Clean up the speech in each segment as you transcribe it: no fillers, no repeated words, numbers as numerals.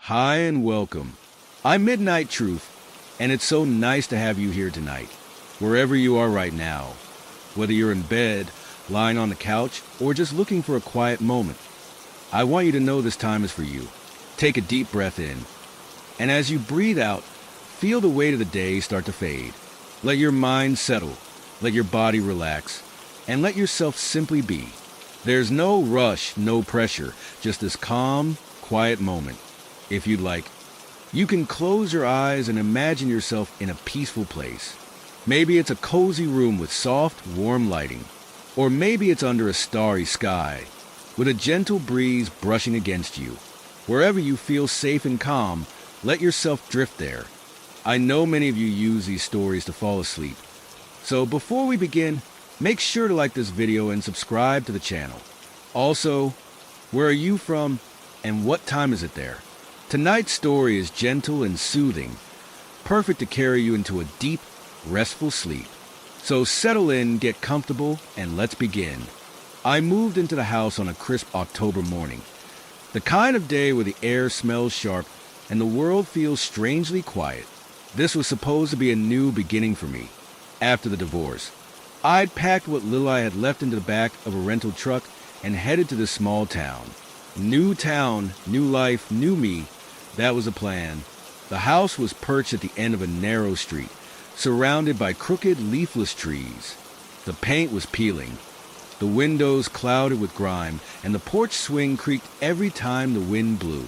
Hi and welcome. I'm Midnight Truth, and it's so nice to have you here tonight, wherever you are right now. Whether you're in bed, lying on the couch, or just looking for a quiet moment, I want you to know this time is for you. Take a deep breath in, and as you breathe out, feel the weight of the day start to fade. Let your mind settle, let your body relax, and let yourself simply be. There's no rush, no pressure, just this calm, quiet moment. If you'd like, you can close your eyes and imagine yourself in a peaceful place. Maybe it's a cozy room with soft, warm lighting. Or maybe it's under a starry sky, with a gentle breeze brushing against you. Wherever you feel safe and calm, let yourself drift there. I know many of you use these stories to fall asleep. So before we begin, make sure to like this video and subscribe to the channel. Also, where are you from and what time is it there? Tonight's story is gentle and soothing, perfect to carry you into a deep, restful sleep. So settle in, get comfortable, and let's begin. I moved into the house on a crisp October morning. The kind of day where the air smells sharp and the world feels strangely quiet. This was supposed to be a new beginning for me. After the divorce, I'd packed what little I had left into the back of a rental truck and headed to this small town. New town, new life, new me. That was the plan. The house was perched at the end of a narrow street, surrounded by crooked, leafless trees. The paint was peeling, the windows clouded with grime, and the porch swing creaked every time the wind blew.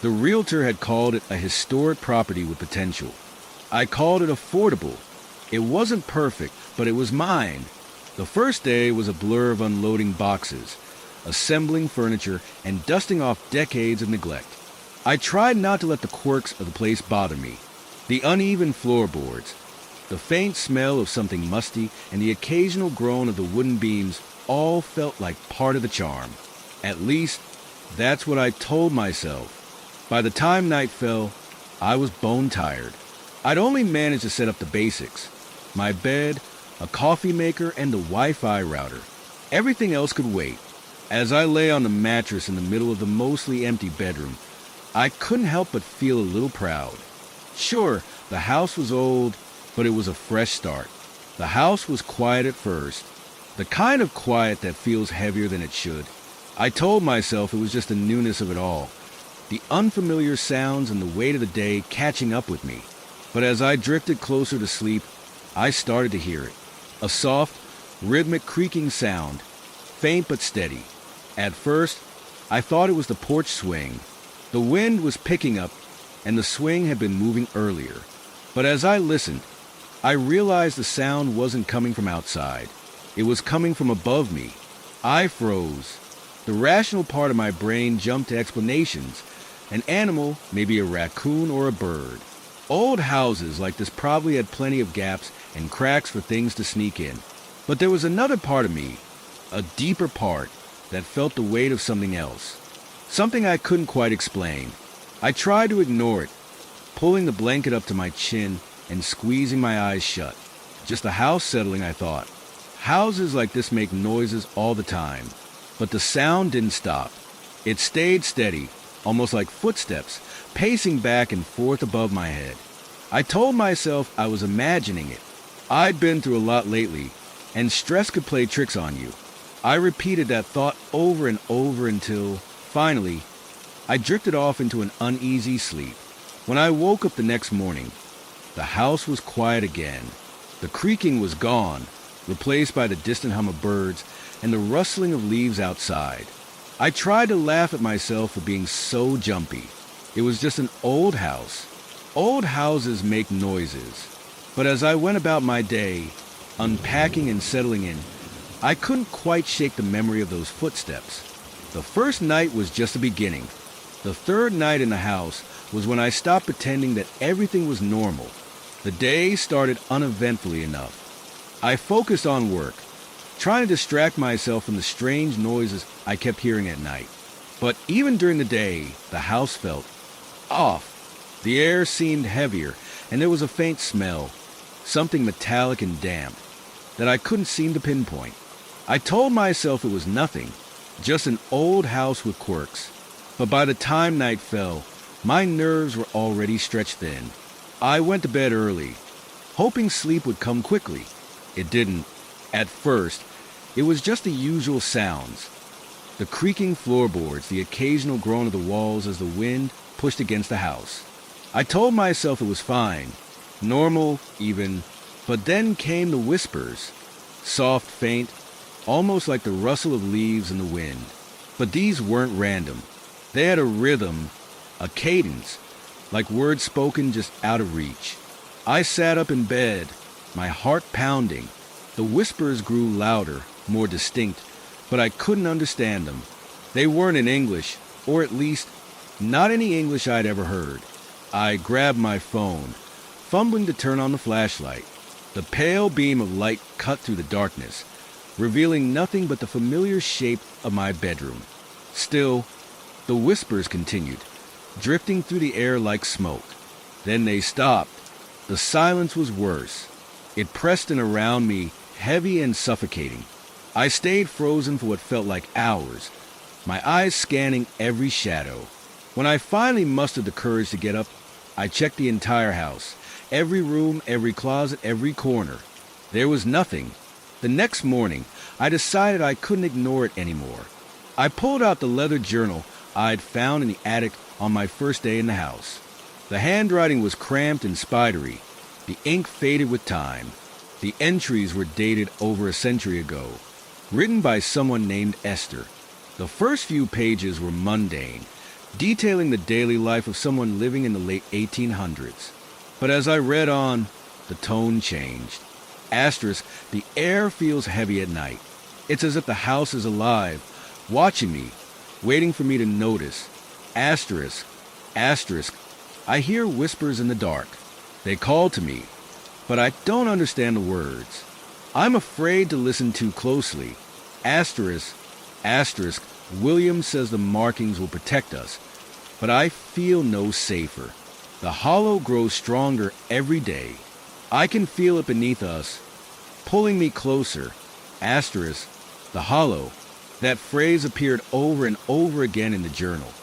The realtor had called it a historic property with potential. I called it affordable. It wasn't perfect, but it was mine. The first day was a blur of unloading boxes, assembling furniture, and dusting off decades of neglect. I tried not to let the quirks of the place bother me. The uneven floorboards, the faint smell of something musty, and the occasional groan of the wooden beams all felt like part of the charm. At least, that's what I told myself. By the time night fell, I was bone tired. I'd only managed to set up the basics. My bed, a coffee maker, and the Wi-Fi router. Everything else could wait. As I lay on the mattress in the middle of the mostly empty bedroom, I couldn't help but feel a little proud. Sure, the house was old, but it was a fresh start. The house was quiet at first, the kind of quiet that feels heavier than it should. I told myself it was just the newness of it all, the unfamiliar sounds and the weight of the day catching up with me. But as I drifted closer to sleep, I started to hear it. A soft, rhythmic creaking sound, faint but steady. At first, I thought it was the porch swing. The wind was picking up, and the swing had been moving earlier. But as I listened, I realized the sound wasn't coming from outside. It was coming from above me. I froze. The rational part of my brain jumped to explanations. An animal, maybe a raccoon or a bird. Old houses like this probably had plenty of gaps and cracks for things to sneak in. But there was another part of me, a deeper part, that felt the weight of something else. Something I couldn't quite explain. I tried to ignore it, pulling the blanket up to my chin and squeezing my eyes shut. Just a house settling, I thought. Houses like this make noises all the time. But the sound didn't stop. It stayed steady, almost like footsteps, pacing back and forth above my head. I told myself I was imagining it. I'd been through a lot lately, and stress could play tricks on you. I repeated that thought over and over until, finally, I drifted off into an uneasy sleep. When I woke up the next morning, the house was quiet again. The creaking was gone, replaced by the distant hum of birds and the rustling of leaves outside. I tried to laugh at myself for being so jumpy. It was just an old house. Old houses make noises. But as I went about my day, unpacking and settling in, I couldn't quite shake the memory of those footsteps. The first night was just the beginning. The third night in the house was when I stopped pretending that everything was normal. The day started uneventfully enough. I focused on work, trying to distract myself from the strange noises I kept hearing at night. But even during the day, the house felt off. The air seemed heavier, and there was a faint smell, something metallic and damp, that I couldn't seem to pinpoint. I told myself it was nothing, just an old house with quirks. But by the time night fell, My nerves were already stretched thin. I went to bed early, hoping sleep would come quickly. It didn't. At first, it was just the usual sounds. The creaking floorboards, the occasional groan of the walls as the wind pushed against the house. I told myself it was fine, normal even, but then came the whispers. Soft, faint, almost like the rustle of leaves in the wind. But these weren't random. They had a rhythm, a cadence, like words spoken just out of reach. I sat up in bed, my heart pounding. The whispers grew louder, more distinct, but I couldn't understand them. They weren't in English, or at least not any English I'd ever heard. I grabbed my phone, fumbling to turn on the flashlight. The pale beam of light cut through the darkness, revealing nothing but the familiar shape of my bedroom. Still, the whispers continued, drifting through the air like smoke. Then they stopped. The silence was worse. It pressed in around me, heavy and suffocating. I stayed frozen for what felt like hours, my eyes scanning every shadow. When I finally mustered the courage to get up, I checked the entire house, every room, every closet, every corner. There was nothing. The next morning, I decided I couldn't ignore it anymore. I pulled out the leather journal I'd found in the attic on my first day in the house. The handwriting was cramped and spidery. The ink faded with time. The entries were dated over a century ago, written by someone named Esther. The first few pages were mundane, detailing the daily life of someone living in the late 1800s. But as I read on, the tone changed. Asterisk, the air feels heavy at night. It's as if the house is alive, watching me, waiting for me to notice. Asterisk, asterisk, I hear whispers in the dark. They call to me, but I don't understand the words. I'm afraid to listen too closely. Asterisk, asterisk, William says the markings will protect us, but I feel no safer. The hollow grows stronger every day. I can feel it beneath us, pulling me closer. Asterisk, the hollow. That phrase appeared over and over again in the journal,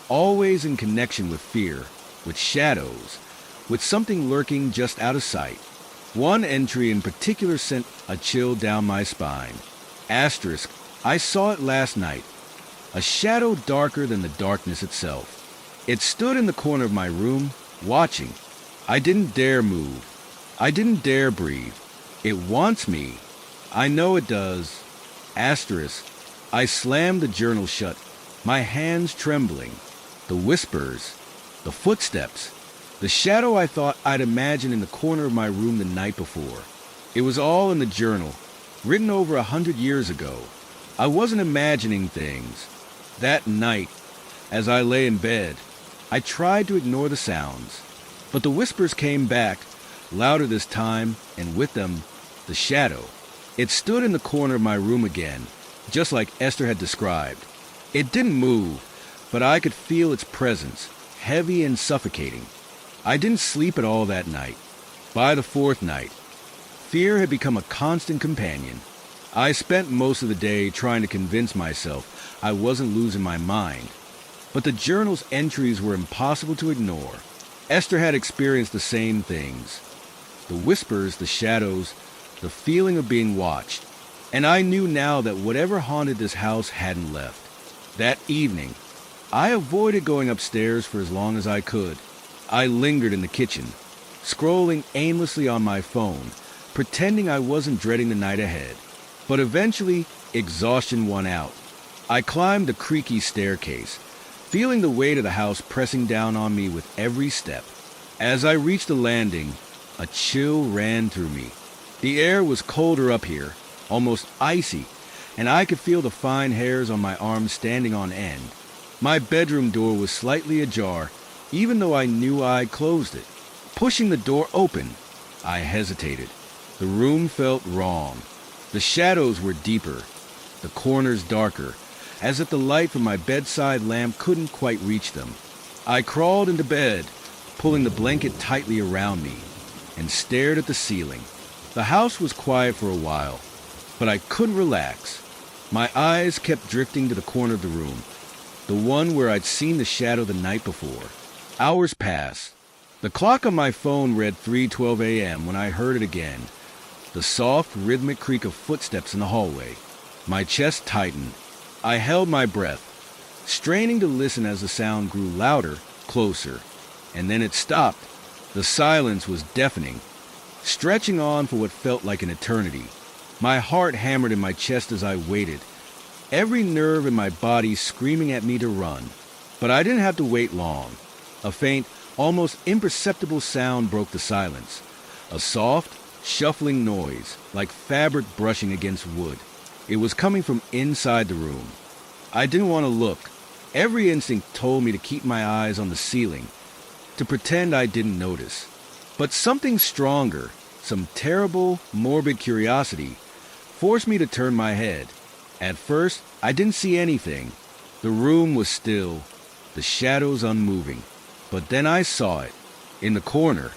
always in connection with fear, with shadows, with something lurking just out of sight. One entry in particular sent a chill down my spine. Asterisk, I saw it last night. A shadow darker than the darkness itself. It stood in the corner of my room, watching. I didn't dare move. I didn't dare breathe. It wants me. I know it does. Asterisk, I slammed the journal shut, my hands trembling. The whispers, the footsteps, the shadow I thought I'd imagined in the corner of my room the night before. It was all in the journal, written over 100 years ago. I wasn't imagining things. That night, as I lay in bed, I tried to ignore the sounds, but the whispers came back, louder this time, and with them, the shadow. It stood in the corner of my room again, just like Esther had described. It didn't move, but I could feel its presence, heavy and suffocating. I didn't sleep at all that night. By the fourth night, fear had become a constant companion. I spent most of the day trying to convince myself I wasn't losing my mind, but the journal's entries were impossible to ignore. Esther had experienced the same things. The whispers, the shadows, the feeling of being watched. And I knew now that whatever haunted this house hadn't left. That evening, I avoided going upstairs for as long as I could. I lingered in the kitchen, scrolling aimlessly on my phone, pretending I wasn't dreading the night ahead. But eventually, exhaustion won out. I climbed the creaky staircase, feeling the weight of the house pressing down on me with every step. As I reached the landing, a chill ran through me. The air was colder up here, almost icy, and I could feel the fine hairs on my arms standing on end. My bedroom door was slightly ajar, even though I knew I'd closed it. Pushing the door open, I hesitated. The room felt wrong. The shadows were deeper, the corners darker, as if the light from my bedside lamp couldn't quite reach them. I crawled into bed, pulling the blanket tightly around me, and stared at the ceiling. The house was quiet for a while, but I couldn't relax. My eyes kept drifting to the corner of the room, the one where I'd seen the shadow the night before. Hours passed. The clock on my phone read 3:12 a.m. when I heard it again. The soft, rhythmic creak of footsteps in the hallway. My chest tightened. I held my breath, straining to listen as the sound grew louder, closer. And then it stopped. The silence was deafening, stretching on for what felt like an eternity. My heart hammered in my chest as I waited, every nerve in my body screaming at me to run. But I didn't have to wait long. A faint, almost imperceptible sound broke the silence. A soft, shuffling noise, like fabric brushing against wood. It was coming from inside the room. I didn't want to look. Every instinct told me to keep my eyes on the ceiling, to pretend I didn't notice. But something stronger, some terrible, morbid curiosity, forced me to turn my head. At first, I didn't see anything. The room was still, the shadows unmoving. But then I saw it. In the corner,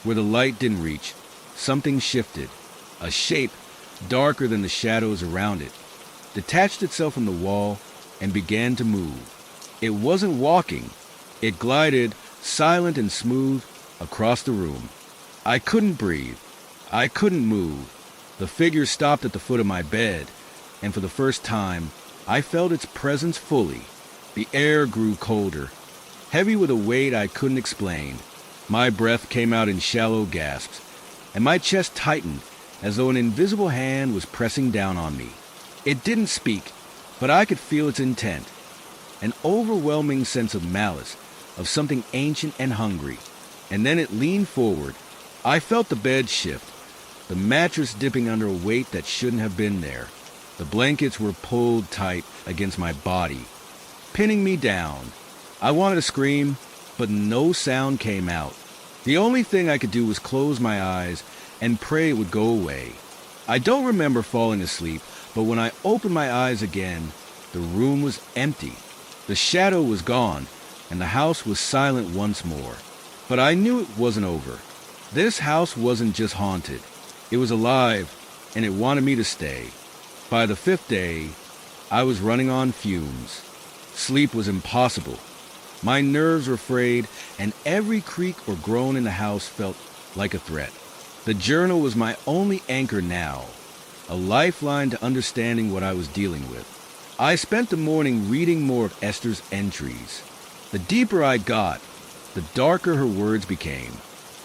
where the light didn't reach, something shifted. A shape, darker than the shadows around it, detached itself from the wall and began to move. It wasn't walking. It glided, silent and smooth, across the room. I couldn't breathe. I couldn't move. The figure stopped at the foot of my bed, and for the first time, I felt its presence fully. The air grew colder, heavy with a weight I couldn't explain. My breath came out in shallow gasps, and my chest tightened as though an invisible hand was pressing down on me. It didn't speak, but I could feel its intent. An overwhelming sense of malice, of something ancient and hungry. And then it leaned forward. I felt the bed shift, the mattress dipping under a weight that shouldn't have been there. The blankets were pulled tight against my body, pinning me down. I wanted to scream, but no sound came out. The only thing I could do was close my eyes and pray it would go away. I don't remember falling asleep, but when I opened my eyes again, the room was empty. The shadow was gone, and the house was silent once more. But I knew it wasn't over. This house wasn't just haunted. It was alive, and it wanted me to stay. By the 5th day, I was running on fumes. Sleep was impossible. My nerves were frayed, and every creak or groan in the house felt like a threat. The journal was my only anchor now, a lifeline to understanding what I was dealing with. I spent the morning reading more of Esther's entries. The deeper I got, the darker her words became.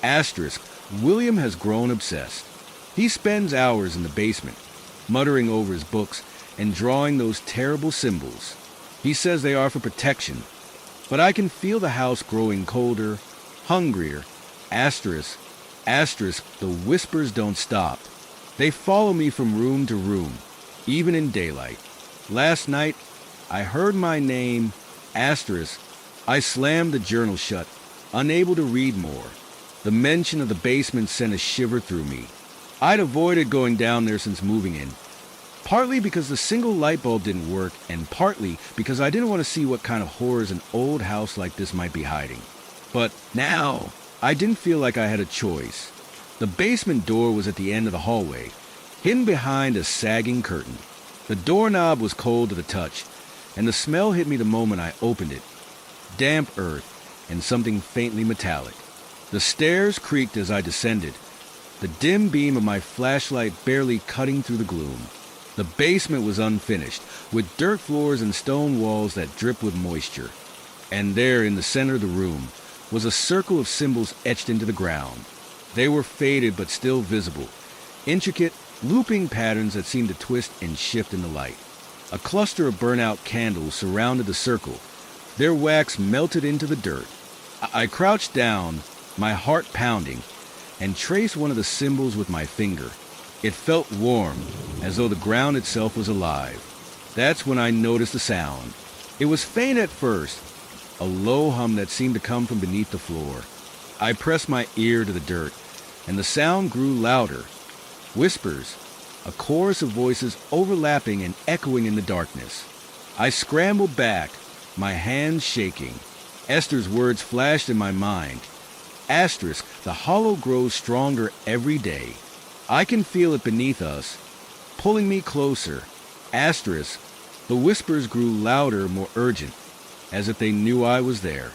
Asterisk, William has grown obsessed. He spends hours in the basement, muttering over his books and drawing those terrible symbols. He says they are for protection, but I can feel the house growing colder, hungrier. Asterisk, the whispers don't stop. They follow me from room to room, even in daylight. Last night, I heard my name, asterisk. I slammed the journal shut, unable to read more. The mention of the basement sent a shiver through me. I'd avoided going down there since moving in, partly because the single light bulb didn't work, and partly because I didn't want to see what kind of horrors an old house like this might be hiding. But now, I didn't feel like I had a choice. The basement door was at the end of the hallway, hidden behind a sagging curtain. The doorknob was cold to the touch, and the smell hit me the moment I opened it. Damp earth and something faintly metallic. The stairs creaked as I descended, the dim beam of my flashlight barely cutting through the gloom. The basement was unfinished, with dirt floors and stone walls that dripped with moisture. And there, in the center of the room, was a circle of symbols etched into the ground. They were faded but still visible, intricate, looping patterns that seemed to twist and shift in the light. A cluster of burnt-out candles surrounded the circle. Their wax melted into the dirt. I crouched down, my heart pounding, and traced one of the symbols with my finger. It felt warm, as though the ground itself was alive. That's when I noticed the sound. It was faint at first, a low hum that seemed to come from beneath the floor. I pressed my ear to the dirt, and the sound grew louder. Whispers, a chorus of voices overlapping and echoing in the darkness. I scrambled back, my hands shaking. Esther's words flashed in my mind. Asterisk, the hollow grows stronger every day. I can feel it beneath us, pulling me closer. Asterisk, the whispers grew louder, more urgent, as if they knew I was there.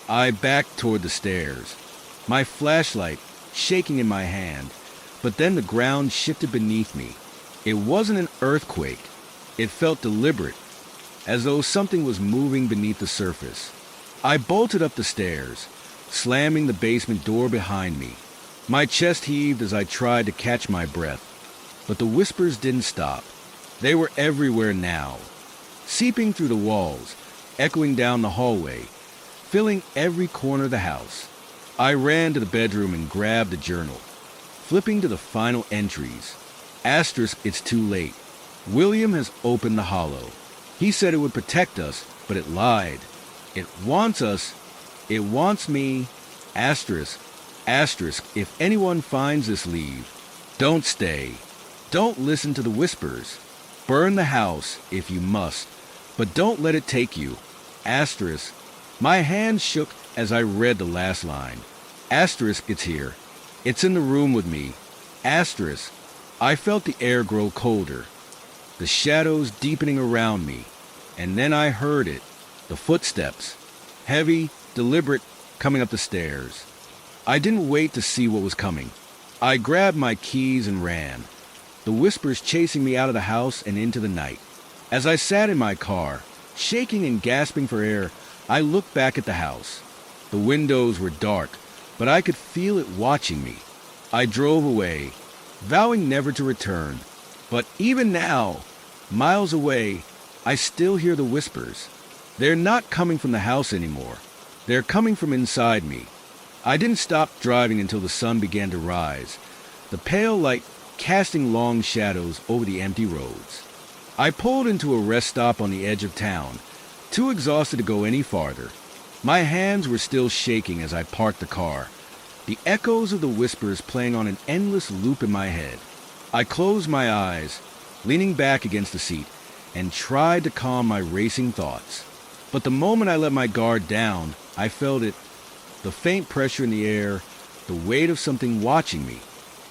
I backed toward the stairs, my flashlight shaking in my hand, but then the ground shifted beneath me. It wasn't an earthquake. It felt deliberate, as though something was moving beneath the surface. I bolted up the stairs, slamming the basement door behind me. My chest heaved as I tried to catch my breath, but the whispers didn't stop. They were everywhere now, seeping through the walls, echoing down the hallway, filling every corner of the house. I ran to the bedroom and grabbed the journal, flipping to the final entries. Asterisk, it's too late. William has opened the hollow. He said it would protect us, but it lied. It wants us. It wants me. Asterisk, asterisk, if anyone finds this, leave. Don't stay. Don't listen to the whispers. Burn the house if you must, but don't let it take you. Asterisk. My hands shook as I read the last line. Asterisk, it's here. It's in the room with me. Asterisk. I felt the air grow colder, the shadows deepening around me, and then I heard it, the footsteps, heavy, deliberate, coming up the stairs. I didn't wait to see what was coming. I grabbed my keys and ran, the whispers chasing me out of the house and into the night. As I sat in my car, shaking and gasping for air, I looked back at the house. The windows were dark, but I could feel it watching me. I drove away, vowing never to return. But even now, miles away, I still hear the whispers. They're not coming from the house anymore. They're coming from inside me. I didn't stop driving until the sun began to rise, the pale light casting long shadows over the empty roads. I pulled into a rest stop on the edge of town, too exhausted to go any farther. My hands were still shaking as I parked the car, the echoes of the whispers playing on an endless loop in my head. I closed my eyes, leaning back against the seat, and tried to calm my racing thoughts. But the moment I let my guard down, I felt it, the faint pressure in the air, the weight of something watching me.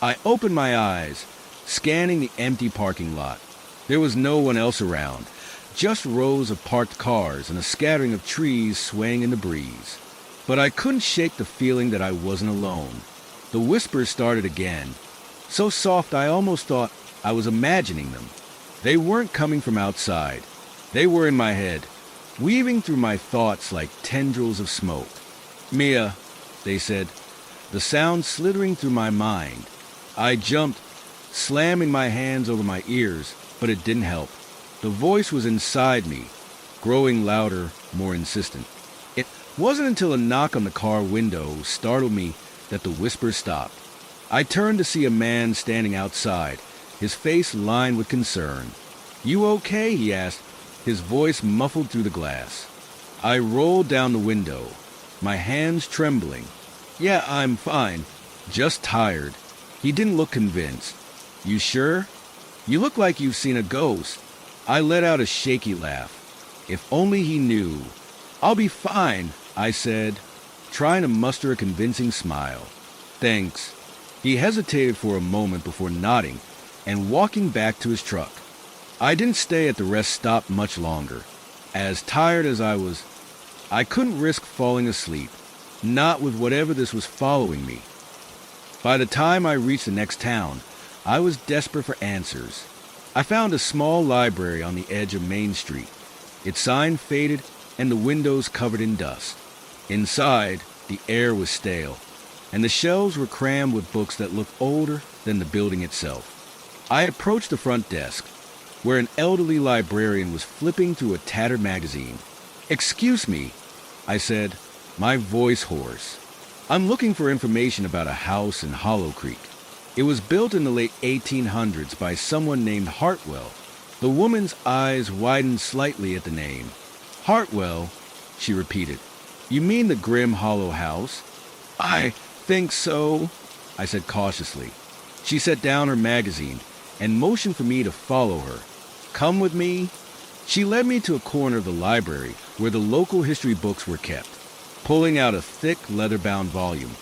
I opened my eyes, scanning the empty parking lot. There was no one else around, just rows of parked cars and a scattering of trees swaying in the breeze. But I couldn't shake the feeling that I wasn't alone. The whispers started again, so soft I almost thought I was imagining them. They weren't coming from outside. They were in my head, weaving through my thoughts like tendrils of smoke. Mia, they said, the sound slithering through my mind. I jumped, slamming my hands over my ears, but it didn't help. The voice was inside me, growing louder, more insistent. It wasn't until a knock on the car window startled me that the whisper stopped. I turned to see a man standing outside, his face lined with concern. "You okay?" he asked, his voice muffled through the glass. I rolled down the window, my hands trembling. "Yeah, I'm fine. Just tired." He didn't look convinced. "You sure? You look like you've seen a ghost." I let out a shaky laugh. If only he knew. "I'll be fine," I said, trying to muster a convincing smile. "Thanks." He hesitated for a moment before nodding and walking back to his truck. I didn't stay at the rest stop much longer. As tired as I was, I couldn't risk falling asleep, not with whatever this was following me. By the time I reached the next town, I was desperate for answers. I found a small library on the edge of Main Street, its sign faded and the windows covered in dust. Inside, the air was stale, and the shelves were crammed with books that looked older than the building itself. I approached the front desk, where an elderly librarian was flipping through a tattered magazine. "Excuse me," I said, my voice hoarse. "I'm looking for information about a house in Hollow Creek. It was built in the late 1800s by someone named Hartwell." The woman's eyes widened slightly at the name. "Hartwell," she repeated. "You mean the grim hollow house?" "I think so," I said cautiously. She set down her magazine and motioned for me to follow her. "Come with me." She led me to a corner of the library where the local history books were kept, pulling out a thick leather-bound volume.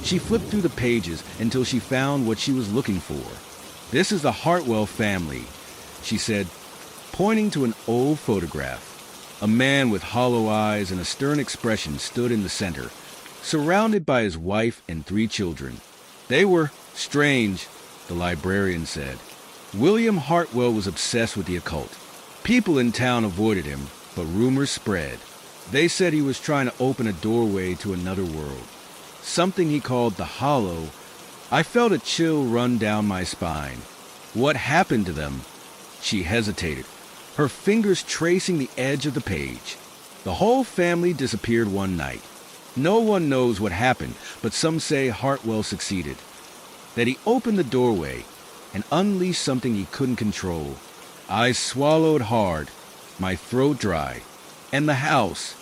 She flipped through the pages until she found what she was looking for. "This is the Hartwell family," she said, pointing to an old photograph. A man with hollow eyes and a stern expression stood in the center, surrounded by his wife and 3 children. They were strange, the librarian said. William Hartwell was obsessed with the occult. People in town avoided him, but rumors spread. They said he was trying to open a doorway to another world, something he called the Hollow. I felt a chill run down my spine. What happened to them? She hesitated, her fingers tracing the edge of the page. The whole family disappeared one night. No one knows what happened, but some say Hartwell succeeded. That he opened the doorway and unleashed something he couldn't control. I swallowed hard, my throat dry. And the house.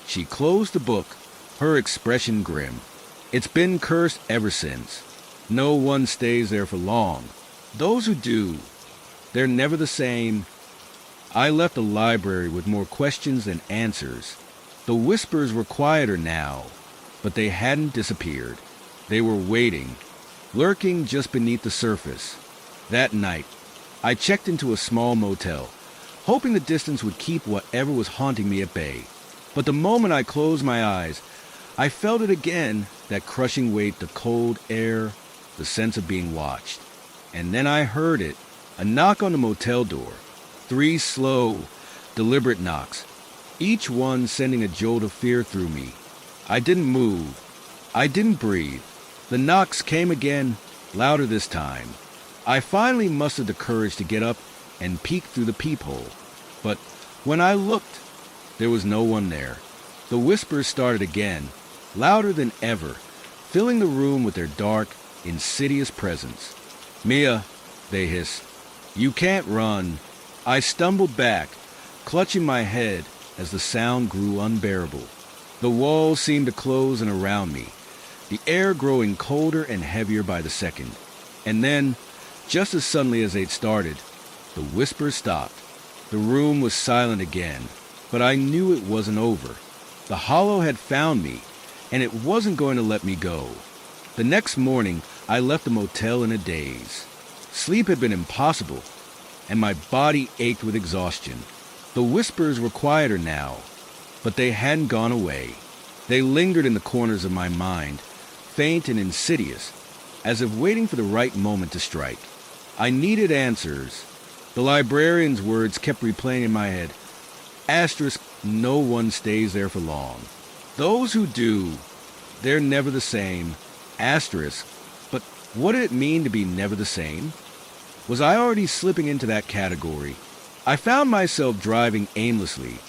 She closed the book, her expression grim. It's been cursed ever since. No one stays there for long. Those who do, they're never the same. I left the library with more questions than answers. The whispers were quieter now, but they hadn't disappeared. They were waiting, lurking just beneath the surface. That night, I checked into a small motel, hoping the distance would keep whatever was haunting me at bay. But the moment I closed my eyes, I felt it again, that crushing weight, the cold air, the sense of being watched. And then I heard it, a knock on the motel door. 3 slow, deliberate knocks, each one sending a jolt of fear through me. I didn't move. I didn't breathe. The knocks came again, louder this time. I finally mustered the courage to get up and peek through the peephole. But when I looked, there was no one there. The whispers started again, louder than ever, filling the room with their dark, insidious presence. "Mia," they hissed, "you can't run." I stumbled back, clutching my head as the sound grew unbearable. The walls seemed to close in around me, the air growing colder and heavier by the second. And then, just as suddenly as they'd started, the whispers stopped. The room was silent again, but I knew it wasn't over. The Hollow had found me, and it wasn't going to let me go. The next morning, I left the motel in a daze. Sleep had been impossible, and my body ached with exhaustion. The whispers were quieter now, but they hadn't gone away. They lingered in the corners of my mind, faint and insidious, as if waiting for the right moment to strike. I needed answers. The librarian's words kept replaying in my head. Asterisk, no one stays there for long. Those who do, they're never the same. Asterisk, but what did it mean to be never the same? Was I already slipping into that category? I found myself driving aimlessly,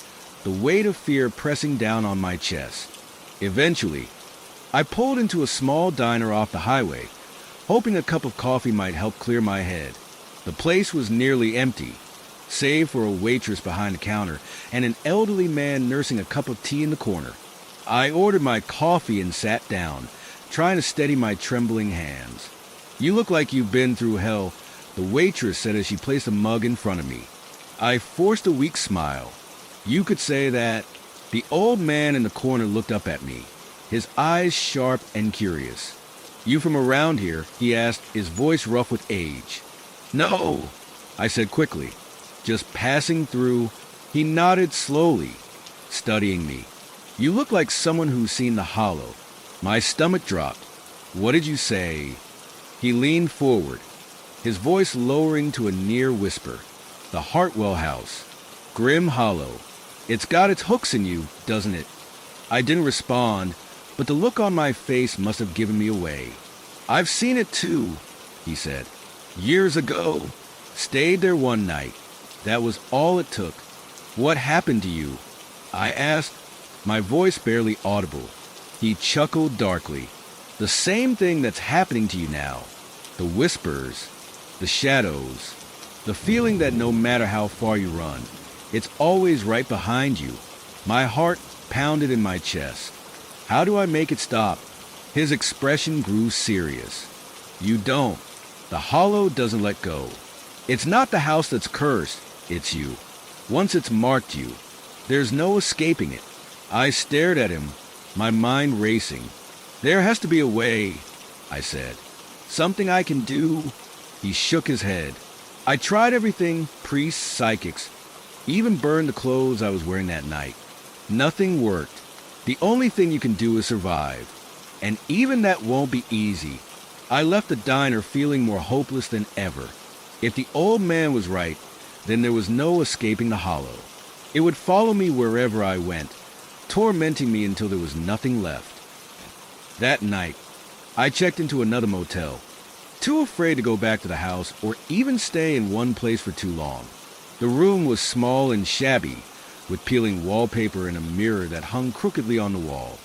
the weight of fear pressing down on my chest. Eventually, I pulled into a small diner off the highway, hoping a cup of coffee might help clear my head. The place was nearly empty, save for a waitress behind the counter and an elderly man nursing a cup of tea in the corner. I ordered my coffee and sat down, trying to steady my trembling hands. "You look like you've been through hell," the waitress said as she placed a mug in front of me. I forced a weak smile. "You could say that." The old man in the corner looked up at me, his eyes sharp and curious. "You from around here?" he asked, his voice rough with age. "No," I said quickly. "Just passing through." He nodded slowly, studying me. "You look like someone who's seen the Hollow." My stomach dropped. "What did you say?" He leaned forward, his voice lowering to a near whisper. "The Hartwell house. Grim Hollow. It's got its hooks in you, doesn't it?" I didn't respond, but the look on my face must have given me away. "I've seen it too," he said. "Years ago. Stayed there one night. That was all it took." "What happened to you?" I asked, my voice barely audible. He chuckled darkly. "The same thing that's happening to you now. The whispers, the shadows, the feeling that no matter how far you run, it's always right behind you." My heart pounded in my chest. How do I make it stop? His expression grew serious. "You don't. The Hollow doesn't let go. It's not the house that's cursed, it's you. Once it's marked you, there's no escaping it." I stared at him, my mind racing. "There has to be a way," I said. "Something I can do." He shook his head. "I tried everything, priests, psychics. even burned the clothes I was wearing that night. Nothing worked. The only thing you can do is survive. And even that won't be easy. I left the diner feeling more hopeless than ever. If the old man was right, then there was no escaping the hollow. It would follow me wherever I went, tormenting me until there was nothing left. That night, I checked into another motel, too afraid to go back to the house or even stay in one place for too long. The room was small and shabby, with peeling wallpaper and a mirror that hung crookedly on the wall.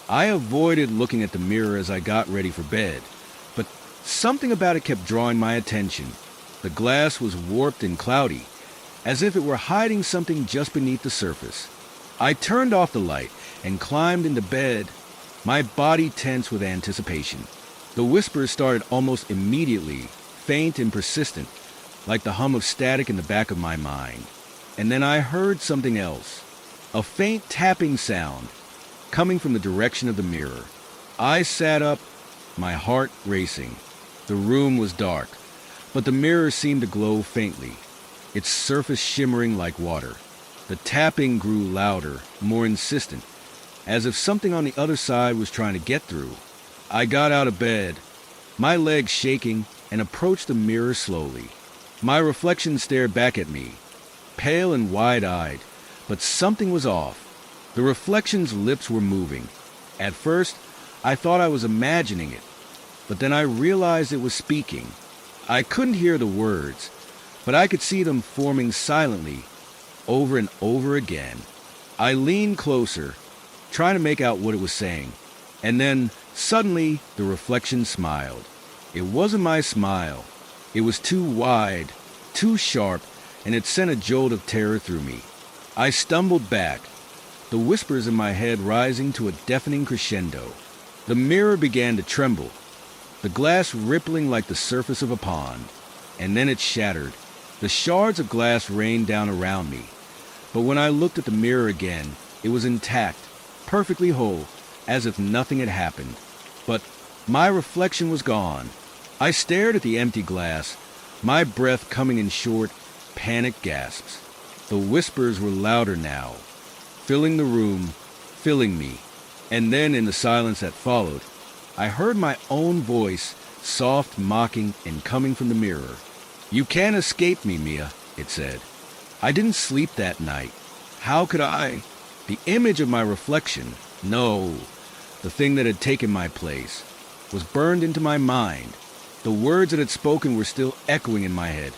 I avoided looking at the mirror as I got ready for bed, but something about it kept drawing my attention. The glass was warped and cloudy, as if it were hiding something just beneath the surface. I turned off the light and climbed into bed, my body tense with anticipation. The whispers started almost immediately, faint and persistent, like the hum of static in the back of my mind. And then I heard something else, a faint tapping sound, coming from the direction of the mirror. I sat up, my heart racing. The room was dark, but the mirror seemed to glow faintly, its surface shimmering like water. The tapping grew louder, more insistent, as if something on the other side was trying to get through. I got out of bed, my legs shaking, and approached the mirror slowly. My reflection stared back at me, pale and wide-eyed, but something was off. The reflection's lips were moving. At first, I thought I was imagining it, but then I realized it was speaking. I couldn't hear the words, but I could see them forming silently, over and over again. I leaned closer, trying to make out what it was saying, and then, suddenly, the reflection smiled. It wasn't my smile. It was too wide, too sharp, and it sent a jolt of terror through me. I stumbled back, the whispers in my head rising to a deafening crescendo. The mirror began to tremble, the glass rippling like the surface of a pond, and then it shattered. The shards of glass rained down around me, but when I looked at the mirror again, it was intact, perfectly whole, as if nothing had happened. But my reflection was gone. I stared at the empty glass, my breath coming in short, panicked gasps. The whispers were louder now, filling the room, filling me. And then in the silence that followed, I heard my own voice, soft, mocking, and coming from the mirror. "You can't escape me, Mia," it said. I didn't sleep that night. How could I? The image of my reflection, no, the thing that had taken my place, was burned into my mind. The words that had spoken were still echoing in my head.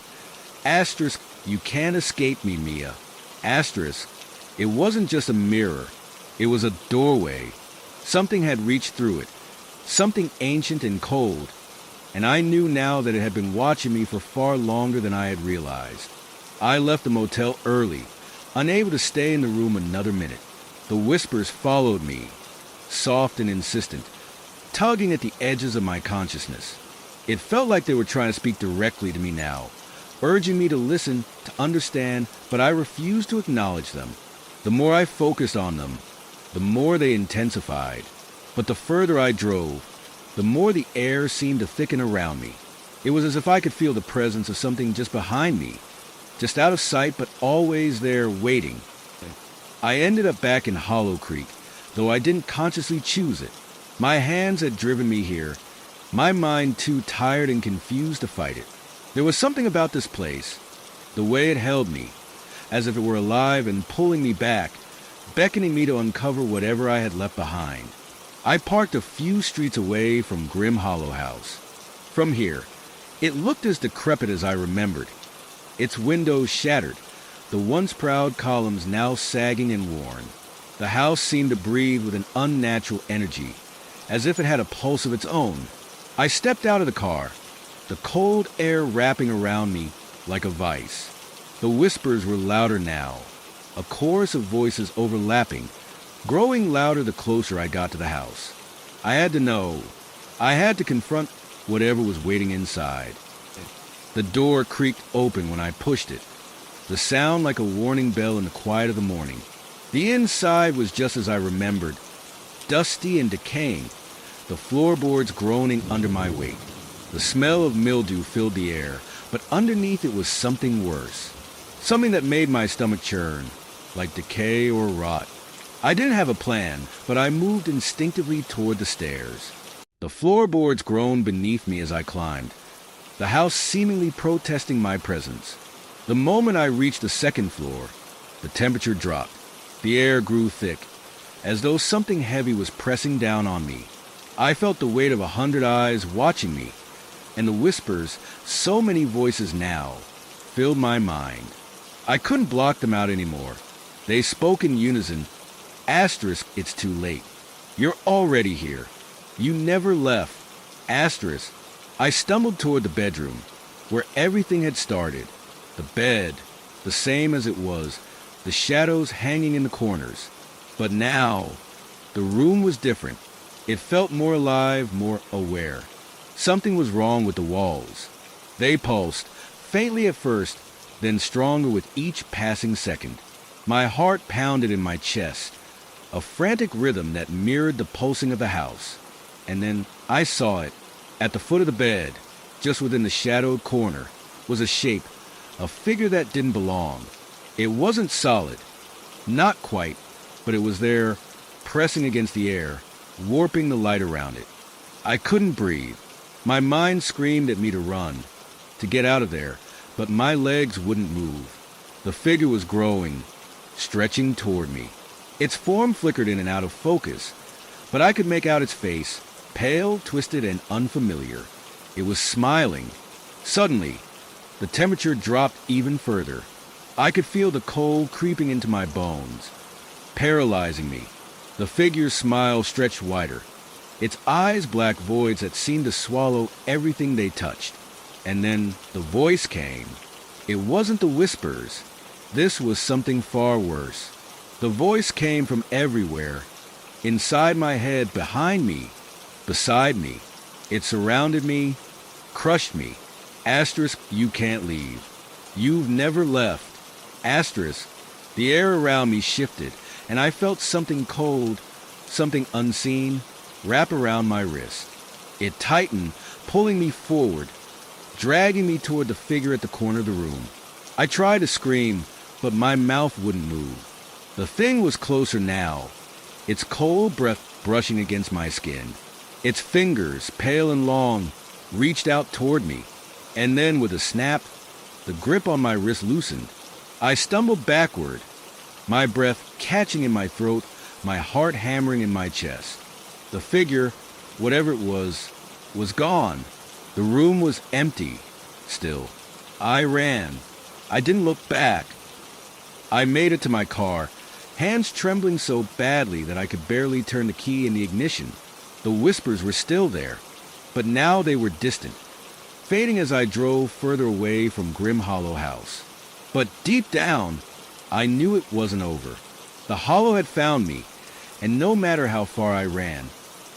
Asterisk, "You can't escape me, Mia." Asterisk, it wasn't just a mirror. It was a doorway. Something had reached through it. Something ancient and cold. And I knew now that it had been watching me for far longer than I had realized. I left the motel early, unable to stay in the room another minute. The whispers followed me, soft and insistent, tugging at the edges of my consciousness. It felt like they were trying to speak directly to me now, urging me to listen, to understand, but I refused to acknowledge them. The more I focused on them, the more they intensified. But the further I drove, the more the air seemed to thicken around me. It was as if I could feel the presence of something just behind me, just out of sight but always there waiting. I ended up back in Hollow Creek, though I didn't consciously choose it. My hands had driven me here, my mind too tired and confused to fight it. There was something about this place, the way it held me, as if it were alive and pulling me back, beckoning me to uncover whatever I had left behind. I parked a few streets away from Grim Hollow House. From here, it looked as decrepit as I remembered. Its windows shattered, the once proud columns now sagging and worn. The house seemed to breathe with an unnatural energy, as if it had a pulse of its own. I stepped out of the car, the cold air wrapping around me like a vice. The whispers were louder now, a chorus of voices overlapping, growing louder the closer I got to the house. I had to know. I had to confront whatever was waiting inside. The door creaked open when I pushed it, the sound like a warning bell in the quiet of the morning. The inside was just as I remembered, dusty and decaying, the floorboards groaning under my weight. The smell of mildew filled the air, but underneath it was something worse. Something that made my stomach churn, like decay or rot. I didn't have a plan, but I moved instinctively toward the stairs. The floorboards groaned beneath me as I climbed, the house seemingly protesting my presence. The moment I reached the second floor, the temperature dropped. The air grew thick, as though something heavy was pressing down on me. I felt the weight of 100 eyes watching me, and the whispers, so many voices now, filled my mind. I couldn't block them out anymore. They spoke in unison. Asterisk, it's too late. You're already here. You never left. Asterisk. I stumbled toward the bedroom, where everything had started. The bed, the same as it was, the shadows hanging in the corners. But now, the room was different. It felt more alive, more aware. Something was wrong with the walls. They pulsed, faintly at first, then stronger with each passing second. My heart pounded in my chest, a frantic rhythm that mirrored the pulsing of the house. And then I saw it. At the foot of the bed, just within the shadowed corner, was a shape, a figure that didn't belong. It wasn't solid, not quite, but it was there, pressing against the air, warping the light around it. I couldn't breathe. My mind screamed at me to run, to get out of there, but my legs wouldn't move. The figure was growing, stretching toward me. Its form flickered in and out of focus, but I could make out its face, pale, twisted, and unfamiliar. It was smiling. Suddenly, the temperature dropped even further. I could feel the cold creeping into my bones, paralyzing me. The figure's smile stretched wider, its eyes black voids that seemed to swallow everything they touched. And then the voice came. It wasn't the whispers. This was something far worse. The voice came from everywhere, inside my head, behind me, beside me. It surrounded me, crushed me. Asterisk, you can't leave. You've never left. Asterisk, the air around me shifted, and I felt something cold, something unseen, wrap around my wrist. It tightened, pulling me forward, dragging me toward the figure at the corner of the room. I tried to scream, but my mouth wouldn't move. The thing was closer now, its cold breath brushing against my skin. Its fingers, pale and long, reached out toward me, and then with a snap, the grip on my wrist loosened. I stumbled backward, my breath catching in my throat, my heart hammering in my chest. The figure, whatever it was gone. The room was empty, still. I ran. I didn't look back. I made it to my car, hands trembling so badly that I could barely turn the key in the ignition. The whispers were still there, but now they were distant, fading as I drove further away from Grim Hollow House. But deep down, I knew it wasn't over. The Hollow had found me, and no matter how far I ran,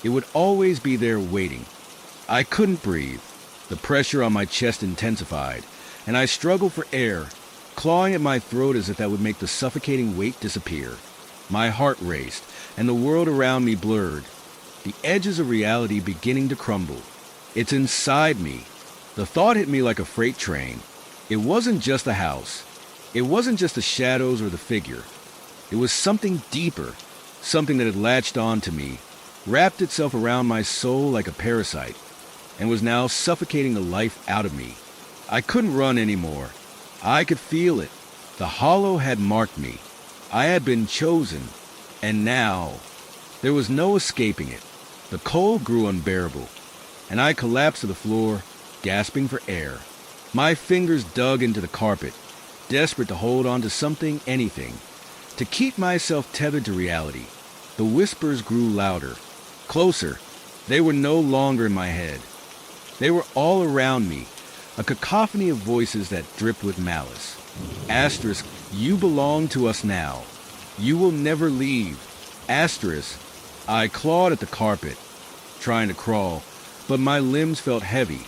it would always be there waiting. I couldn't breathe. The pressure on my chest intensified, and I struggled for air, clawing at my throat as if that would make the suffocating weight disappear. My heart raced, and the world around me blurred, the edges of reality beginning to crumble. It's inside me. The thought hit me like a freight train. It wasn't just the house. It wasn't just the shadows or the figure. It was something deeper, something that had latched on to me, wrapped itself around my soul like a parasite, and was now suffocating the life out of me. I couldn't run anymore. I could feel it. The Hollow had marked me. I had been chosen, and now there was no escaping it. The cold grew unbearable, and I collapsed to the floor, gasping for air. My fingers dug into the carpet, desperate to hold on to something, anything, to keep myself tethered to reality. The whispers grew louder, closer. They were no longer in my head. They were all around me, a cacophony of voices that dripped with malice. Asterisk, you belong to us now. You will never leave. Asterisk, I clawed at the carpet, trying to crawl, but my limbs felt heavy,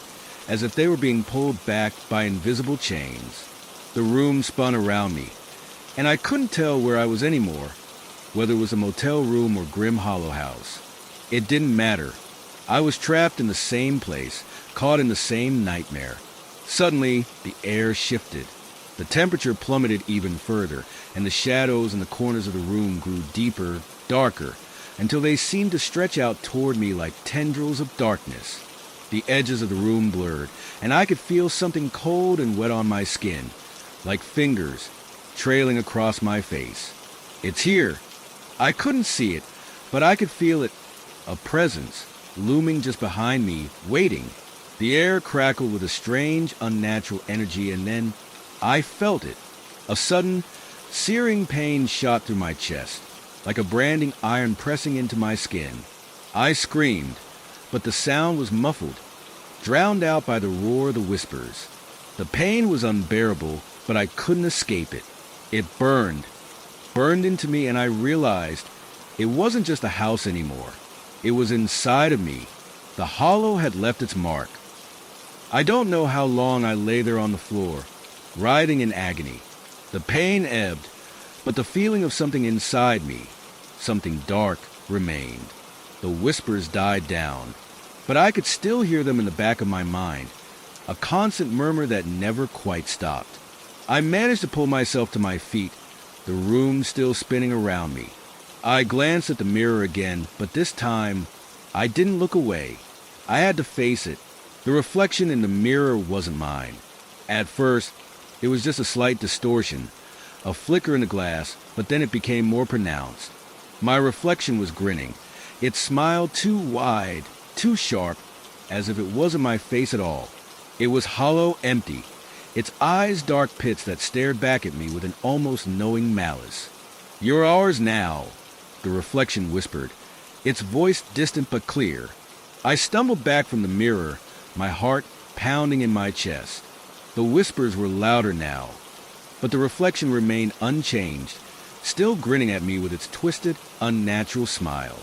as if they were being pulled back by invisible chains. The room spun around me, and I couldn't tell where I was anymore, whether it was a motel room or Grim Hollow House. It didn't matter. I was trapped in the same place, caught in the same nightmare. Suddenly, the air shifted. The temperature plummeted even further, and the shadows in the corners of the room grew deeper, darker, until they seemed to stretch out toward me like tendrils of darkness. The edges of the room blurred, and I could feel something cold and wet on my skin, like fingers trailing across my face. It's here. I couldn't see it, but I could feel it, a presence, looming just behind me, waiting. The air crackled with a strange, unnatural energy, and then I felt it. A sudden, searing pain shot through my chest, like a branding iron pressing into my skin. I screamed, but the sound was muffled, drowned out by the roar of the whispers. The pain was unbearable, but I couldn't escape it. It burned into me, and I realized it wasn't just a house anymore. It was inside of me. The hollow had left its mark. I don't know how long I lay there on the floor, writhing in agony. The pain ebbed, but the feeling of something inside me, something dark, remained. The whispers died down, but I could still hear them in the back of my mind, a constant murmur that never quite stopped. I managed to pull myself to my feet, the room still spinning around me. I glanced at the mirror again, but this time, I didn't look away. I had to face it. The reflection in the mirror wasn't mine. At first, it was just a slight distortion, a flicker in the glass, but then it became more pronounced. My reflection was grinning. It smiled too wide, too sharp, as if it wasn't my face at all. It was hollow, empty, its eyes dark pits that stared back at me with an almost knowing malice. "You're ours now," the reflection whispered, its voice distant but clear. I stumbled back from the mirror, my heart pounding in my chest. The whispers were louder now, but the reflection remained unchanged, still grinning at me with its twisted, unnatural smile.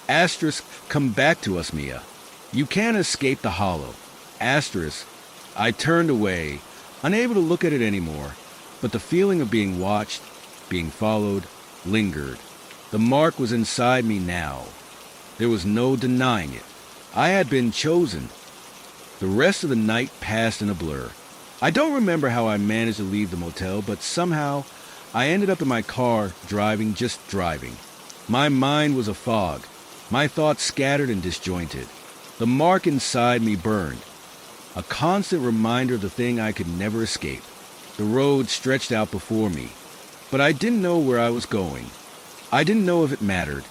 Asterisk, come back to us, Mia. You can't escape the hollow. Asterisk. I turned away, unable to look at it anymore, but the feeling of being watched, being followed, lingered. The mark was inside me now. There was no denying it. I had been chosen. The rest of the night passed in a blur. I don't remember how I managed to leave the motel, but somehow I ended up in my car, just driving. My mind was a fog, my thoughts scattered and disjointed. The mark inside me burned, a constant reminder of the thing I could never escape. The road stretched out before me, but I didn't know where I was going. I didn't know if it mattered.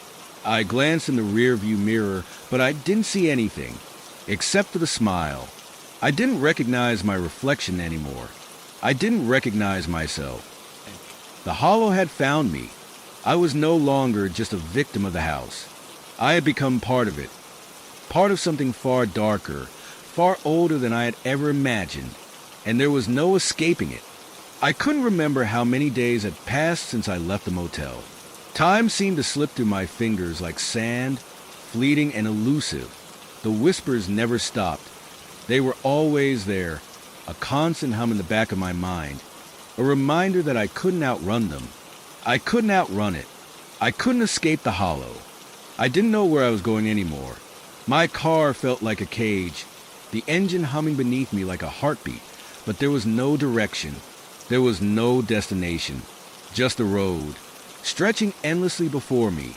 I glanced in the rearview mirror, but I didn't see anything, except for the smile. I didn't recognize my reflection anymore. I didn't recognize myself. The hollow had found me. I was no longer just a victim of the house. I had become part of it, part of something far darker, far older than I had ever imagined, and there was no escaping it. I couldn't remember how many days had passed since I left the motel. Time seemed to slip through my fingers like sand, fleeting and elusive. The whispers never stopped. They were always there, a constant hum in the back of my mind, a reminder that I couldn't outrun them. I couldn't outrun it. I couldn't escape the hollow. I didn't know where I was going anymore. My car felt like a cage, the engine humming beneath me like a heartbeat, but there was no direction. There was no destination, just a road, stretching endlessly before me,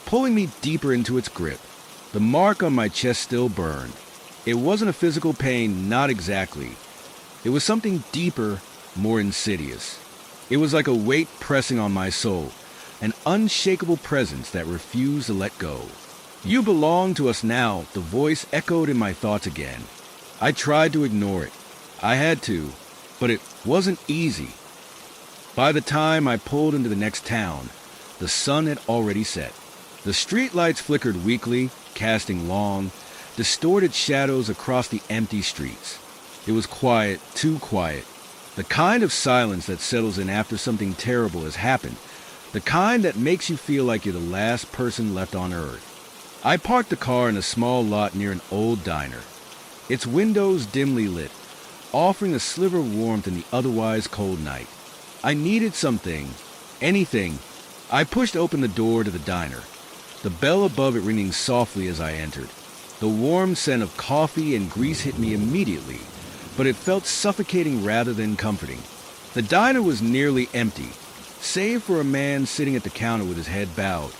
pulling me deeper into its grip. The mark on my chest still burned. It wasn't a physical pain, not exactly. It was something deeper, more insidious. It was like a weight pressing on my soul, an unshakable presence that refused to let go. "You belong to us now," the voice echoed in my thoughts again. I tried to ignore it. I had to, but it wasn't easy. By the time I pulled into the next town, the sun had already set. The streetlights flickered weakly, casting long, distorted shadows across the empty streets. It was quiet, too quiet. The kind of silence that settles in after something terrible has happened. The kind that makes you feel like you're the last person left on earth. I parked the car in a small lot near an old diner, its windows dimly lit, offering a sliver of warmth in the otherwise cold night. I needed something, anything. I pushed open the door to the diner, the bell above it ringing softly as I entered. The warm scent of coffee and grease hit me immediately, but it felt suffocating rather than comforting. The diner was nearly empty, save for a man sitting at the counter with his head bowed,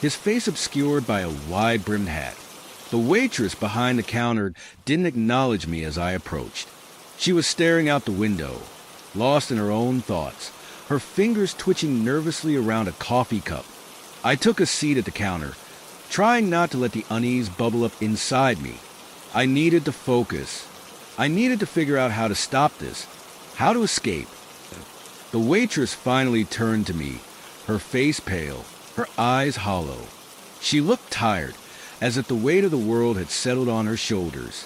his face obscured by a wide-brimmed hat. The waitress behind the counter didn't acknowledge me as I approached. She was staring out the window, lost in her own thoughts, her fingers twitching nervously around a coffee cup. I took a seat at the counter, trying not to let the unease bubble up inside me. I needed to focus. I needed to figure out how to stop this, how to escape. The waitress finally turned to me, her face pale, her eyes hollow. She looked tired, as if the weight of the world had settled on her shoulders.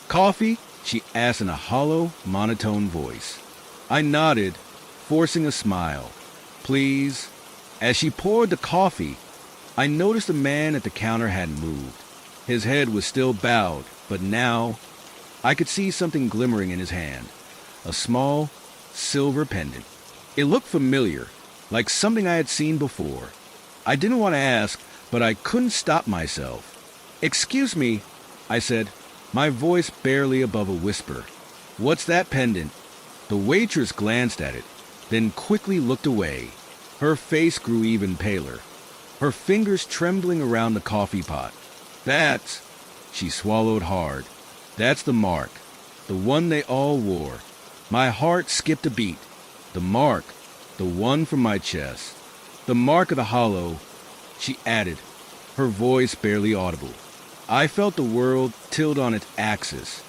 "Coffee?" she asked in a hollow, monotone voice. I nodded, forcing a smile. "Please." As she poured the coffee, I noticed the man at the counter hadn't moved. His head was still bowed, but now I could see something glimmering in his hand, a small, silver pendant. It looked familiar, like something I had seen before. I didn't want to ask, but I couldn't stop myself. "Excuse me," I said, my voice barely above a whisper. "What's that pendant?" The waitress glanced at it, then quickly looked away. Her face grew even paler, her fingers trembling around the coffee pot. "That's," she swallowed hard, "that's the mark, the one they all wore." My heart skipped a beat. The mark, the one from my chest. "The mark of the hollow," she added, her voice barely audible. I felt the world tilt on its axis.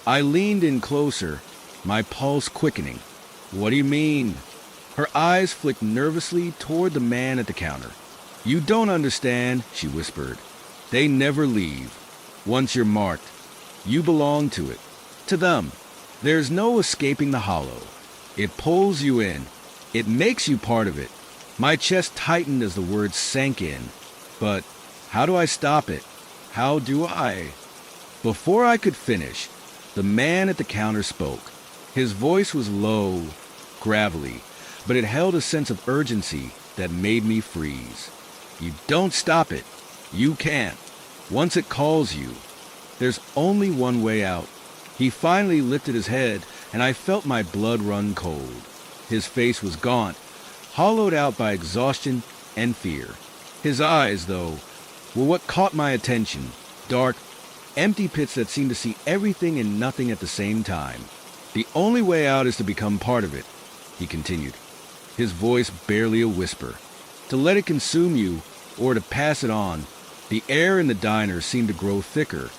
I leaned in closer, my pulse quickening. "What do you mean?" Her eyes flicked nervously toward the man at the counter. "You don't understand," she whispered. "They never leave. Once you're marked, you belong to it. To them. There's no escaping the hollow. It pulls you in. It makes you part of it." My chest tightened as the words sank in. But how do I stop it? How do I? Before I could finish, the man at the counter spoke. His voice was low, gravelly, but it held a sense of urgency that made me freeze. "You don't stop it. You can't. Once it calls you, there's only one way out." He finally lifted his head, and I felt my blood run cold. His face was gaunt, hollowed out by exhaustion and fear. His eyes, though, were what caught my attention, dark, empty pits that seemed to see everything and nothing at the same time. "The only way out is to become part of it," he continued, his voice barely a whisper. "To let it consume you, or to pass it on." The air in the diner seemed to grow thicker,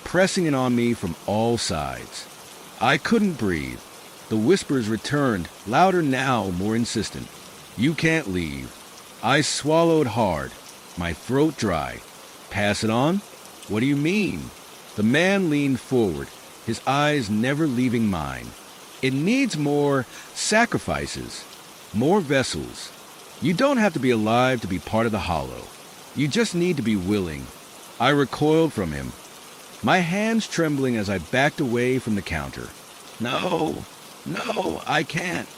pressing in on me from all sides. I couldn't breathe. The whispers returned, louder now, more insistent. "You can't leave." I swallowed hard, my throat dry. "Pass it on? What do you mean?" The man leaned forward, his eyes never leaving mine. "It needs more sacrifices, more vessels. You don't have to be alive to be part of the hollow. You just need to be willing." I recoiled from him, my hands trembling as I backed away from the counter. No, I can't.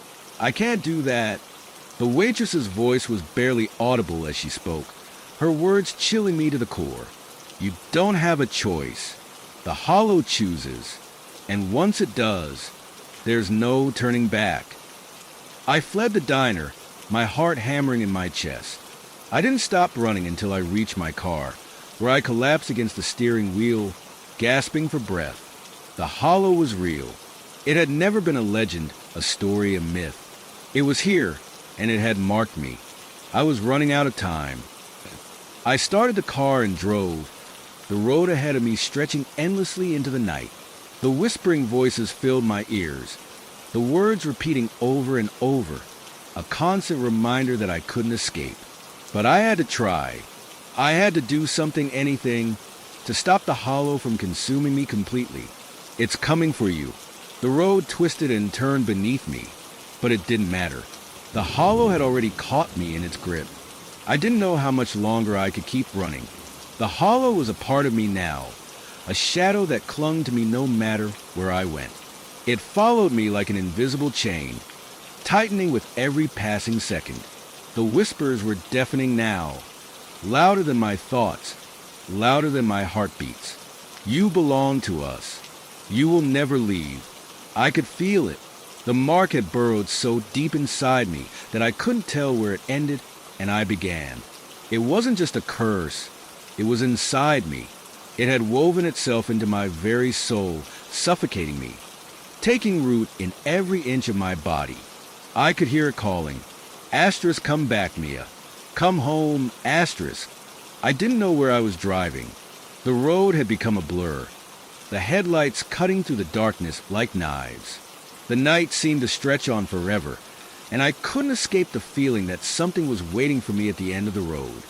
I can't do that." The waitress's voice was barely audible as she spoke, her words chilling me to the core. "You don't have a choice. The hollow chooses, and once it does, there's no turning back." I fled the diner, my heart hammering in my chest. I didn't stop running until I reached my car, where I collapsed against the steering wheel, gasping for breath. The hollow was real. It had never been a legend, a story, a myth. It was here, and it had marked me. I was running out of time. I started the car and drove, the road ahead of me stretching endlessly into the night. The whispering voices filled my ears, the words repeating over and over, a constant reminder that I couldn't escape. But I had to try. I had to do something, anything, to stop the hollow from consuming me completely. "It's coming for you." The road twisted and turned beneath me, but it didn't matter. The hollow had already caught me in its grip. I didn't know how much longer I could keep running. The hollow was a part of me now, a shadow that clung to me no matter where I went. It followed me like an invisible chain, tightening with every passing second. The whispers were deafening now, louder than my thoughts, louder than my heartbeats. "You belong to us. You will never leave." I could feel it, The mark had burrowed so deep inside me that I couldn't tell where it ended and I began. It wasn't just a curse. It was inside me. It had woven itself into my very soul, suffocating me, taking root in every inch of my body. I could hear it calling, "Asterisk, come back, Mia. Come home, asterisk." I didn't know where I was driving. The road had become a blur, the headlights cutting through the darkness like knives. The night seemed to stretch on forever, and I couldn't escape the feeling that something was waiting for me at the end of the road.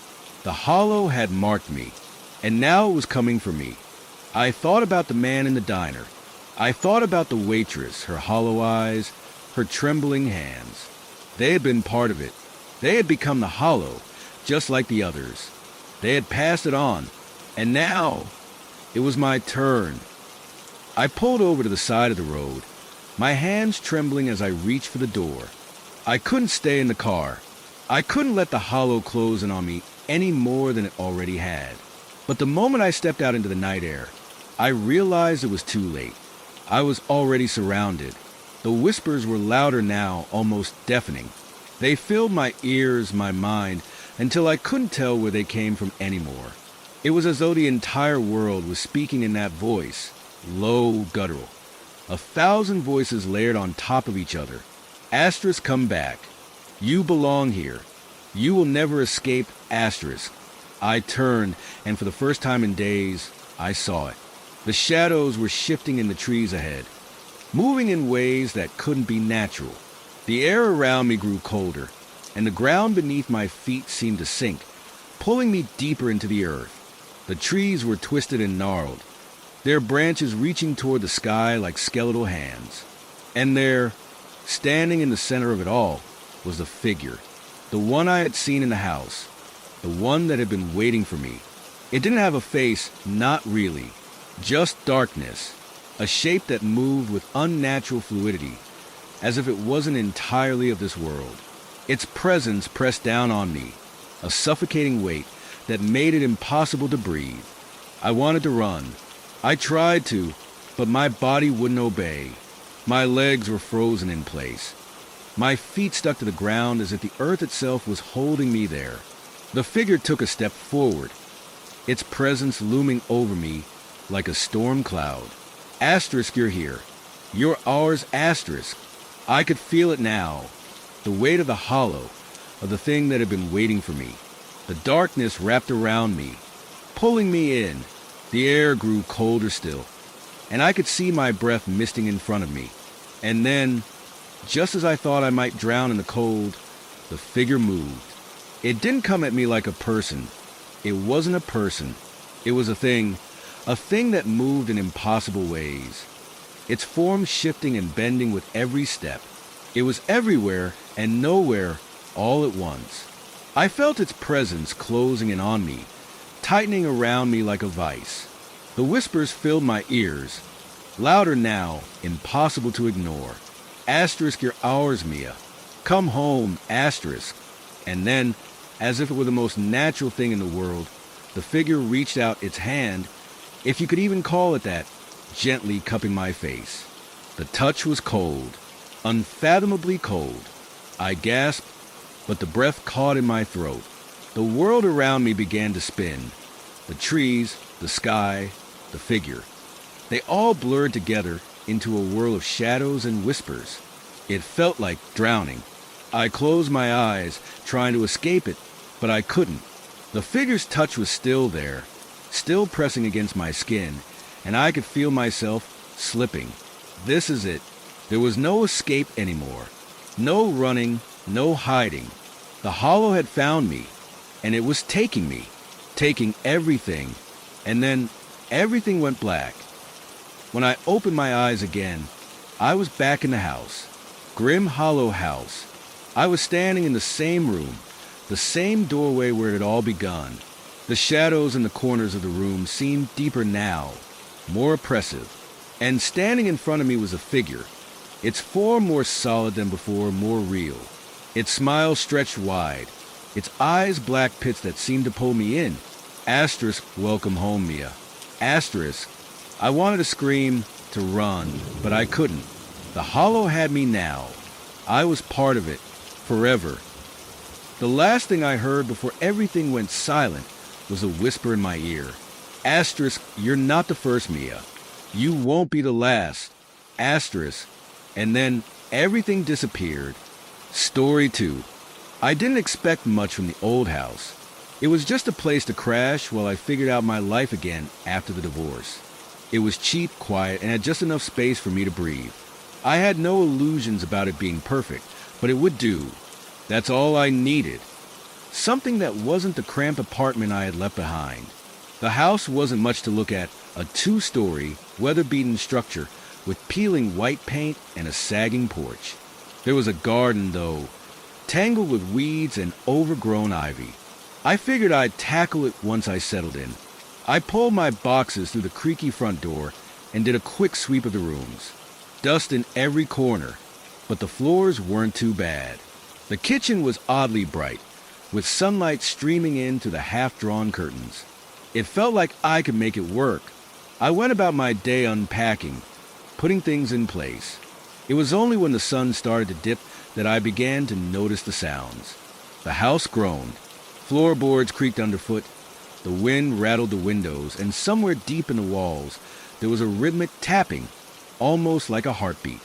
The hollow had marked me, and now it was coming for me. I thought about the man in the diner. I thought about the waitress, her hollow eyes, her trembling hands. They had been part of it. They had become the hollow, just like the others. They had passed it on, and now it was my turn. I pulled over to the side of the road, my hands trembling as I reached for the door. I couldn't stay in the car. I couldn't let the hollow close in on me any more than it already had. But the moment I stepped out into the night air, I realized it was too late. I was already surrounded. The whispers were louder now, almost deafening. They filled my ears, my mind, until I couldn't tell where they came from anymore. It was as though the entire world was speaking in that voice, low, guttural. 1,000 voices layered on top of each other. Asterisk, come back. You belong here. You will never escape, asterisk. I turned, and for the first time in days, I saw it. The shadows were shifting in the trees ahead, moving in ways that couldn't be natural. The air around me grew colder, and the ground beneath my feet seemed to sink, pulling me deeper into the earth. The trees were twisted and gnarled, their branches reaching toward the sky like skeletal hands. And there, standing in the center of it all, was the figure, the one I had seen in the house, the one that had been waiting for me. It didn't have a face, not really, just darkness, a shape that moved with unnatural fluidity, as if it wasn't entirely of this world. Its presence pressed down on me, a suffocating weight that made it impossible to breathe. I wanted to run. I tried to, but my body wouldn't obey. My legs were frozen in place. My feet stuck to the ground as if the earth itself was holding me there. The figure took a step forward, its presence looming over me like a storm cloud. Asterisk, you're here. You're ours, asterisk. I could feel it now, the weight of the hollow, of the thing that had been waiting for me. The darkness wrapped around me, pulling me in. The air grew colder still, and I could see my breath misting in front of me. And then, just as I thought I might drown in the cold, the figure moved. It didn't come at me like a person. It wasn't a person. It was a thing that moved in impossible ways, its form shifting and bending with every step. It was everywhere and nowhere all at once. I felt its presence closing in on me, tightening around me like a vice. The whispers filled my ears, louder now, impossible to ignore. Asterisk, you're ours, Mia. Come home, asterisk. And then, as if it were the most natural thing in the world, the figure reached out its hand, if you could even call it that, gently cupping my face. The touch was cold, unfathomably cold. I gasped, but the breath caught in my throat. The world around me began to spin. The trees, the sky, the figure. They all blurred together into a whirl of shadows and whispers. It felt like drowning. I closed my eyes, trying to escape it, but I couldn't. The figure's touch was still there, still pressing against my skin, and I could feel myself slipping. This is it. There was no escape anymore. No running, no hiding. The hollow had found me, and it was taking me, taking everything, and then everything went black. When I opened my eyes again, I was back in the house, Grim Hollow House. I was standing in the same room, the same doorway where it had all begun. The shadows in the corners of the room seemed deeper now, more oppressive, and standing in front of me was a figure, its form more solid than before, more real. Its smile stretched wide, its eyes black pits that seemed to pull me in. Asterisk, welcome home, Mia. Asterisk. I wanted to scream, to run, but I couldn't. The hollow had me now. I was part of it, forever. The last thing I heard before everything went silent was a whisper in my ear. Asterisk, you're not the first, Mia. You won't be the last. Asterisk. And then everything disappeared. Story 2. I didn't expect much from the old house. It was just a place to crash while I figured out my life again after the divorce. It was cheap, quiet, and had just enough space for me to breathe. I had no illusions about it being perfect, but it would do. That's all I needed. Something that wasn't the cramped apartment I had left behind. The house wasn't much to look at, a 2-story, weather-beaten structure with peeling white paint and a sagging porch. There was a garden, though, tangled with weeds and overgrown ivy. I figured I'd tackle it once I settled in. I pulled my boxes through the creaky front door and did a quick sweep of the rooms. Dust in every corner, but the floors weren't too bad. The kitchen was oddly bright, with sunlight streaming in through the half-drawn curtains. It felt like I could make it work. I went about my day unpacking, putting things in place. It was only when the sun started to dip that I began to notice the sounds. The house groaned. Floorboards creaked underfoot. The wind rattled the windows, and somewhere deep in the walls, there was a rhythmic tapping, almost like a heartbeat.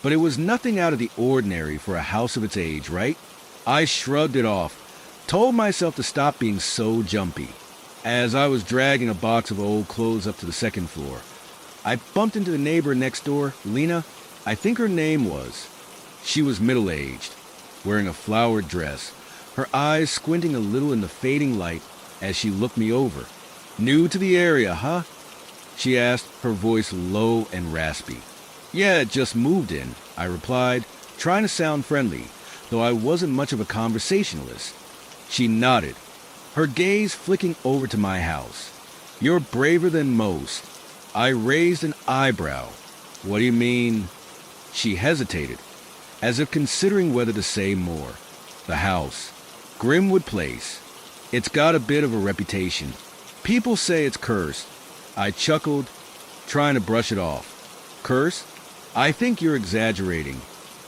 But it was nothing out of the ordinary for a house of its age, right? I shrugged it off, told myself to stop being so jumpy. As I was dragging a box of old clothes up to the second floor, I bumped into the neighbor next door, Lena, I think her name was. She was middle-aged, wearing a flowered dress, her eyes squinting a little in the fading light as she looked me over. New to the area, huh? She asked, her voice low and raspy. Yeah, just moved in, I replied, trying to sound friendly, though I wasn't much of a conversationalist. She nodded, her gaze flicking over to my house. You're braver than most. I raised an eyebrow. What do you mean? She hesitated, as if considering whether to say more. The house. Grimwood Place. It's got a bit of a reputation. People say it's cursed. I chuckled, trying to brush it off. Curse? I think you're exaggerating.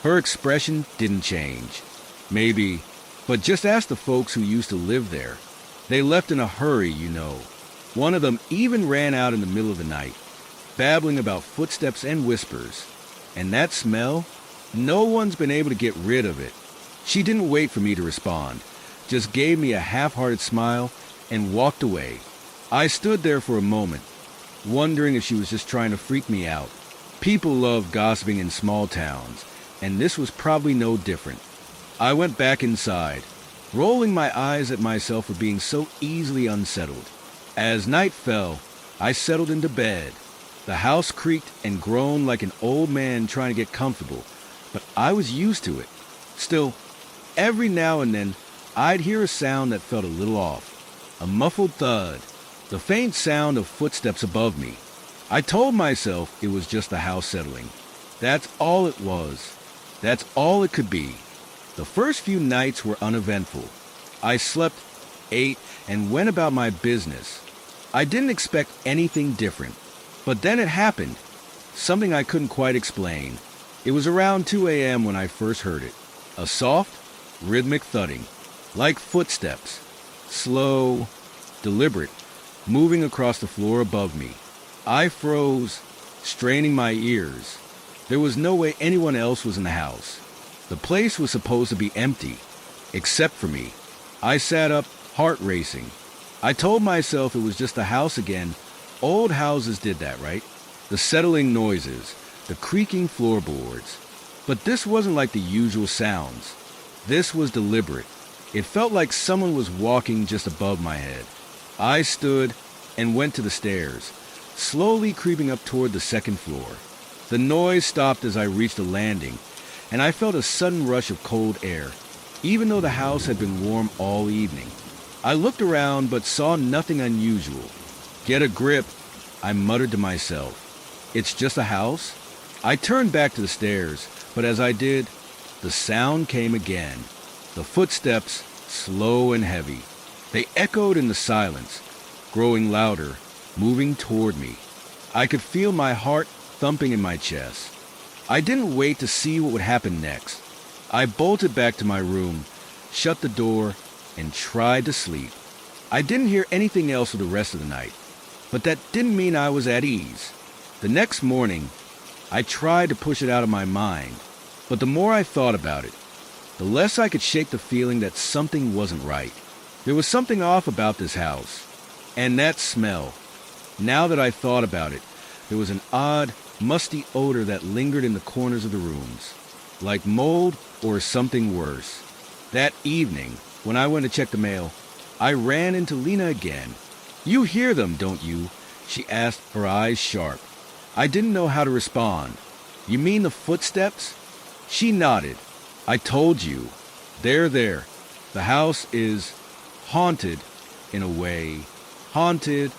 Her expression didn't change. Maybe, but just ask the folks who used to live there. They left in a hurry, you know. One of them even ran out in the middle of the night, babbling about footsteps and whispers. And that smell? No one's been able to get rid of it. She didn't wait for me to respond, just gave me a half-hearted smile and walked away. I stood there for a moment, wondering if she was just trying to freak me out. People love gossiping in small towns, and this was probably no different. I went back inside, rolling my eyes at myself for being so easily unsettled. As night fell, I settled into bed. The house creaked and groaned like an old man trying to get comfortable, but I was used to it. Still, every now and then, I'd hear a sound that felt a little off. A muffled thud, the faint sound of footsteps above me. I told myself it was just the house settling. That's all it was. That's all it could be. The first few nights were uneventful. I slept, ate, and went about my business. I didn't expect anything different. But then it happened. Something I couldn't quite explain. It was around 2 a.m. when I first heard it. A soft, rhythmic thudding, like footsteps. Slow, deliberate, moving across the floor above me. I froze, straining my ears. There was no way anyone else was in the house. The place was supposed to be empty, except for me. I sat up, heart racing. I told myself it was just the house again. Old houses did that, right? The settling noises, the creaking floorboards. But this wasn't like the usual sounds. This was deliberate. It felt like someone was walking just above my head. I stood and went to the stairs, slowly creeping up toward the second floor. The noise stopped as I reached the landing, and I felt a sudden rush of cold air, even though the house had been warm all evening. I looked around but saw nothing unusual. Get a grip, I muttered to myself. It's just a house? I turned back to the stairs, but as I did, the sound came again. The footsteps, slow and heavy. They echoed in the silence, growing louder, moving toward me. I could feel my heart thumping in my chest. I didn't wait to see what would happen next. I bolted back to my room, shut the door, and tried to sleep. I didn't hear anything else for the rest of the night, but that didn't mean I was at ease. The next morning, I tried to push it out of my mind, but the more I thought about it, the less I could shake the feeling that something wasn't right. There was something off about this house, and that smell. Now that I thought about it, there was an odd, musty odor that lingered in the corners of the rooms, like mold or something worse. That evening, when I went to check the mail, I ran into Lena again. "You hear them, don't you?" she asked, her eyes sharp. I didn't know how to respond. "You mean the footsteps?" She nodded. "I told you. They're there. The house is haunted, in a way." "Haunted?"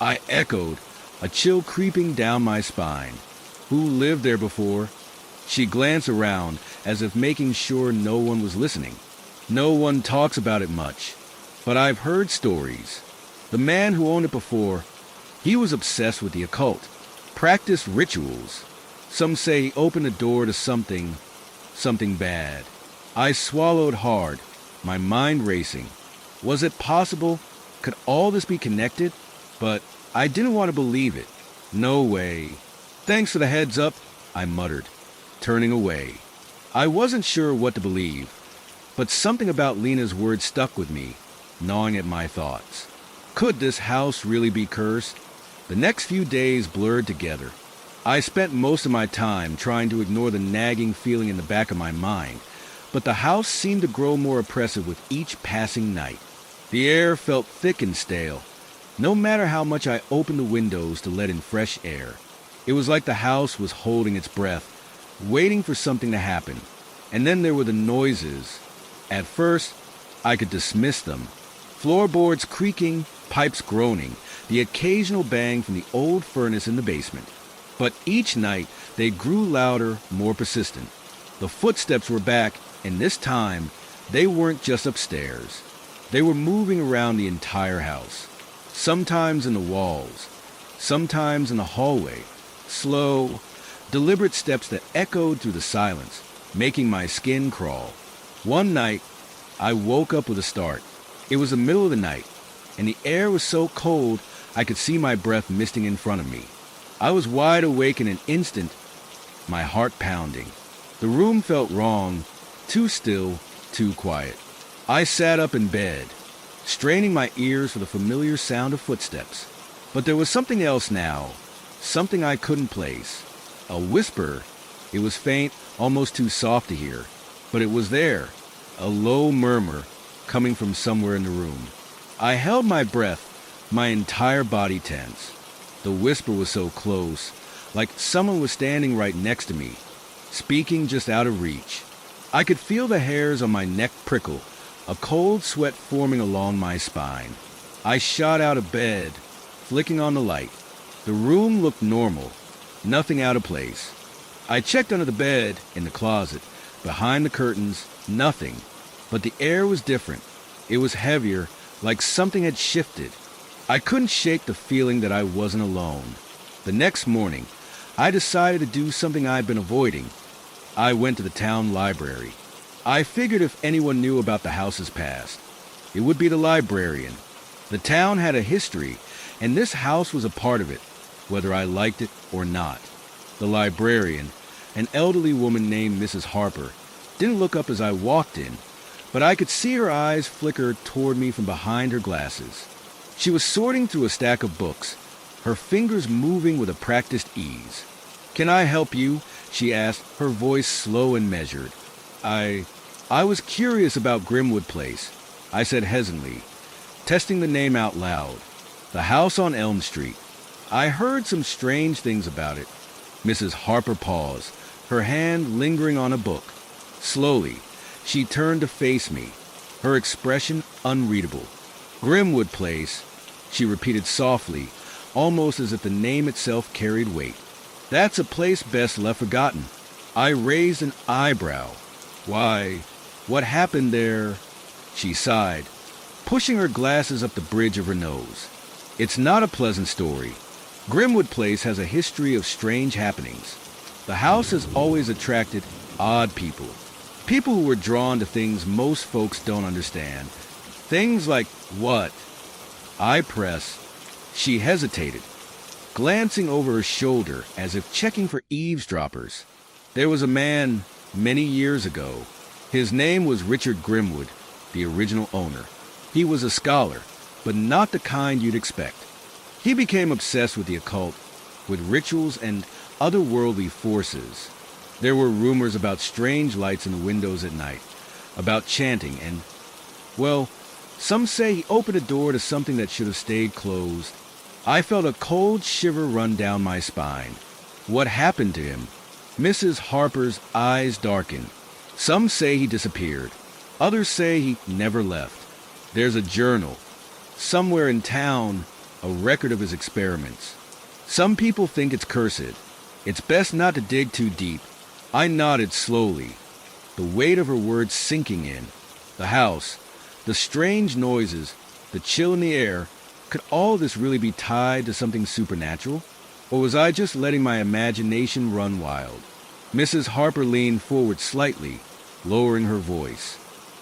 I echoed, a chill creeping down my spine. "Who lived there before?" She glanced around, as if making sure no one was listening. "No one talks about it much, but I've heard stories. The man who owned it before, he was obsessed with the occult, practiced rituals. Some say he opened the door to something bad." I swallowed hard, my mind racing. Was it possible? Could all this be connected? But I didn't want to believe it. "No way." "Thanks for the heads up," I muttered, turning away. I wasn't sure what to believe, but something about Lena's words stuck with me, gnawing at my thoughts. Could this house really be cursed? The next few days blurred together. I spent most of my time trying to ignore the nagging feeling in the back of my mind, but the house seemed to grow more oppressive with each passing night. The air felt thick and stale, no matter how much I opened the windows to let in fresh air. It was like the house was holding its breath, waiting for something to happen. And then there were the noises. At first, I could dismiss them. Floorboards creaking, pipes groaning, the occasional bang from the old furnace in the basement. But each night, they grew louder, more persistent. The footsteps were back, and this time, they weren't just upstairs. They were moving around the entire house. Sometimes in the walls, sometimes in the hallway. Slow, deliberate steps that echoed through the silence, making my skin crawl. One night, I woke up with a start. It was the middle of the night, and the air was so cold I could see my breath misting in front of me. I was wide awake in an instant, my heart pounding. The room felt wrong, too still, too quiet. I sat up in bed, straining my ears for the familiar sound of footsteps. But there was something else now, something I couldn't place. A whisper. It was faint, almost too soft to hear, but it was there, a low murmur coming from somewhere in the room. I held my breath, my entire body tense. The whisper was so close, like someone was standing right next to me, speaking just out of reach. I could feel the hairs on my neck prickle, a cold sweat forming along my spine. I shot out of bed, flicking on the light. The room looked normal, nothing out of place. I checked under the bed, in the closet, behind the curtains, nothing. But the air was different. It was heavier, like something had shifted. I couldn't shake the feeling that I wasn't alone. The next morning, I decided to do something I'd been avoiding. I went to the town library. I figured if anyone knew about the house's past, it would be the librarian. The town had a history, and this house was a part of it, whether I liked it or not. The librarian, an elderly woman named Mrs. Harper, didn't look up as I walked in, but I could see her eyes flicker toward me from behind her glasses. She was sorting through a stack of books, her fingers moving with a practiced ease. "Can I help you?" she asked, her voice slow and measured. I was curious about Grimwood Place, I said hesitantly, testing the name out loud. The house on Elm Street. I heard some strange things about it. Mrs. Harper paused, her hand lingering on a book. Slowly, she turned to face me, her expression unreadable. "Grimwood Place," she repeated softly, almost as if the name itself carried weight. "That's a place best left forgotten." I raised an eyebrow. "Why, what happened there?" She sighed, pushing her glasses up the bridge of her nose. "It's not a pleasant story. Grimwood Place has a history of strange happenings. The house has always attracted odd people. People who were drawn to things most folks don't understand. Things like what? I press. She hesitated, glancing over her shoulder as if checking for eavesdroppers. There was a man many years ago. His name was Richard Grimwood, the original owner. He was a scholar, but not the kind you'd expect. He became obsessed with the occult, with rituals and otherworldly forces. There were rumors about strange lights in the windows at night, about chanting, and, well, some say he opened a door to something that should have stayed closed. I felt a cold shiver run down my spine. What happened to him? Mrs. Harper's eyes darkened. Some say he disappeared. Others say he never left. There's a journal, somewhere in town, a record of his experiments. Some people think it's cursed. It's best not to dig too deep. I nodded slowly, the weight of her words sinking in. The house, the strange noises, the chill in the air, could all this really be tied to something supernatural? Or was I just letting my imagination run wild? Mrs. Harper leaned forward slightly, lowering her voice.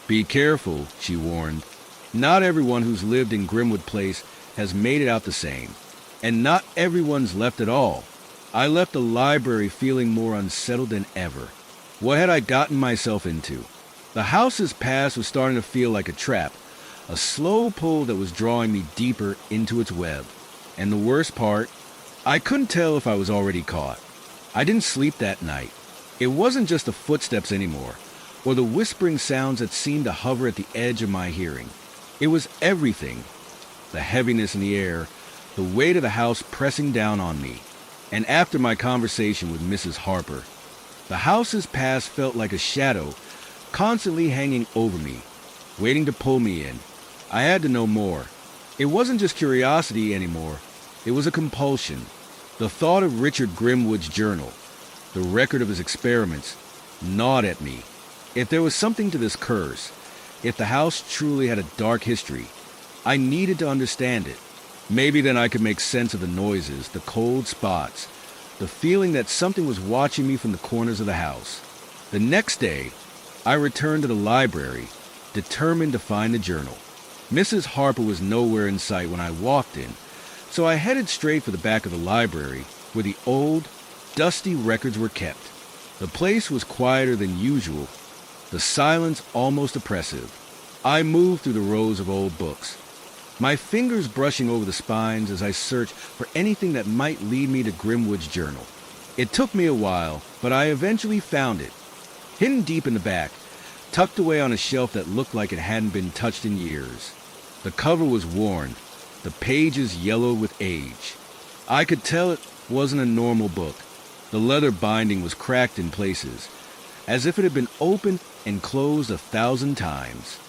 Be careful, she warned. Not everyone who's lived in Grimwood Place has made it out the same. And not everyone's left at all. I left the library feeling more unsettled than ever. What had I gotten myself into? The house's past was starting to feel like a trap, a slow pull that was drawing me deeper into its web. And the worst part, I couldn't tell if I was already caught. I didn't sleep that night. It wasn't just the footsteps anymore, or the whispering sounds that seemed to hover at the edge of my hearing. It was everything. The heaviness in the air, the weight of the house pressing down on me. And after my conversation with Mrs. Harper, the house's past felt like a shadow, constantly hanging over me, waiting to pull me in. I had to know more. It wasn't just curiosity anymore. It was a compulsion. The thought of Richard Grimwood's journal, the record of his experiments, gnawed at me. If there was something to this curse, if the house truly had a dark history, I needed to understand it. Maybe then I could make sense of the noises, the cold spots, the feeling that something was watching me from the corners of the house. The next day, I returned to the library, determined to find the journal. Mrs. Harper was nowhere in sight when I walked in, so I headed straight for the back of the library, where the old, dusty records were kept. The place was quieter than usual, the silence almost oppressive. I moved through the rows of old books, my fingers brushing over the spines as I searched for anything that might lead me to Grimwood's journal. It took me a while, but I eventually found it, hidden deep in the back, tucked away on a shelf that looked like it hadn't been touched in years. The cover was worn, the pages yellowed with age. I could tell it wasn't a normal book. The leather binding was cracked in places, as if it had been opened and closed 1,000 times.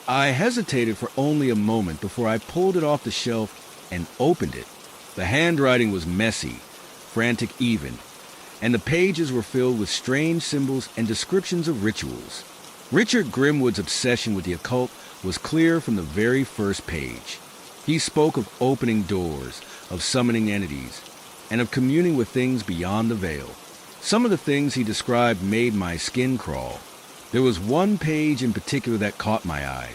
I hesitated for only a moment before I pulled it off the shelf and opened it. The handwriting was messy, frantic even, and the pages were filled with strange symbols and descriptions of rituals. Richard Grimwood's obsession with the occult was clear from the very first page. He spoke of opening doors, of summoning entities, and of communing with things beyond the veil. Some of the things he described made my skin crawl. There was one page in particular that caught my eye.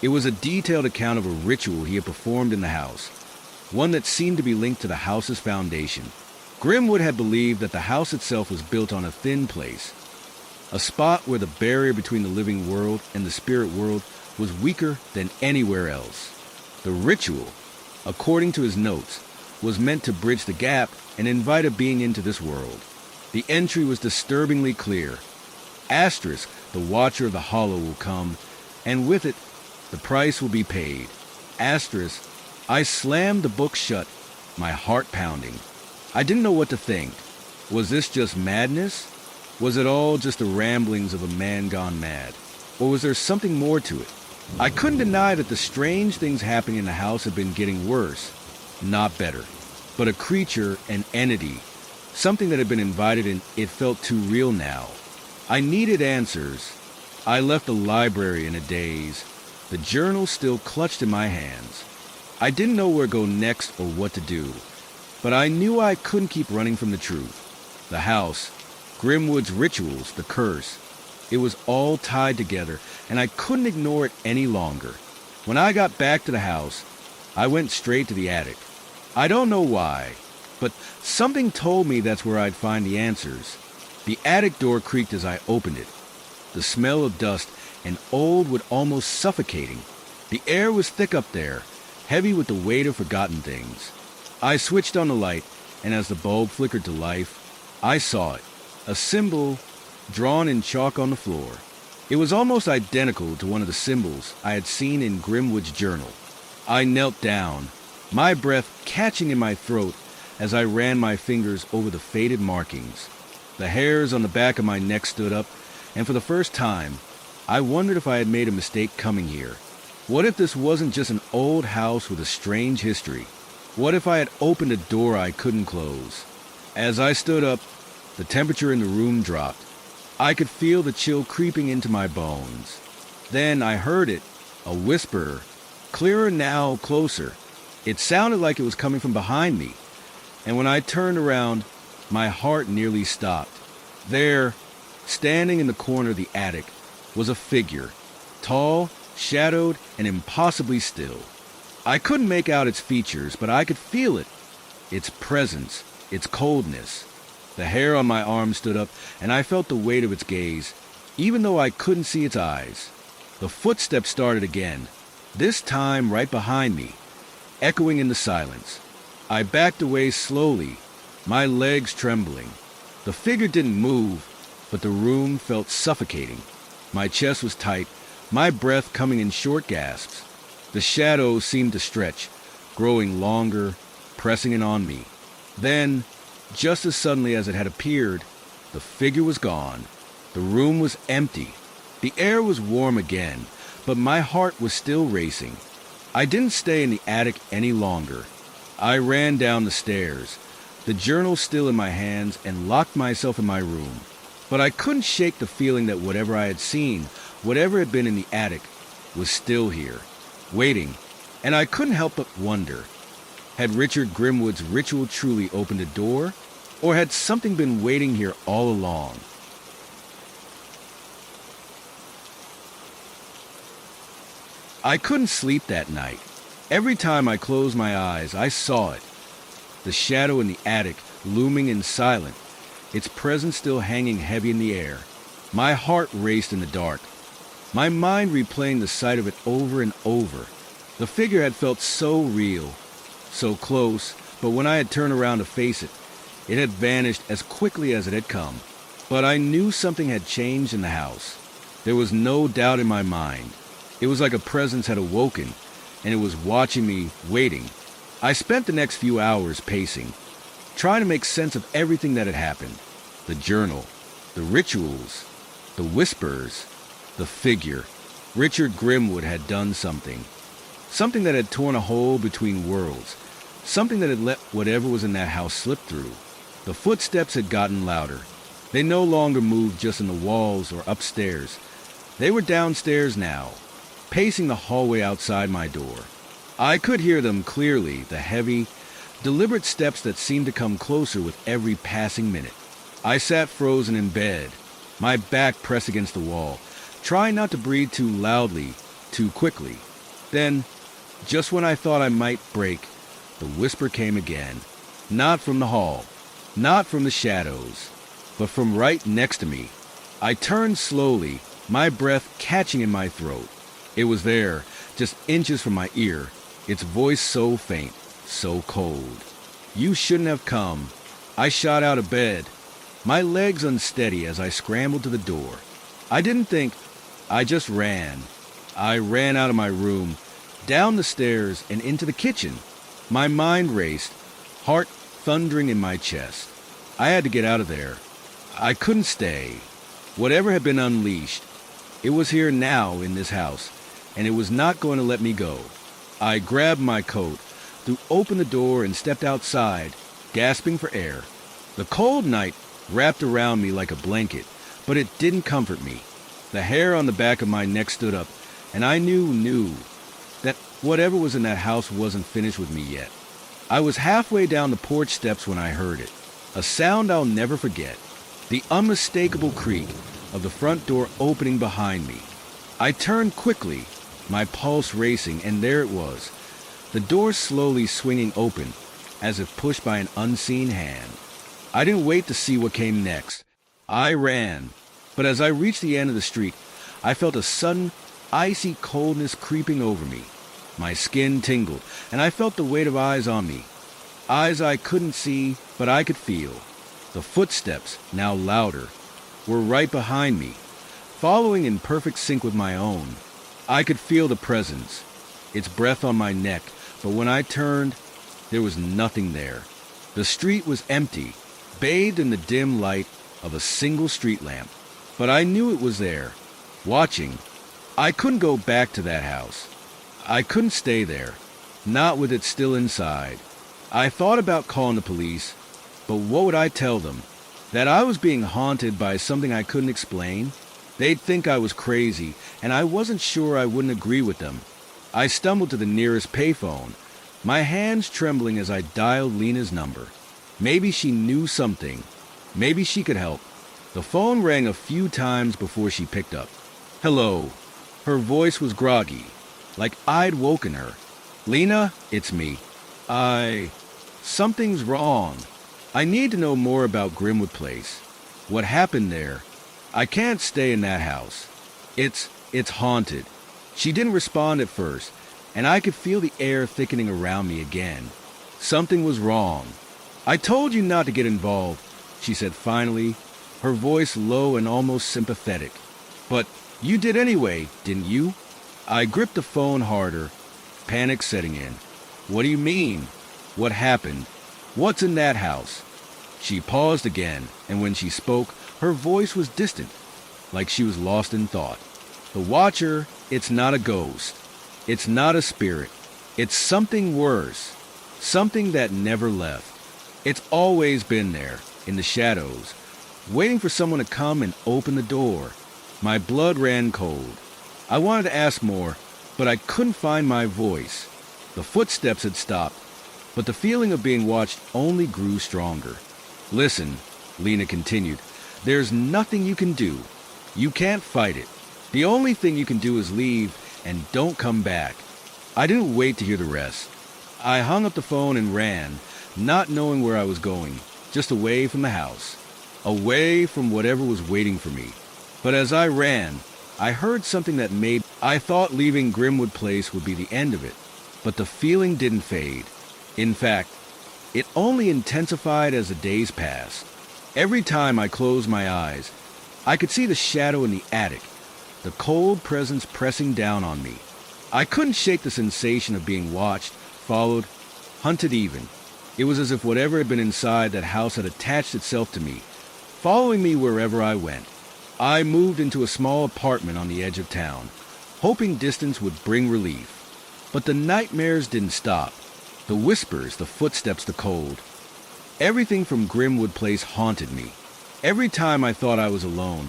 It was a detailed account of a ritual he had performed in the house, one that seemed to be linked to the house's foundation. Grimwood had believed that the house itself was built on a thin place, a spot where the barrier between the living world and the spirit world was weaker than anywhere else. The ritual, according to his notes, was meant to bridge the gap and invite a being into this world. The entry was disturbingly clear. Asterisk, the Watcher of the Hollow will come, and with it, the price will be paid. Asterisk, I slammed the book shut, my heart pounding. I didn't know what to think. Was this just madness? Was it all just the ramblings of a man gone mad? Or was there something more to it? I couldn't deny that the strange things happening in the house had been getting worse, not better. But a creature, an entity, something that had been invited and it felt too real now. I needed answers. I left the library in a daze, the journal still clutched in my hands. I didn't know where to go next or what to do, but I knew I couldn't keep running from the truth. The house, Grimwood's rituals, the curse. It was all tied together, and I couldn't ignore it any longer. When I got back to the house, I went straight to the attic. I don't know why, but something told me that's where I'd find the answers. The attic door creaked as I opened it. The smell of dust and old wood almost suffocating. The air was thick up there, heavy with the weight of forgotten things. I switched on the light, and as the bulb flickered to life, I saw it. A symbol drawn in chalk on the floor. It was almost identical to one of the symbols I had seen in Grimwood's journal. I knelt down, my breath catching in my throat as I ran my fingers over the faded markings. The hairs on the back of my neck stood up, and for the first time, I wondered if I had made a mistake coming here. What if this wasn't just an old house with a strange history? What if I had opened a door I couldn't close? As I stood up, the temperature in the room dropped. I could feel the chill creeping into my bones. Then I heard it, a whisper, clearer now, closer. It sounded like it was coming from behind me, and when I turned around, my heart nearly stopped. There, standing in the corner of the attic, was a figure, tall, shadowed, and impossibly still. I couldn't make out its features, but I could feel it, its presence, its coldness. The hair on my arm stood up, and I felt the weight of its gaze, even though I couldn't see its eyes. The footsteps started again, this time right behind me, echoing in the silence. I backed away slowly, my legs trembling. The figure didn't move, but the room felt suffocating. My chest was tight, my breath coming in short gasps. The shadows seemed to stretch, growing longer, pressing in on me. Then, just as suddenly as it had appeared, the figure was gone. The room was empty. The air was warm again, but my heart was still racing. I didn't stay in the attic any longer. I ran down the stairs, the journal still in my hands, and locked myself in my room. But I couldn't shake the feeling that whatever I had seen, whatever had been in the attic, was still here, waiting, and I couldn't help but wonder. Had Richard Grimwood's ritual truly opened a door, or had something been waiting here all along? I couldn't sleep that night. Every time I closed my eyes, I saw it. The shadow in the attic, looming and silent, its presence still hanging heavy in the air. My heart raced in the dark, my mind replaying the sight of it over and over. The figure had felt so real, so close, but when I had turned around to face it, it had vanished as quickly as it had come. But I knew something had changed in the house. There was no doubt in my mind. It was like a presence had awoken, and it was watching me, waiting. I spent the next few hours pacing, trying to make sense of everything that had happened. The journal, the rituals, the whispers, the figure. Richard Grimwood had done something. Something that had torn a hole between worlds. Something that had let whatever was in that house slip through. The footsteps had gotten louder. They no longer moved just in the walls or upstairs. They were downstairs now, pacing the hallway outside my door. I could hear them clearly, the heavy, deliberate steps that seemed to come closer with every passing minute. I sat frozen in bed, my back pressed against the wall, trying not to breathe too loudly, too quickly. Then, just when I thought I might break, the whisper came again. Not from the hall, not from the shadows, but from right next to me. I turned slowly, my breath catching in my throat. It was there, just inches from my ear, its voice so faint, so cold. "You shouldn't have come." I shot out of bed, my legs unsteady as I scrambled to the door. I didn't think, I just ran. I ran out of my room, down the stairs, and into the kitchen. My mind raced, heart thundering in my chest. I had to get out of there. I couldn't stay. Whatever had been unleashed, it was here now in this house, and it was not going to let me go. I grabbed my coat, threw open the door, and stepped outside, gasping for air. The cold night wrapped around me like a blanket, but it didn't comfort me. The hair on the back of my neck stood up, and I knew that whatever was in that house wasn't finished with me yet. I was halfway down the porch steps when I heard it, a sound I'll never forget. The unmistakable creak of the front door opening behind me. I turned quickly, my pulse racing, and there it was, the door slowly swinging open, as if pushed by an unseen hand. I didn't wait to see what came next. I ran, but as I reached the end of the street, I felt a sudden, icy coldness creeping over me. My skin tingled, and I felt the weight of eyes on me. Eyes I couldn't see, but I could feel. The footsteps, now louder, were right behind me, following in perfect sync with my own. I could feel the presence, its breath on my neck, but when I turned, there was nothing there. The street was empty, bathed in the dim light of a single street lamp. But I knew it was there, watching. I couldn't go back to that house. I couldn't stay there, not with it still inside. I thought about calling the police, but what would I tell them? That I was being haunted by something I couldn't explain? They'd think I was crazy, and I wasn't sure I wouldn't agree with them. I stumbled to the nearest payphone, my hands trembling as I dialed Lena's number. Maybe she knew something. Maybe she could help. The phone rang a few times before she picked up. Hello. Her voice was groggy, like I'd woken her. Lena, it's me. Something's wrong. I need to know more about Grimwood Place. What happened there? I can't stay in that house. It's haunted. She didn't respond at first, and I could feel the air thickening around me again. Something was wrong. I told you not to get involved, she said finally, her voice low and almost sympathetic. But you did anyway, didn't you? I gripped the phone harder, panic setting in. What do you mean? What happened? What's in that house? She paused again, and when she spoke, her voice was distant, like she was lost in thought. The Watcher, it's not a ghost. It's not a spirit. It's something worse. Something that never left. It's always been there, in the shadows, waiting for someone to come and open the door. My blood ran cold. I wanted to ask more, but I couldn't find my voice. The footsteps had stopped, but the feeling of being watched only grew stronger. Listen, Lena continued, there's nothing you can do. You can't fight it. The only thing you can do is leave and don't come back. I didn't wait to hear the rest. I hung up the phone and ran, not knowing where I was going, just away from the house, away from whatever was waiting for me. But as I ran, I heard something that I thought leaving Grimwood Place would be the end of it, but the feeling didn't fade. In fact, it only intensified as the days passed. Every time I closed my eyes, I could see the shadow in the attic, the cold presence pressing down on me. I couldn't shake the sensation of being watched, followed, hunted even. It was as if whatever had been inside that house had attached itself to me, following me wherever I went. I moved into a small apartment on the edge of town, hoping distance would bring relief. But the nightmares didn't stop. The whispers, the footsteps, the cold. Everything from Grimwood Place haunted me. Every time I thought I was alone,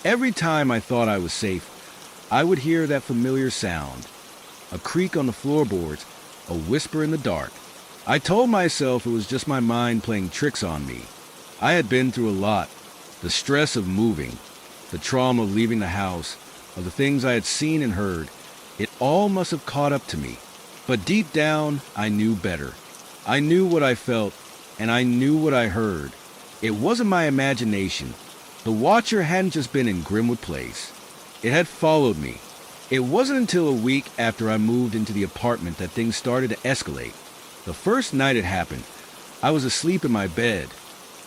every time I thought I was safe, I would hear that familiar sound. A creak on the floorboards, a whisper in the dark. I told myself it was just my mind playing tricks on me. I had been through a lot. The stress of moving, the trauma of leaving the house, of the things I had seen and heard. It all must have caught up to me. But deep down, I knew better. I knew what I felt, and I knew what I heard. It wasn't my imagination. The Watcher hadn't just been in Grimwood Place. It had followed me. It wasn't until a week after I moved into the apartment that things started to escalate. The first night it happened, I was asleep in my bed,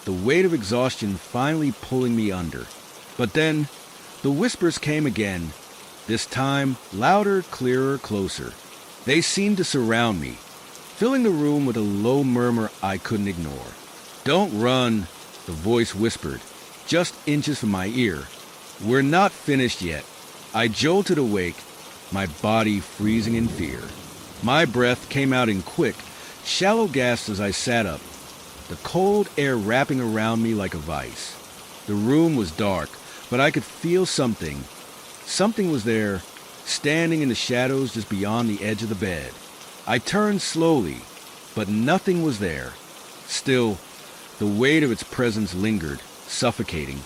the weight of exhaustion finally pulling me under. But then, the whispers came again, this time louder, clearer, closer. They seemed to surround me, filling the room with a low murmur I couldn't ignore. "Don't run," the voice whispered, just inches from my ear. "We're not finished yet." I jolted awake, my body freezing in fear. My breath came out in quick, shallow gasps as I sat up, the cold air wrapping around me like a vice. The room was dark, but I could feel something. Something was there, standing in the shadows just beyond the edge of the bed. I turned slowly, but nothing was there. Still, the weight of its presence lingered, suffocating,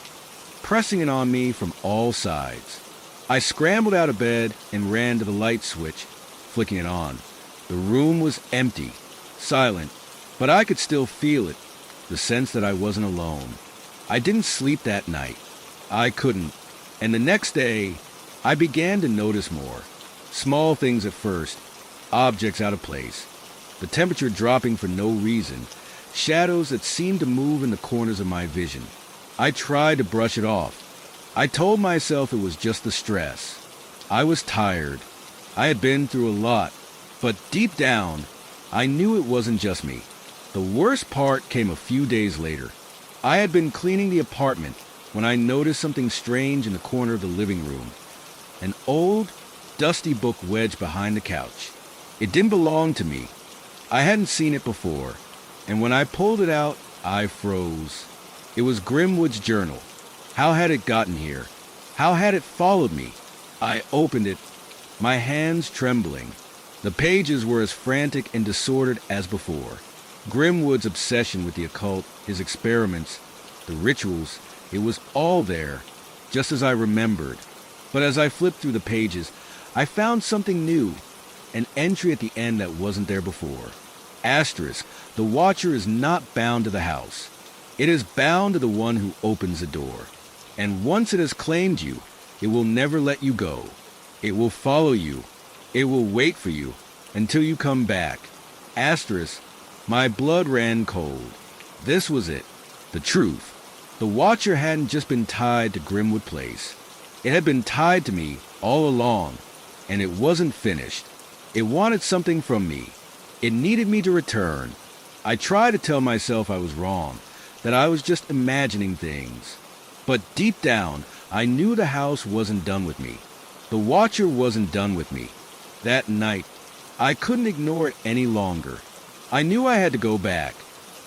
pressing it on me from all sides. I scrambled out of bed and ran to the light switch, flicking it on. The room was empty, silent, but I could still feel it, the sense that I wasn't alone. I didn't sleep that night. I couldn't. And the next day, I began to notice more. Small things at first, objects out of place, the temperature dropping for no reason, shadows that seemed to move in the corners of my vision. I tried to brush it off. I told myself it was just the stress. I was tired. I had been through a lot, but deep down, I knew it wasn't just me. The worst part came a few days later. I had been cleaning the apartment when I noticed something strange in the corner of the living room. An old, dusty book wedged behind the couch. It didn't belong to me. I hadn't seen it before, and when I pulled it out, I froze. It was Grimwood's journal. How had it gotten here? How had it followed me? I opened it, my hands trembling. The pages were as frantic and disordered as before. Grimwood's obsession with the occult, his experiments, the rituals, it was all there, just as I remembered. But as I flipped through the pages, I found something new, an entry at the end that wasn't there before. Asterisk, the watcher is not bound to the house. It is bound to the one who opens the door. And once it has claimed you, it will never let you go. It will follow you. It will wait for you until you come back. Asterisk, my blood ran cold. This was it, the truth. The watcher hadn't just been tied to Grimwood Place. It had been tied to me all along, and it wasn't finished. It wanted something from me. It needed me to return. I tried to tell myself I was wrong, that I was just imagining things. But deep down, I knew the house wasn't done with me. The watcher wasn't done with me. That night, I couldn't ignore it any longer. I knew I had to go back.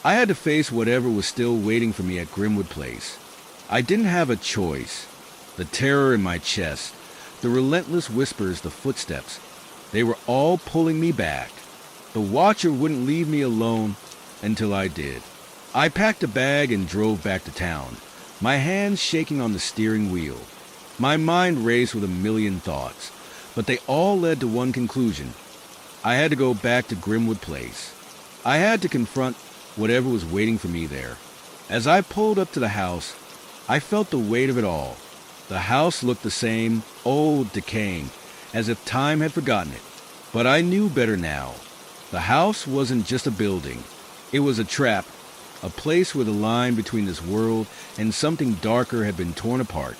I had to face whatever was still waiting for me at Grimwood Place. I didn't have a choice. The terror in my chest, the relentless whispers, the footsteps, they were all pulling me back. The watcher wouldn't leave me alone until I did. I packed a bag and drove back to town, my hands shaking on the steering wheel. My mind raced with a million thoughts, but they all led to one conclusion. I had to go back to Grimwood Place. I had to confront whatever was waiting for me there. As I pulled up to the house, I felt the weight of it all. The house looked the same, old, decaying, as if time had forgotten it. But I knew better now. The house wasn't just a building. It was a trap, a place where the line between this world and something darker had been torn apart.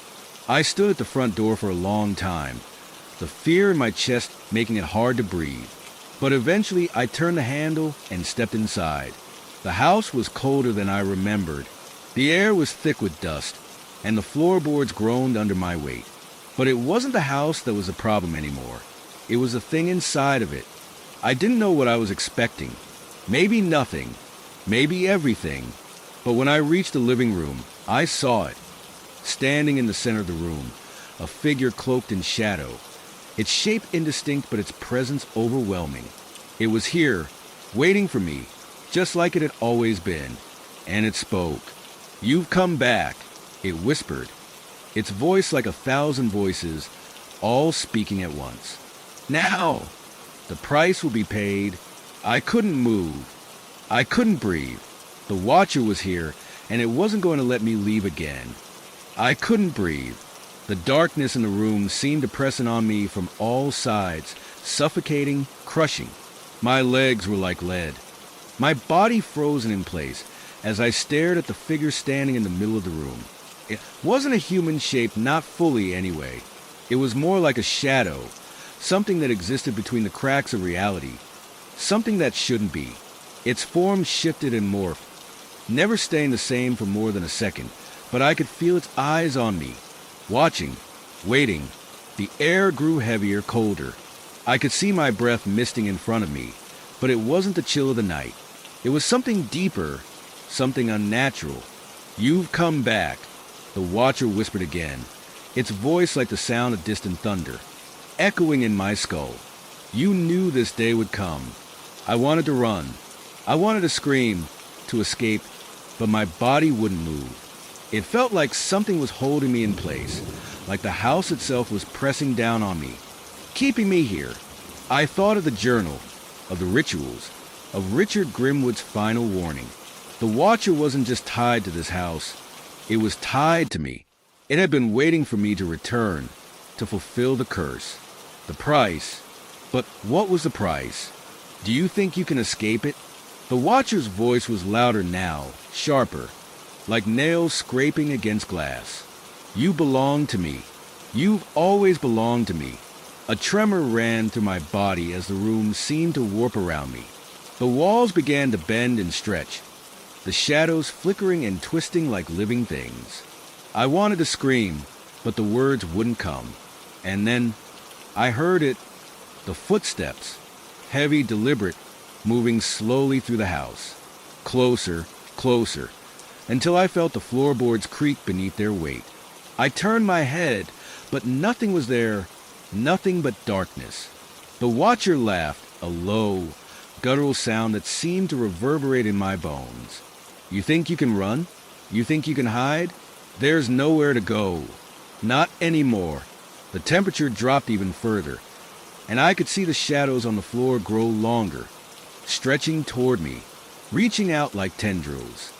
I stood at the front door for a long time, the fear in my chest making it hard to breathe. But eventually I turned the handle and stepped inside. The house was colder than I remembered. The air was thick with dust, and the floorboards groaned under my weight. But it wasn't the house that was the problem anymore. It was the thing inside of it. I didn't know what I was expecting. Maybe nothing. Maybe everything. But when I reached the living room, I saw it. Standing in the center of the room, a figure cloaked in shadow. Its shape indistinct, but its presence overwhelming. It was here, waiting for me, just like it had always been. And it spoke. "You've come back," it whispered. Its voice like 1,000 voices, all speaking at once. "Now! The price will be paid." I couldn't move. I couldn't breathe. The watcher was here, and it wasn't going to let me leave again. I couldn't breathe. The darkness in the room seemed to press in on me from all sides, suffocating, crushing. My legs were like lead. My body frozen in place as I stared at the figure standing in the middle of the room. It wasn't a human shape, not fully anyway. It was more like a shadow, something that existed between the cracks of reality, something that shouldn't be. Its form shifted and morphed, never staying the same for more than a second, but I could feel its eyes on me, watching, waiting. The air grew heavier, colder. I could see my breath misting in front of me, but it wasn't the chill of the night. It was something deeper, something unnatural. "You've come back," the watcher whispered again, its voice like the sound of distant thunder, echoing in my skull. "You knew this day would come." I wanted to run. I wanted to scream, to escape, but my body wouldn't move. It felt like something was holding me in place, like the house itself was pressing down on me, keeping me here. I thought of the journal, of the rituals, of Richard Grimwood's final warning. The Watcher wasn't just tied to this house. It was tied to me. It had been waiting for me to return, to fulfill the curse. The price. But what was the price? Do you think you can escape it? The Watcher's voice was louder now, sharper, like nails scraping against glass. You belong to me. You've always belonged to me. A tremor ran through my body as the room seemed to warp around me. The walls began to bend and stretch, the shadows flickering and twisting like living things. I wanted to scream, but the words wouldn't come. And then I heard it, the footsteps, heavy, deliberate, moving slowly through the house. Closer, closer, until I felt the floorboards creak beneath their weight. I turned my head, but nothing was there, nothing but darkness. The Watcher laughed, a low, guttural sound that seemed to reverberate in my bones. You think you can run? You think you can hide? There's nowhere to go. Not anymore. The temperature dropped even further, and I could see the shadows on the floor grow longer, stretching toward me, reaching out like tendrils.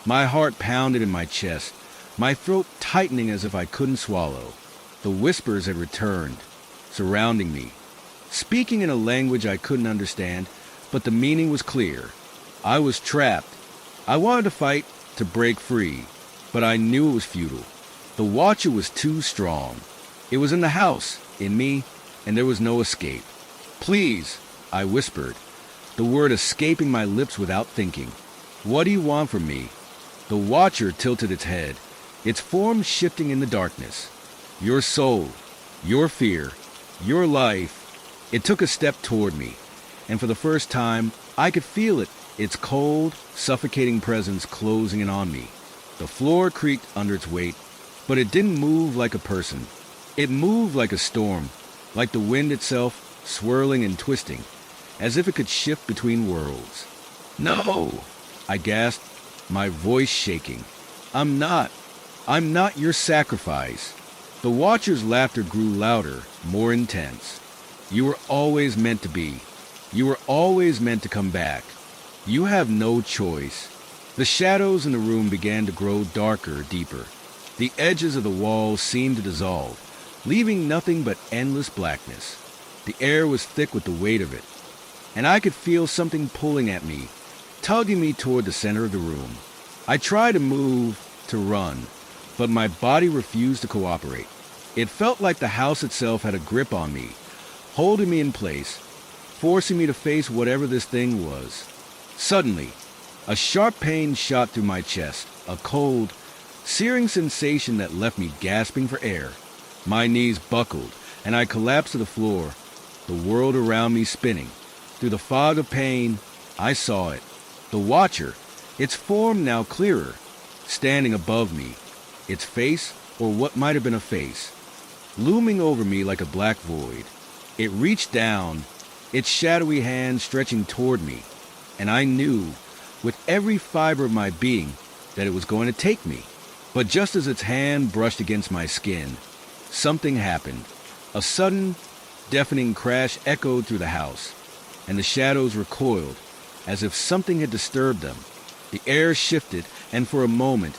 My heart pounded in my chest, my throat tightening as if I couldn't swallow. The whispers had returned, surrounding me, speaking in a language I couldn't understand, but the meaning was clear. I was trapped. I wanted to fight, to break free, but I knew it was futile. The Watcher was too strong. It was in the house, in me, and there was no escape. Please, I whispered, the word escaping my lips without thinking. What do you want from me? The Watcher tilted its head, its form shifting in the darkness. Your soul, your fear, your life. It took a step toward me, and for the first time, I could feel it, its cold, suffocating presence closing in on me. The floor creaked under its weight, but it didn't move like a person. It moved like a storm, like the wind itself, swirling and twisting, as if it could shift between worlds. No, I gasped, my voice shaking. I'm not your sacrifice. The Watcher's laughter grew louder, more intense. You were always meant to be. You were always meant to come back. You have no choice. The shadows in the room began to grow darker, deeper. The edges of the walls seemed to dissolve, leaving nothing but endless blackness. The air was thick with the weight of it, and I could feel something pulling at me, tugging me toward the center of the room. I tried to move, to run, but my body refused to cooperate. It felt like the house itself had a grip on me, holding me in place, forcing me to face whatever this thing was. Suddenly, a sharp pain shot through my chest, a cold, searing sensation that left me gasping for air. My knees buckled, and I collapsed to the floor, the world around me spinning. Through the fog of pain, I saw it. The Watcher, its form now clearer, standing above me, its face, or what might have been a face, looming over me like a black void. It reached down, its shadowy hand stretching toward me, and I knew, with every fiber of my being, that it was going to take me. But just as its hand brushed against my skin, something happened. A sudden, deafening crash echoed through the house, and the shadows recoiled, as if something had disturbed them. The air shifted, and for a moment,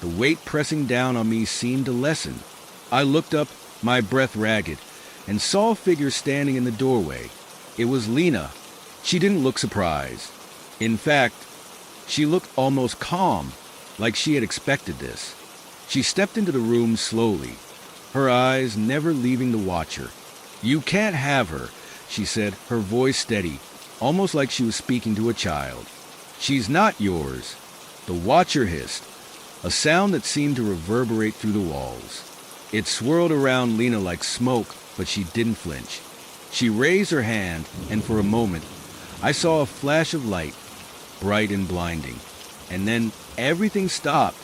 the weight pressing down on me seemed to lessen. I looked up, my breath ragged, and saw a figure standing in the doorway. It was Lena. She didn't look surprised. In fact, she looked almost calm, like she had expected this. She stepped into the room slowly, her eyes never leaving the Watcher. You can't have her, she said, her voice steady, almost like she was speaking to a child. She's not yours. The Watcher hissed, a sound that seemed to reverberate through the walls. It swirled around Lena like smoke, but she didn't flinch. She raised her hand, and for a moment, I saw a flash of light, bright and blinding. And then everything stopped.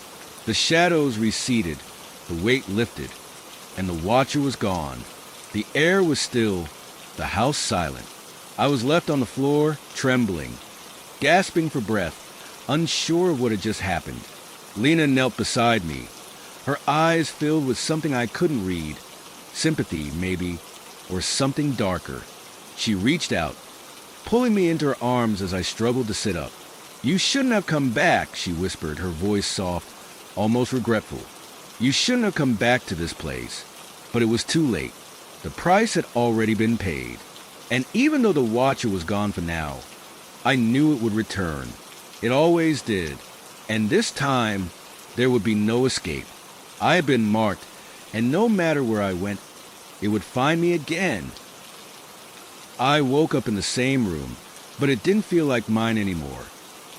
The shadows receded, the weight lifted, and the Watcher was gone. The air was still, the house silent. I was left on the floor, trembling, gasping for breath, unsure of what had just happened. Lena knelt beside me, her eyes filled with something I couldn't read. Sympathy, maybe, or something darker. She reached out, pulling me into her arms as I struggled to sit up. "You shouldn't have come back," she whispered, her voice soft, almost regretful. "You shouldn't have come back to this place." But it was too late. The price had already been paid. And even though the Watcher was gone for now, I knew it would return. It always did. And this time, there would be no escape. I had been marked, and no matter where I went, it would find me again. I woke up in the same room, but it didn't feel like mine anymore.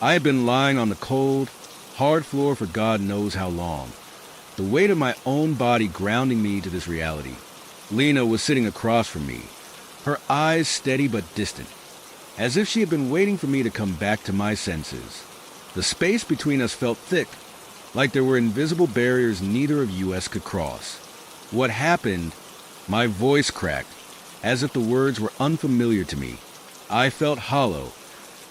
I had been lying on the cold, hard floor for God knows how long, the weight of my own body grounding me to this reality. Lena was sitting across from me, her eyes steady but distant, as if she had been waiting for me to come back to my senses. The space between us felt thick, like there were invisible barriers neither of us could cross. What happened? My voice cracked, as if the words were unfamiliar to me. I felt hollow,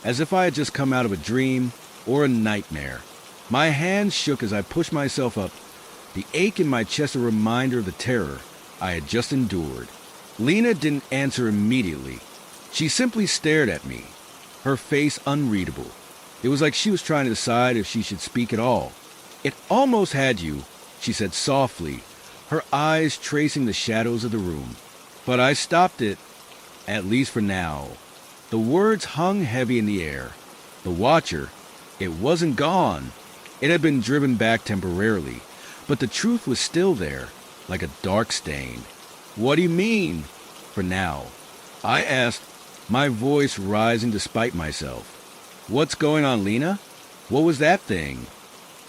as if I had just come out of a dream or a nightmare. My hands shook as I pushed myself up, the ache in my chest a reminder of the terror I had just endured. Lena didn't answer immediately. She simply stared at me, her face unreadable. It was like she was trying to decide if she should speak at all. "It almost had you," she said softly, her eyes tracing the shadows of the room. But I stopped it, at least for now. The words hung heavy in the air. The Watcher, it wasn't gone. It had been driven back temporarily, but the truth was still there, like a dark stain. "What do you mean, for now?" I asked, my voice rising despite myself. "What's going on, Lena? What was that thing?"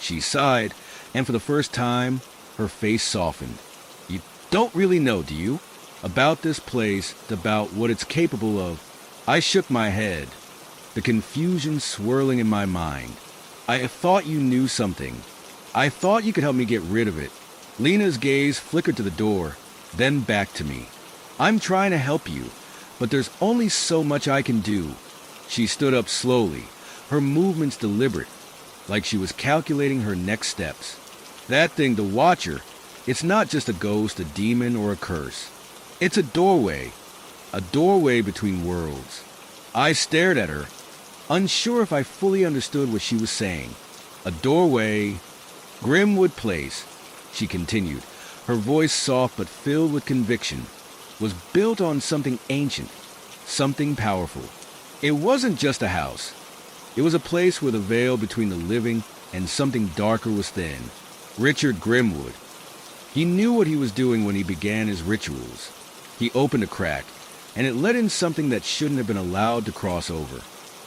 She sighed, and for the first time, her face softened. "You don't really know, do you? About this place, about what it's capable of?" I shook my head, the confusion swirling in my mind. "I thought you knew something. I thought you could help me get rid of it." Lena's gaze flickered to the door, then back to me. "I'm trying to help you, but there's only so much I can do." She stood up slowly, her movements deliberate, like she was calculating her next steps. "That thing, the Watcher, it's not just a ghost, a demon, or a curse. It's a doorway between worlds." I stared at her, unsure if I fully understood what she was saying. "A doorway, Grimwood Place," she continued, her voice soft but filled with conviction, "was built on something ancient, something powerful. It wasn't just a house. It was a place where the veil between the living and something darker was thin. Richard Grimwood. He knew what he was doing when he began his rituals. He opened a crack, and it let in something that shouldn't have been allowed to cross over.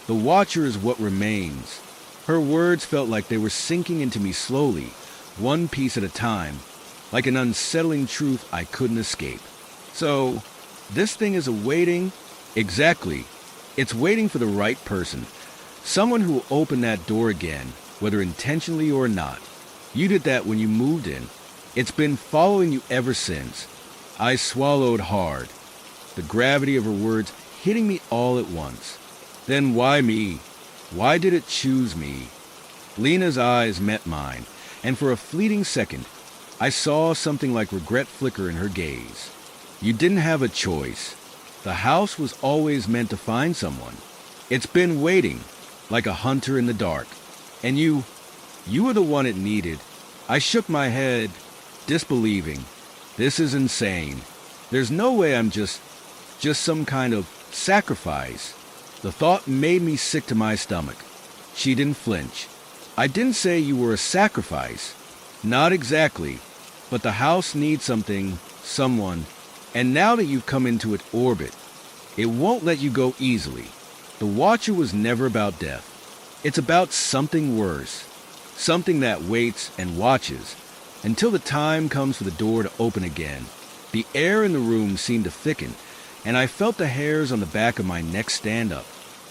The Watcher is what remains." Her words felt like they were sinking into me slowly, one piece at a time, like an unsettling truth I couldn't escape. "So, this thing is awaiting?" "Exactly. It's waiting for the right person. Someone who will open that door again, whether intentionally or not. You did that when you moved in. It's been following you ever since." I swallowed hard, the gravity of her words hitting me all at once. "Then why me? Why did it choose me?" Lena's eyes met mine, and for a fleeting second, I saw something like regret flicker in her gaze. "You didn't have a choice. The house was always meant to find someone. It's been waiting, like a hunter in the dark. And you were the one it needed." I shook my head, disbelieving. "This is insane. There's no way I'm just some kind of sacrifice." The thought made me sick to my stomach. She didn't flinch. "I didn't say you were a sacrifice. Not exactly. But the house needs something, someone, and now that you've come into its orbit, it won't let you go easily. The Watcher was never about death. It's about something worse. Something that waits and watches until the time comes for the door to open again." The air in the room seemed to thicken, and I felt the hairs on the back of my neck stand up.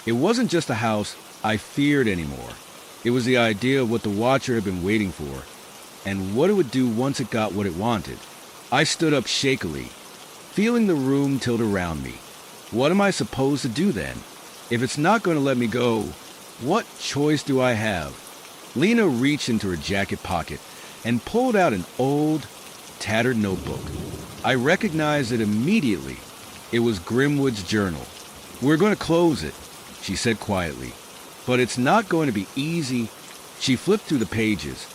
It wasn't just a house I feared anymore. It was the idea of what the Watcher had been waiting for, and what it would do once it got what it wanted. I stood up shakily, feeling the room tilt around me. What am I supposed to do then? If it's not going to let me go, what choice do I have? Lena reached into her jacket pocket and pulled out an old, tattered notebook. I recognized it immediately. It was Grimwood's journal. "We're going to close it," she said quietly, "but it's not going to be easy." She flipped through the pages,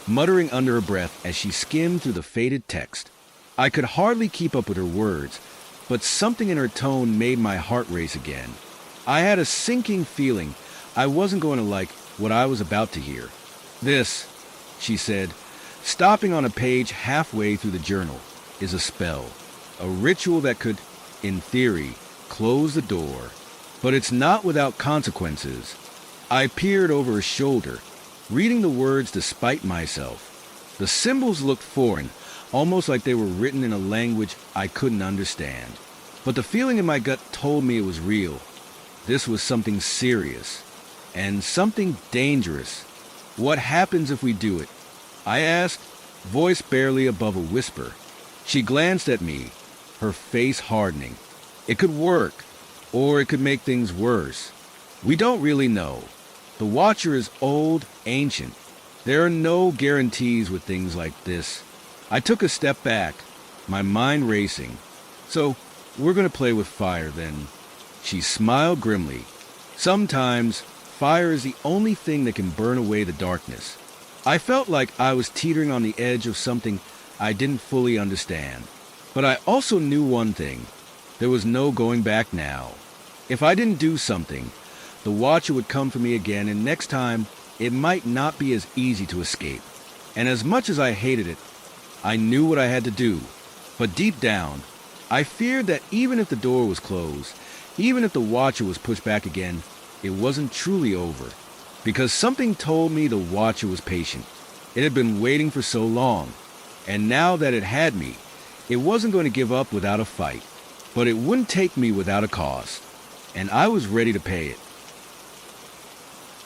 muttering under her breath as she skimmed through the faded text. I could hardly keep up with her words, but something in her tone made my heart race again. I had a sinking feeling I wasn't going to like what I was about to hear. "This," she said, stopping on a page halfway through the journal, "is a spell, a ritual that could, in theory, close the door. But it's not without consequences." I peered over her shoulder, reading the words despite myself. The symbols looked foreign, almost like they were written in a language I couldn't understand. But the feeling in my gut told me it was real. This was something serious, and something dangerous. "What happens if we do it?" I asked, voice barely above a whisper. She glanced at me, her face hardening. "It could work, or it could make things worse. We don't really know. The Watcher is old, ancient. There are no guarantees with things like this." I took a step back, my mind racing. "So, we're going to play with fire, then." She smiled grimly. "Sometimes, fire is the only thing that can burn away the darkness." I felt like I was teetering on the edge of something I didn't fully understand. But I also knew one thing. There was no going back now. If I didn't do something, the Watcher would come for me again, and next time, it might not be as easy to escape. And as much as I hated it, I knew what I had to do. But deep down, I feared that even if the door was closed, even if the Watcher was pushed back again, it wasn't truly over. Because something told me the Watcher was patient. It had been waiting for so long. And now that it had me, it wasn't going to give up without a fight. But it wouldn't take me without a cost. And I was ready to pay it.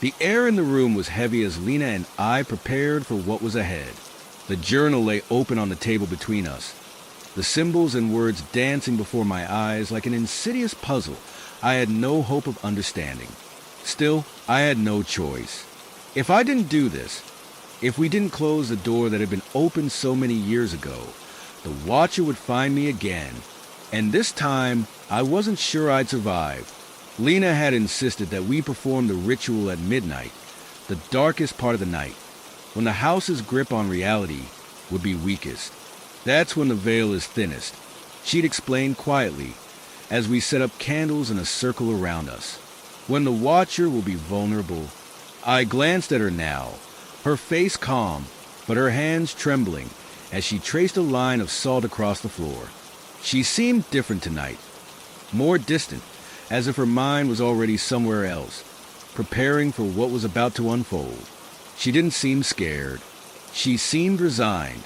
The air in the room was heavy as Lena and I prepared for what was ahead. The journal lay open on the table between us, the symbols and words dancing before my eyes like an insidious puzzle I had no hope of understanding. Still, I had no choice. If I didn't do this, if we didn't close the door that had been opened so many years ago, the Watcher would find me again. And this time, I wasn't sure I'd survive. Lena had insisted that we perform the ritual at midnight, the darkest part of the night, when the house's grip on reality would be weakest. That's when the veil is thinnest, she'd explained quietly, as we set up candles in a circle around us. When the Watcher will be vulnerable. I glanced at her now, her face calm, but her hands trembling as she traced a line of salt across the floor. She seemed different tonight, more distant, as if her mind was already somewhere else, preparing for what was about to unfold. She didn't seem scared. She seemed resigned,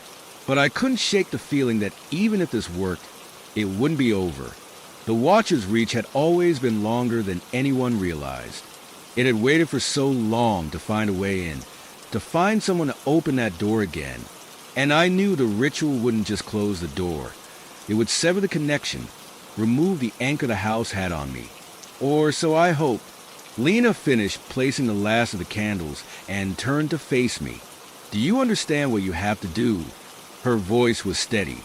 but I couldn't shake the feeling that even if this worked, it wouldn't be over. The Watcher's reach had always been longer than anyone realized. It had waited for so long to find a way in, to find someone to open that door again. And I knew the ritual wouldn't just close the door. It would sever the connection, remove the anchor the house had on me. Or so I hoped. Lena finished placing the last of the candles and turned to face me. "Do you understand what you have to do?" Her voice was steady,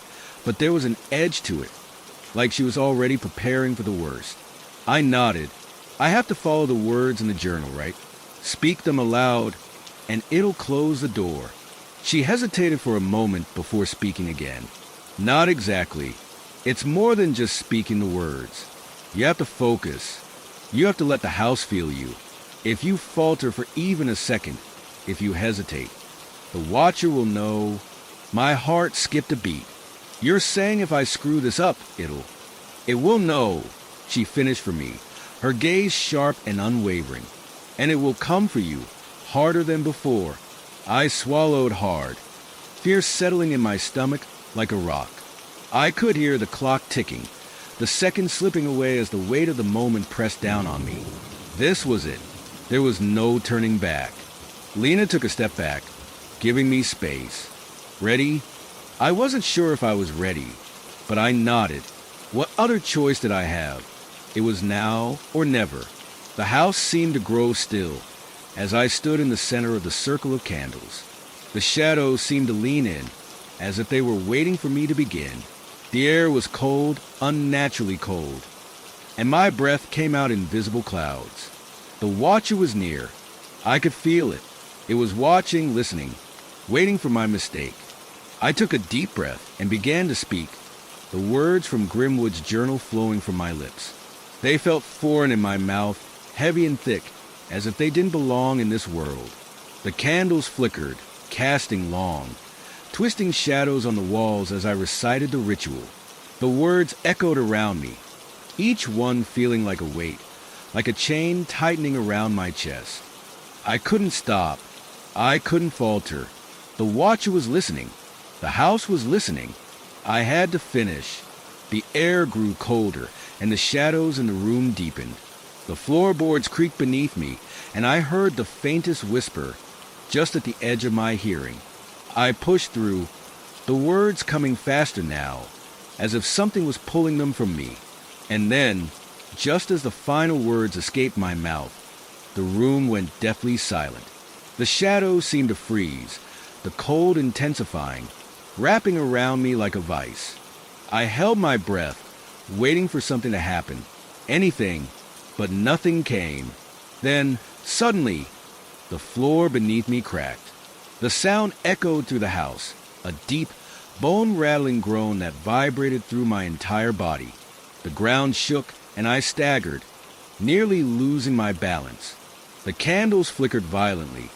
but there was an edge to it, like she was already preparing for the worst. I nodded. "I have to follow the words in the journal, right? Speak them aloud, and it'll close the door." She hesitated for a moment before speaking again. "Not exactly. It's more than just speaking the words. You have to focus. You have to let the house feel you. If you falter for even a second, if you hesitate, the Watcher will know." My heart skipped a beat. "You're saying if I screw this up, it will know," she finished for me, her gaze sharp and unwavering. "And it will come for you, harder than before." I swallowed hard, fear settling in my stomach like a rock. I could hear the clock ticking, the seconds slipping away as the weight of the moment pressed down on me. This was it. There was no turning back. Lena took a step back, giving me space. "Ready?" I wasn't sure if I was ready, but I nodded. What other choice did I have? It was now or never. The house seemed to grow still, as I stood in the center of the circle of candles. The shadows seemed to lean in, as if they were waiting for me to begin. The air was cold, unnaturally cold, and my breath came out in visible clouds. The watcher was near. I could feel it. It was watching, listening, waiting for my mistake. I took a deep breath and began to speak, the words from Grimwood's journal flowing from my lips. They felt foreign in my mouth, heavy and thick, as if they didn't belong in this world. The candles flickered, casting long, twisting shadows on the walls as I recited the ritual. The words echoed around me, each one feeling like a weight, like a chain tightening around my chest. I couldn't stop. I couldn't falter. The watcher was listening. The house was listening. I had to finish. The air grew colder, and the shadows in the room deepened. The floorboards creaked beneath me, and I heard the faintest whisper just at the edge of my hearing. I pushed through, the words coming faster now, as if something was pulling them from me. And then, just as the final words escaped my mouth, the room went deathly silent. The shadows seemed to freeze, the cold intensifying, wrapping around me like a vice. I held my breath, waiting for something to happen, anything, but nothing came. Then, suddenly, the floor beneath me cracked. The sound echoed through the house, a deep, bone-rattling groan that vibrated through my entire body. The ground shook, and I staggered, nearly losing my balance. The candles flickered violently,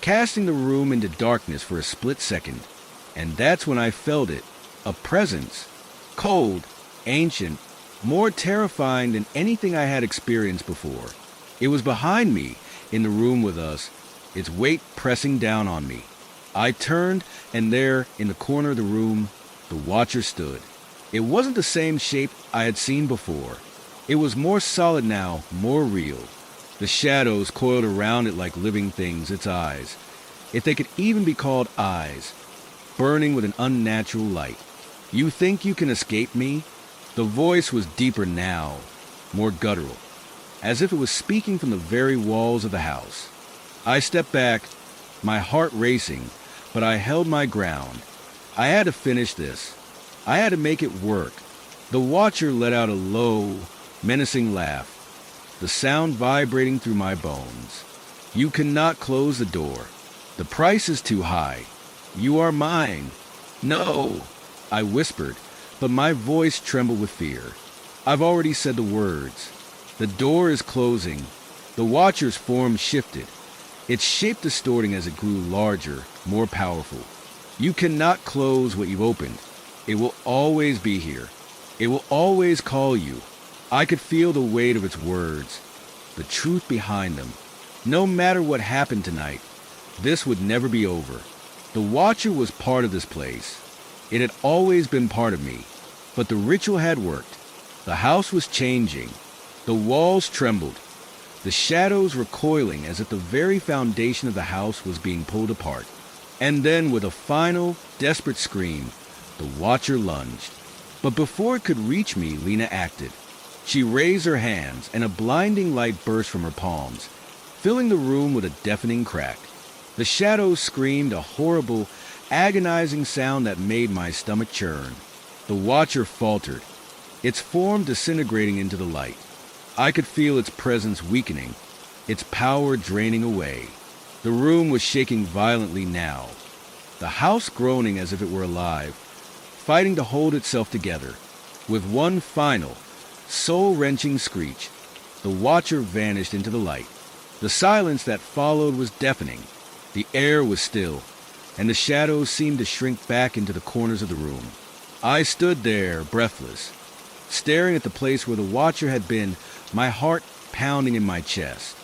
casting the room into darkness for a split second. And that's when I felt it, a presence, cold, ancient, more terrifying than anything I had experienced before. It was behind me, in the room with us, its weight pressing down on me. I turned, and there, in the corner of the room, the watcher stood. It wasn't the same shape I had seen before. It was more solid now, more real. The shadows coiled around it like living things, its eyes, if they could even be called eyes, burning with an unnatural light. "You think you can escape me?" The voice was deeper now, more guttural, as if it was speaking from the very walls of the house. I stepped back, my heart racing, but I held my ground. I had to finish this. I had to make it work. The watcher let out a low, menacing laugh, the sound vibrating through my bones. "You cannot close the door. The price is too high. You are mine." "No," I whispered, but my voice trembled with fear. "I've already said the words. The door is closing." The watcher's form shifted, its shape distorting as it grew larger, more powerful. "You cannot close what you've opened. It will always be here. It will always call you." I could feel the weight of its words, the truth behind them. No matter what happened tonight, this would never be over. The watcher was part of this place. It had always been part of me, but the ritual had worked. The house was changing. The walls trembled. The shadows recoiling as if the very foundation of the house was being pulled apart. And then, with a final, desperate scream, the watcher lunged. But before it could reach me, Lena acted. She raised her hands, and a blinding light burst from her palms, filling the room with a deafening crack. The shadows screamed a horrible, agonizing sound that made my stomach churn. The watcher faltered, its form disintegrating into the light. I could feel its presence weakening, its power draining away. The room was shaking violently now, the house groaning as if it were alive, fighting to hold itself together. With one final, soul-wrenching screech, the watcher vanished into the light. The silence that followed was deafening. The air was still, and the shadows seemed to shrink back into the corners of the room. I stood there, breathless, staring at the place where the watcher had been, my heart pounding in my chest.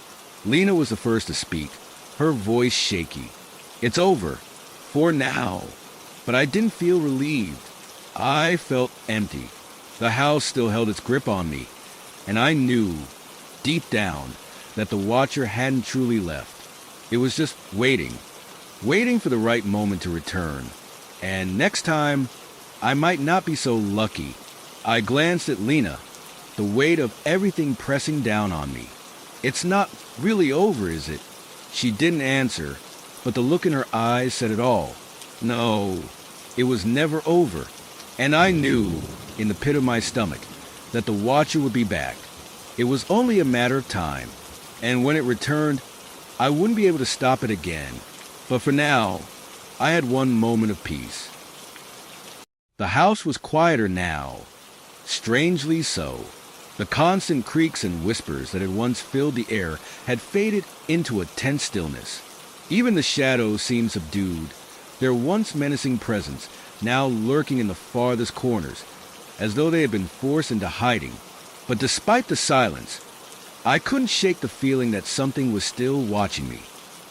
Lena was the first to speak, her voice shaky. "It's over, for now." But I didn't feel relieved. I felt empty. The house still held its grip on me, and I knew, deep down, that the watcher hadn't truly left. It was just waiting for the right moment to return. And next time, I might not be so lucky. I glanced at Lena, the weight of everything pressing down on me. "It's not really over, is it?" She didn't answer, but the look in her eyes said it all. No, it was never over. And I knew, in the pit of my stomach, that the Watcher would be back. It was only a matter of time, and when it returned, I wouldn't be able to stop it again. But for now, I had one moment of peace. The house was quieter now, strangely so. The constant creaks and whispers that had once filled the air had faded into a tense stillness. Even the shadows seemed subdued, their once menacing presence now lurking in the farthest corners, as though they had been forced into hiding. But despite the silence, I couldn't shake the feeling that something was still watching me.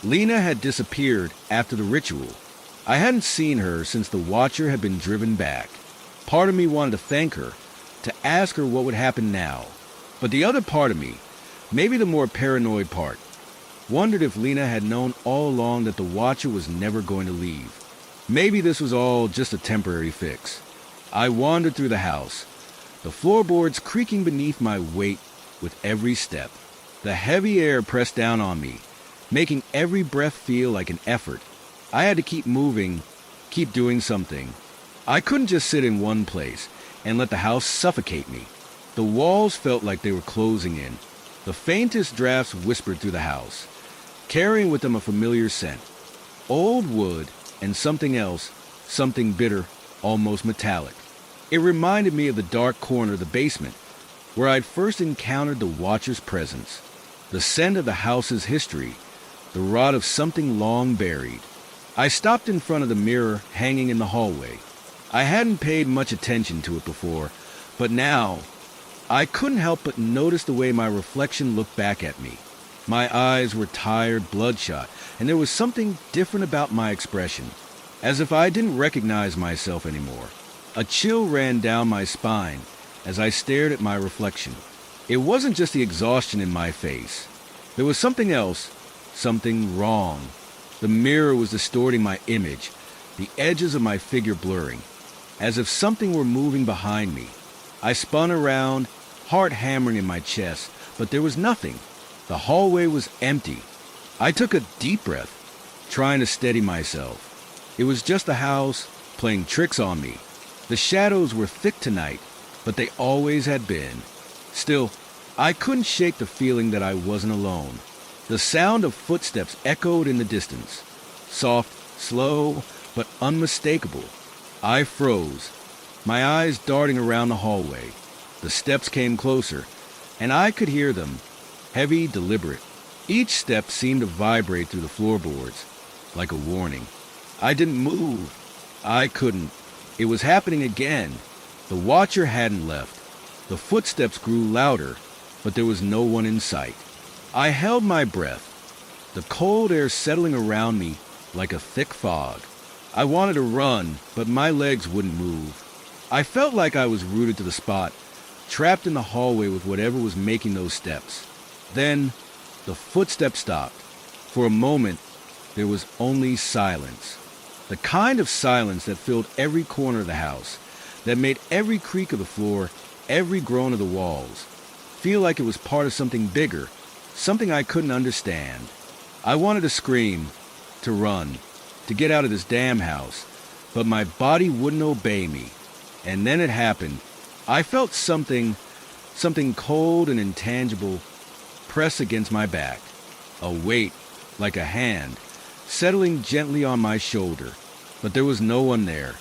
Lena had disappeared after the ritual. I hadn't seen her since the Watcher had been driven back. Part of me wanted to thank her, to ask her what would happen now. But the other part of me, maybe the more paranoid part, wondered if Lena had known all along that the Watcher was never going to leave. Maybe this was all just a temporary fix. I wandered through the house, the floorboards creaking beneath my weight with every step. The heavy air pressed down on me, making every breath feel like an effort. I had to keep moving, keep doing something. I couldn't just sit in one place and let the house suffocate me. The walls felt like they were closing in. The faintest drafts whispered through the house, carrying with them a familiar scent. Old wood and something else, something bitter, almost metallic. It reminded me of the dark corner of the basement, where I'd first encountered the Watcher's presence. The scent of the house's history, the rot of something long buried. I stopped in front of the mirror hanging in the hallway. I hadn't paid much attention to it before, but now I couldn't help but notice the way my reflection looked back at me. My eyes were tired, bloodshot, and there was something different about my expression, as if I didn't recognize myself anymore. A chill ran down my spine as I stared at my reflection. It wasn't just the exhaustion in my face. There was something else, something wrong. The mirror was distorting my image, the edges of my figure blurring, as if something were moving behind me. I spun around, heart hammering in my chest, but there was nothing. The hallway was empty. I took a deep breath, trying to steady myself. It was just the house playing tricks on me. The shadows were thick tonight, but they always had been. Still, I couldn't shake the feeling that I wasn't alone. The sound of footsteps echoed in the distance, soft, slow, but unmistakable. I froze, my eyes darting around the hallway. The steps came closer, and I could hear them, heavy, deliberate. Each step seemed to vibrate through the floorboards, like a warning. I didn't move. I couldn't. It was happening again. The Watcher hadn't left. The footsteps grew louder, but there was no one in sight. I held my breath, the cold air settling around me like a thick fog. I wanted to run, but my legs wouldn't move. I felt like I was rooted to the spot, trapped in the hallway with whatever was making those steps. Then, the footsteps stopped. For a moment, there was only silence. The kind of silence that filled every corner of the house, that made every creak of the floor, every groan of the walls, feel like it was part of something bigger, something I couldn't understand. I wanted to scream, to run, to get out of this damn house, but my body wouldn't obey me. And then it happened. I felt something cold and intangible press against my back. A weight, like a hand, settling gently on my shoulder. But there was no one there.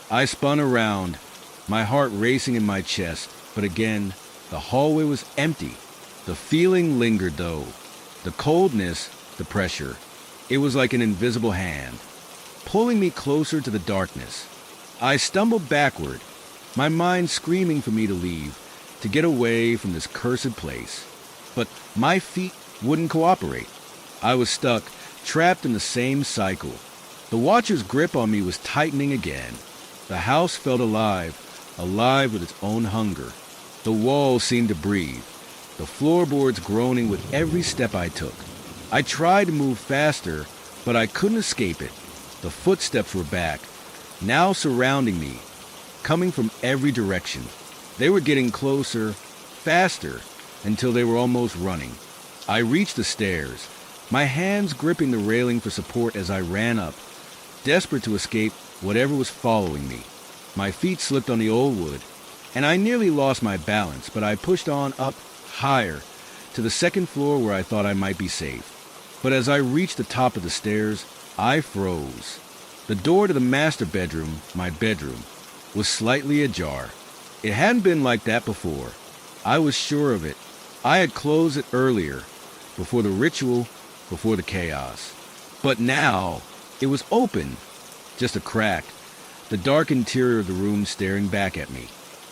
I spun around, my heart racing in my chest, but again, the hallway was empty. The feeling lingered though. The coldness, the pressure. It was like an invisible hand, pulling me closer to the darkness. I stumbled backward, my mind screaming for me to leave, to get away from this cursed place. But my feet wouldn't cooperate. I was stuck, trapped in the same cycle. The Watcher's grip on me was tightening again. The house felt alive, alive with its own hunger. The walls seemed to breathe, the floorboards groaning with every step I took. I tried to move faster, but I couldn't escape it. The footsteps were back, now surrounding me, coming from every direction. They were getting closer, faster, until they were almost running. I reached the stairs, my hands gripping the railing for support as I ran up, desperate to escape whatever was following me. My feet slipped on the old wood, and I nearly lost my balance, but I pushed on up higher to the second floor where I thought I might be safe. But as I reached the top of the stairs, I froze. The door to the master bedroom, my bedroom, was slightly ajar. It hadn't been like that before. I was sure of it. I had closed it earlier, before the ritual, before the chaos. But now, it was open, just a crack, the dark interior of the room staring back at me.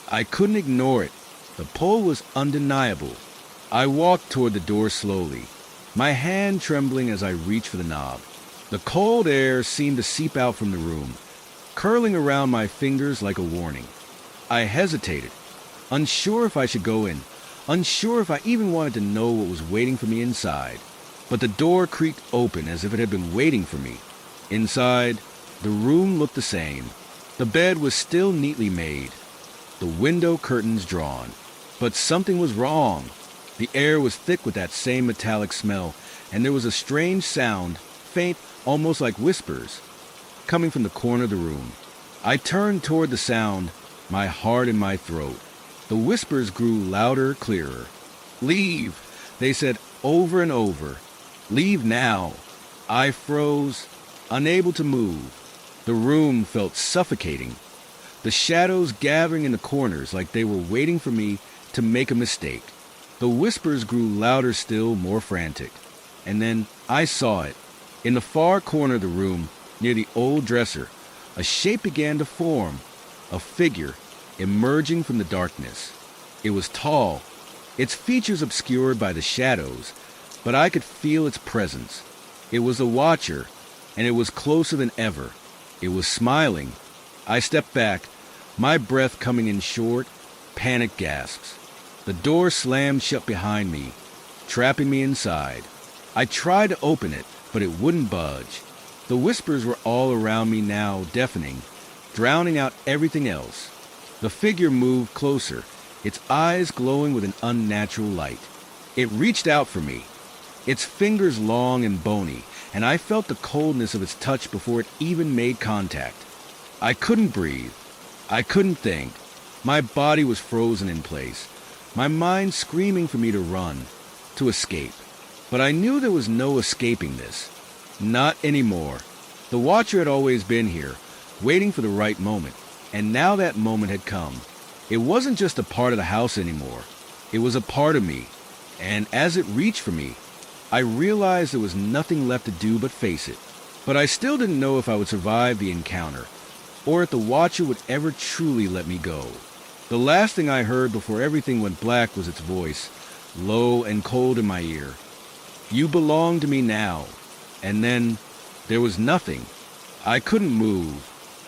I couldn't ignore it. The pull was undeniable. I walked toward the door slowly, my hand trembling as I reached for the knob. The cold air seemed to seep out from the room, curling around my fingers like a warning. I hesitated, unsure if I should go in, unsure if I even wanted to know what was waiting for me inside. But the door creaked open as if it had been waiting for me. Inside, the room looked the same. The bed was still neatly made, the window curtains drawn. But something was wrong. The air was thick with that same metallic smell, and there was a strange sound, faint, almost like whispers, coming from the corner of the room. I turned toward the sound, my heart in my throat. The whispers grew louder, clearer. "Leave," they said over and over. "Leave now." I froze, unable to move. The room felt suffocating, the shadows gathering in the corners like they were waiting for me to make a mistake. The whispers grew louder still, more frantic. And then I saw it. In the far corner of the room, near the old dresser, a shape began to form, a figure emerging from the darkness. It was tall, its features obscured by the shadows, but I could feel its presence. It was a watcher, and it was closer than ever. It was smiling. I stepped back, my breath coming in short, panicked gasps. The door slammed shut behind me, trapping me inside. I tried to open it, but it wouldn't budge. The whispers were all around me now, deafening, drowning out everything else. The figure moved closer, its eyes glowing with an unnatural light. It reached out for me, its fingers long and bony, and I felt the coldness of its touch before it even made contact. I couldn't breathe. I couldn't think. My body was frozen in place, my mind screaming for me to run, to escape. But I knew there was no escaping this. Not anymore. The Watcher had always been here, waiting for the right moment, and now that moment had come. It wasn't just a part of the house anymore. It was a part of me, and as it reached for me, I realized there was nothing left to do but face it. But I still didn't know if I would survive the encounter, or if the Watcher would ever truly let me go. The last thing I heard before everything went black was its voice, low and cold in my ear. "You belong to me now." And then there was nothing. I couldn't move.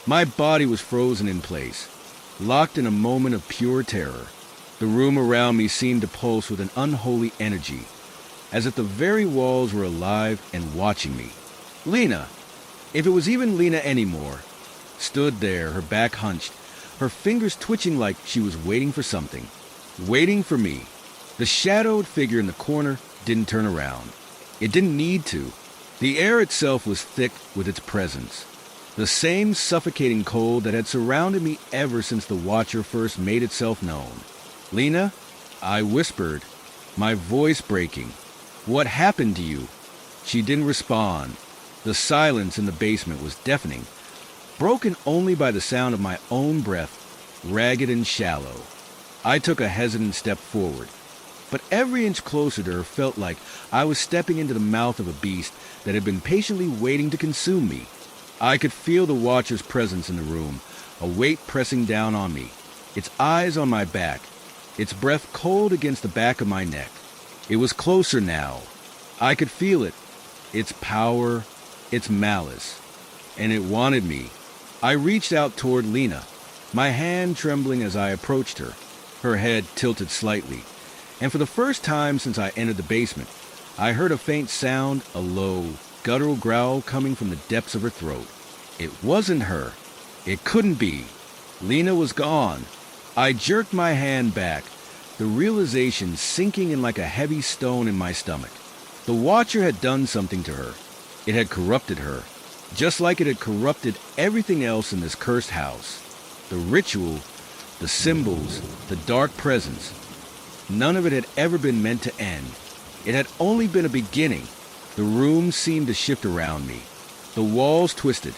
My body was frozen in place, locked in a moment of pure terror. The room around me seemed to pulse with an unholy energy, as if the very walls were alive and watching me. Lena, if it was even Lena anymore, stood there, her back hunched, her fingers twitching like she was waiting for something. Waiting for me. The shadowed figure in the corner didn't turn around. It didn't need to. The air itself was thick with its presence. The same suffocating cold that had surrounded me ever since the Watcher first made itself known. "Lena?" I whispered, my voice breaking. "What happened to you?" She didn't respond. The silence in the basement was deafening, broken only by the sound of my own breath, ragged and shallow. I took a hesitant step forward, but every inch closer to her felt like I was stepping into the mouth of a beast that had been patiently waiting to consume me. I could feel the Watcher's presence in the room, a weight pressing down on me, its eyes on my back, its breath cold against the back of my neck. It was closer now. I could feel it, its power, its malice, and it wanted me. I reached out toward Lena, my hand trembling as I approached her, her head tilted slightly, and for the first time since I entered the basement, I heard a faint sound, a low, guttural growl coming from the depths of her throat. It wasn't her. It couldn't be. Lena was gone. I jerked my hand back, the realization sinking in like a heavy stone in my stomach. The Watcher had done something to her. It had corrupted her, just like it had corrupted everything else in this cursed house. The ritual, the symbols, the dark presence. None of it had ever been meant to end. It had only been a beginning. The room seemed to shift around me. The walls twisted,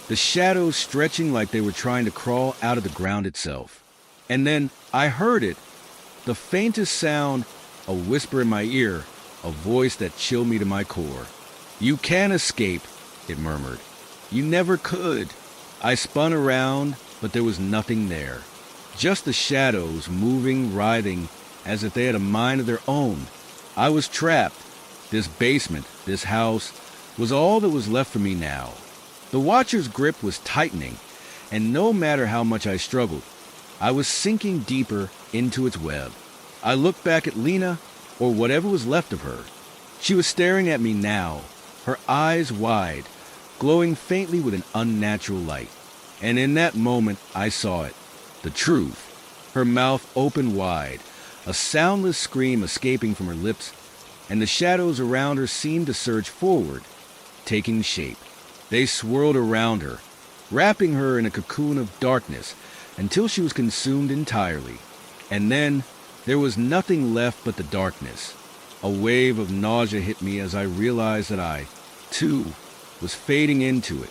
the shadows stretching like they were trying to crawl out of the ground itself. And then I heard it, the faintest sound, a whisper in my ear, a voice that chilled me to my core. "You can escape," it murmured. "You never could." I spun around, but there was nothing there. Just the shadows moving, writhing, as if they had a mind of their own. I was trapped. This basement, this house, was all that was left for me now. The Watcher's grip was tightening, and no matter how much I struggled, I was sinking deeper into its web. I looked back at Lena, or whatever was left of her. She was staring at me now, her eyes wide, glowing faintly with an unnatural light. And in that moment, I saw it, the truth. Her mouth open wide, a soundless scream escaping from her lips, and the shadows around her seemed to surge forward, taking shape. They swirled around her, wrapping her in a cocoon of darkness until she was consumed entirely. And then there was nothing left but the darkness. A wave of nausea hit me as I realized that I, too, was fading into it.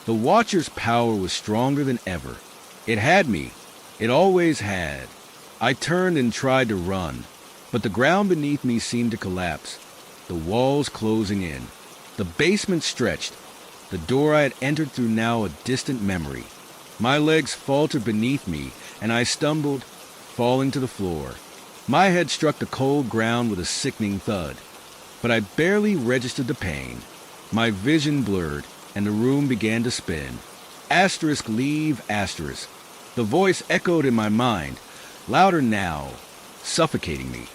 The Watcher's power was stronger than ever. It had me. It always had. I turned and tried to run, but the ground beneath me seemed to collapse, the walls closing in. The basement stretched, the door I had entered through now a distant memory. My legs faltered beneath me, and I stumbled, falling to the floor. My head struck the cold ground with a sickening thud, but I barely registered the pain. My vision blurred, and the room began to spin. Asterisk leave asterisk. The voice echoed in my mind, louder now, suffocating me.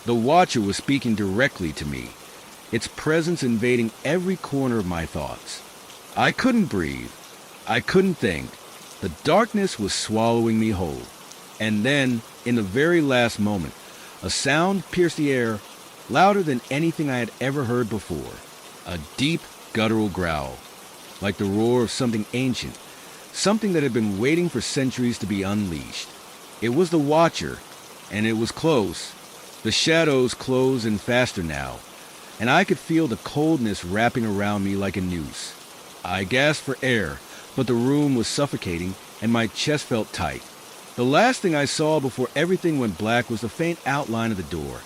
The Watcher was speaking directly to me, its presence invading every corner of my thoughts. I couldn't breathe. I couldn't think. The darkness was swallowing me whole. And then, in the very last moment, a sound pierced the air, louder than anything I had ever heard before. A deep, guttural growl, like the roar of something ancient, something that had been waiting for centuries to be unleashed. It was the Watcher, and it was close. The shadows closed in faster now, and I could feel the coldness wrapping around me like a noose. I gasped for air, but the room was suffocating, and my chest felt tight. The last thing I saw before everything went black was the faint outline of the door,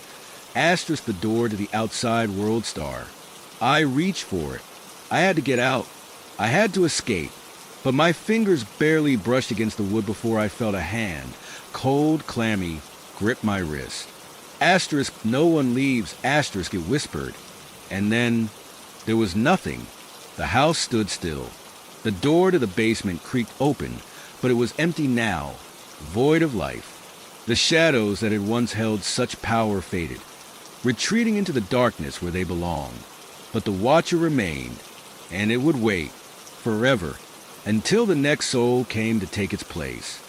asterisk the door to the outside world star. I reached for it. I had to get out. I had to escape. But my fingers barely brushed against the wood before I felt a hand, cold, clammy, grip my wrist. Asterisk, no one leaves, asterisk, it whispered. And then there was nothing. The house stood still. The door to the basement creaked open, but it was empty now, void of life. The shadows that had once held such power faded, retreating into the darkness where they belonged. But the Watcher remained, and it would wait, forever, until the next soul came to take its place.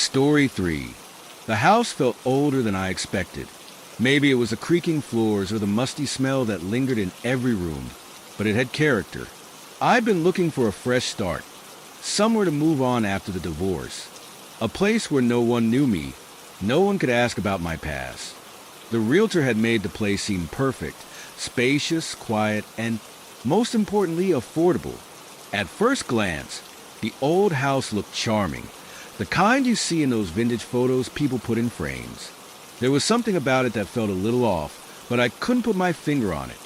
Story 3. The house felt older than I expected. Maybe it was the creaking floors or the musty smell that lingered in every room, but it had character. I'd been looking for a fresh start, somewhere to move on after the divorce, a place where no one knew me, no one could ask about my past. The realtor had made the place seem perfect, spacious, quiet, and, most importantly, affordable. At first glance, the old house looked charming, the kind you see in those vintage photos people put in frames. There was something about it that felt a little off, but I couldn't put my finger on it.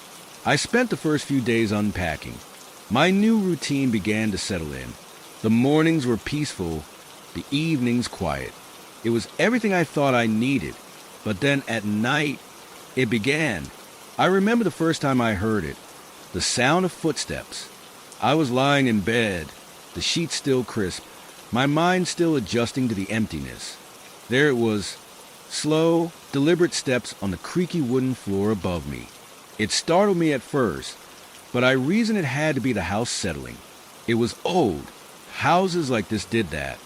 I spent the first few days unpacking. My new routine began to settle in. The mornings were peaceful, the evenings quiet. It was everything I thought I needed. But then at night, it began. I remember the first time I heard it, the sound of footsteps. I was lying in bed, the sheets still crisp, my mind still adjusting to the emptiness. There it was, slow, deliberate steps on the creaky wooden floor above me. It startled me at first, but I reasoned it had to be the house settling. It was old. Houses like this did that.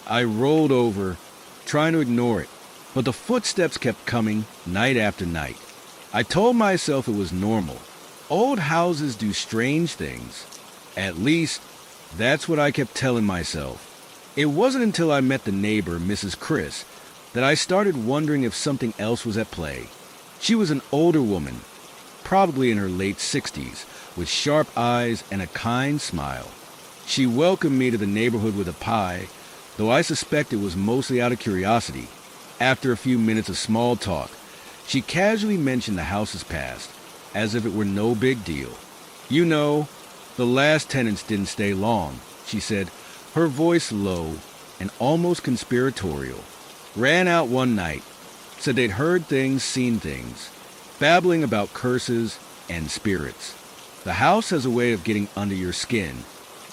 I rolled over, trying to ignore it, but the footsteps kept coming night after night. I told myself it was normal. Old houses do strange things. At least, that's what I kept telling myself. It wasn't until I met the neighbor, Mrs. Chris, that I started wondering if something else was at play. She was an older woman, probably in her late 60s, with sharp eyes and a kind smile. She welcomed me to the neighborhood with a pie, though I suspect it was mostly out of curiosity. After a few minutes of small talk, she casually mentioned the house's past, as if it were no big deal. "You know, the last tenants didn't stay long," she said, her voice low and almost conspiratorial. "Ran out one night, said they'd heard things, seen things, babbling about curses and spirits. The house has a way of getting under your skin.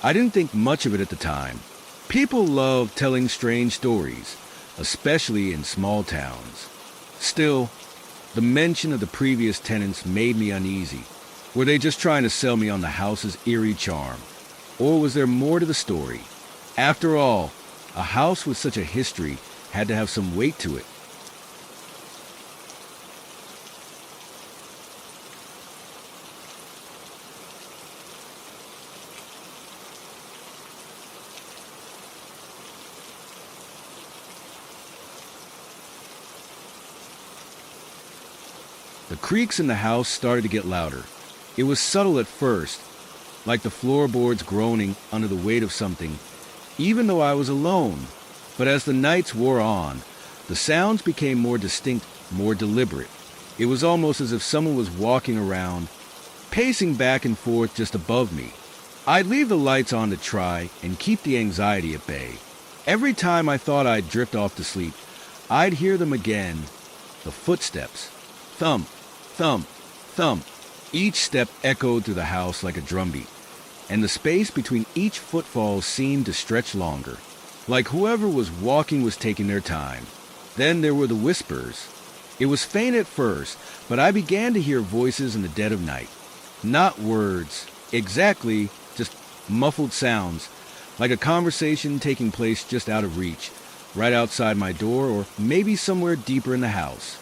I didn't think much of it at the time. People love telling strange stories, especially in small towns. Still, the mention of the previous tenants made me uneasy. Were they just trying to sell me on the house's eerie charm? Or was there more to the story? After all, a house with such a history had to have some weight to it. The creaks in the house started to get louder. It was subtle at first, like the floorboards groaning under the weight of something, even though I was alone. But as the nights wore on, the sounds became more distinct, more deliberate. It was almost as if someone was walking around, pacing back and forth just above me. I'd leave the lights on to try and keep the anxiety at bay. Every time I thought I'd drift off to sleep, I'd hear them again, the footsteps. Thump, thump, thump. Each step echoed through the house like a drumbeat, and the space between each footfall seemed to stretch longer, like whoever was walking was taking their time. Then there were the whispers. It was faint at first, but I began to hear voices in the dead of night. Not words, exactly, just muffled sounds, like a conversation taking place just out of reach, right outside my door or maybe somewhere deeper in the house.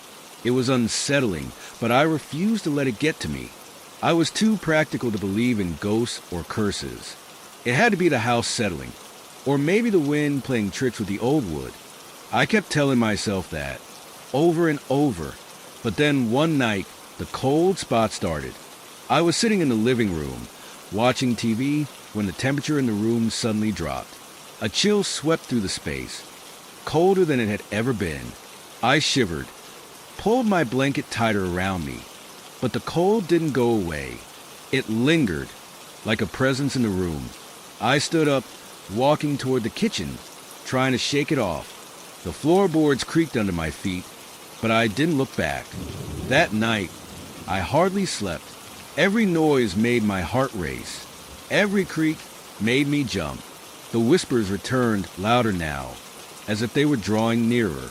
It was unsettling, but I refused to let it get to me. I was too practical to believe in ghosts or curses. It had to be the house settling, or maybe the wind playing tricks with the old wood. I kept telling myself that, over and over, but then one night, the cold spot started. I was sitting in the living room, watching TV, when the temperature in the room suddenly dropped. A chill swept through the space, colder than it had ever been. I shivered, pulled my blanket tighter around me, but the cold didn't go away. It lingered, like a presence in the room. I stood up, walking toward the kitchen, trying to shake it off. The floorboards creaked under my feet, but I didn't look back. That night, I hardly slept. Every noise made my heart race. Every creak made me jump. The whispers returned louder now, as if they were drawing nearer.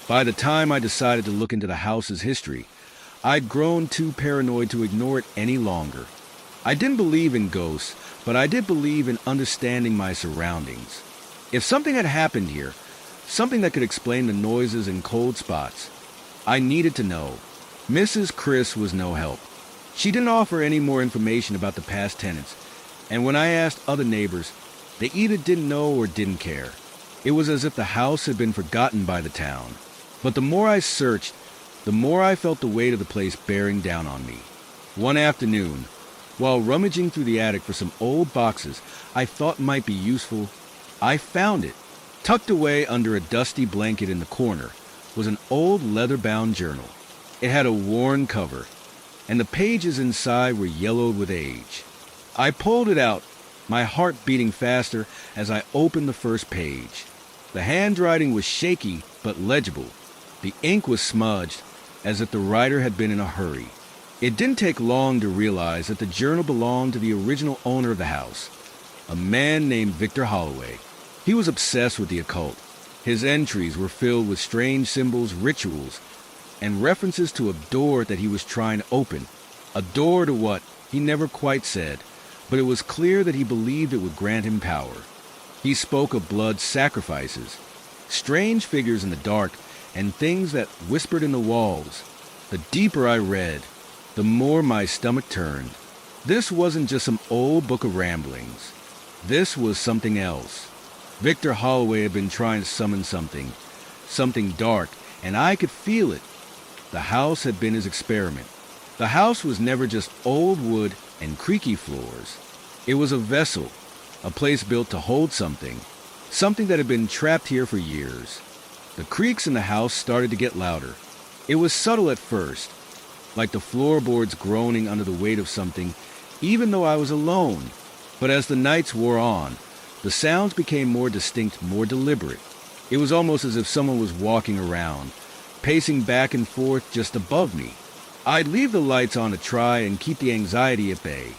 By the time I decided to look into the house's history, I'd grown too paranoid to ignore it any longer. I didn't believe in ghosts, but I did believe in understanding my surroundings. If something had happened here, Something that could explain the noises and cold spots. I needed to know. Mrs. Chris was no help. She didn't offer any more information about the past tenants, and when I asked other neighbors, they either didn't know or didn't care. It was as if the house had been forgotten by the town. But the more I searched, the more I felt the weight of the place bearing down on me. One afternoon, while rummaging through the attic for some old boxes I thought might be useful, I found it. Tucked away under a dusty blanket in the corner was an old leather-bound journal. It had a worn cover, and the pages inside were yellowed with age. I pulled it out, my heart beating faster as I opened the first page. The handwriting was shaky but legible. The ink was smudged, as if the writer had been in a hurry. It didn't take long to realize that the journal belonged to the original owner of the house, a man named Victor Holloway. He was obsessed with the occult. His entries were filled with strange symbols, rituals, and references to a door that he was trying to open. A door to what, he never quite said, but it was clear that he believed it would grant him power. He spoke of blood sacrifices, strange figures in the dark, and things that whispered in the walls. The deeper I read, the more my stomach turned. This wasn't just some old book of ramblings. This was something else. Victor Holloway had been trying to summon something dark, and I could feel it. The house had been his experiment. The house was never just old wood and creaky floors. It was a vessel, a place built to hold something that had been trapped here for years. The creaks in the house started to get louder. It was subtle at first, like the floorboards groaning under the weight of something, even though I was alone. But as the nights wore on, the sounds became more distinct, more deliberate. It was almost as if someone was walking around, pacing back and forth just above me. I'd leave the lights on to try and keep the anxiety at bay.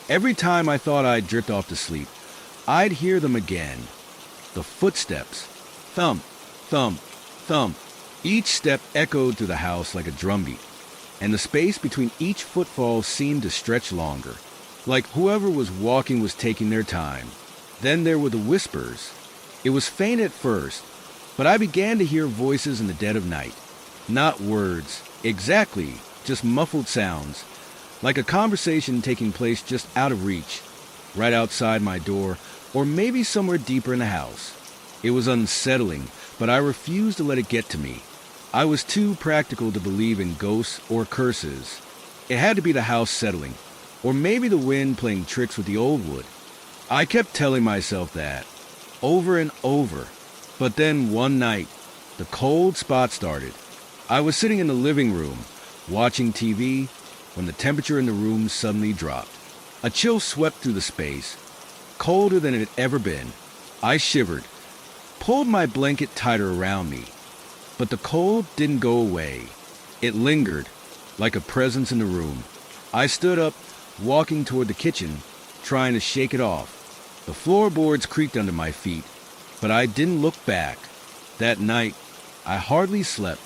Every time I thought I'd drift off to sleep, I'd hear them again. The footsteps. Thump, thump, thump. Each step echoed through the house like a drumbeat, and the space between each footfall seemed to stretch longer, like whoever was walking was taking their time. Then there were the whispers. It was faint at first, but I began to hear voices in the dead of night. Not words, exactly, just muffled sounds, like a conversation taking place just out of reach, right outside my door, or maybe somewhere deeper in the house. It was unsettling, but I refused to let it get to me. I was too practical to believe in ghosts or curses. It had to be the house settling, or maybe the wind playing tricks with the old wood. I kept telling myself that, over and over. But then one night, the cold spot started. I was sitting in the living room, watching TV, when the temperature in the room suddenly dropped. A chill swept through the space, colder than it had ever been. I shivered, pulled my blanket tighter around me. But the cold didn't go away. It lingered, like a presence in the room. I stood up, walking toward the kitchen, trying to shake it off. The floorboards creaked under my feet, but I didn't look back. That night, I hardly slept.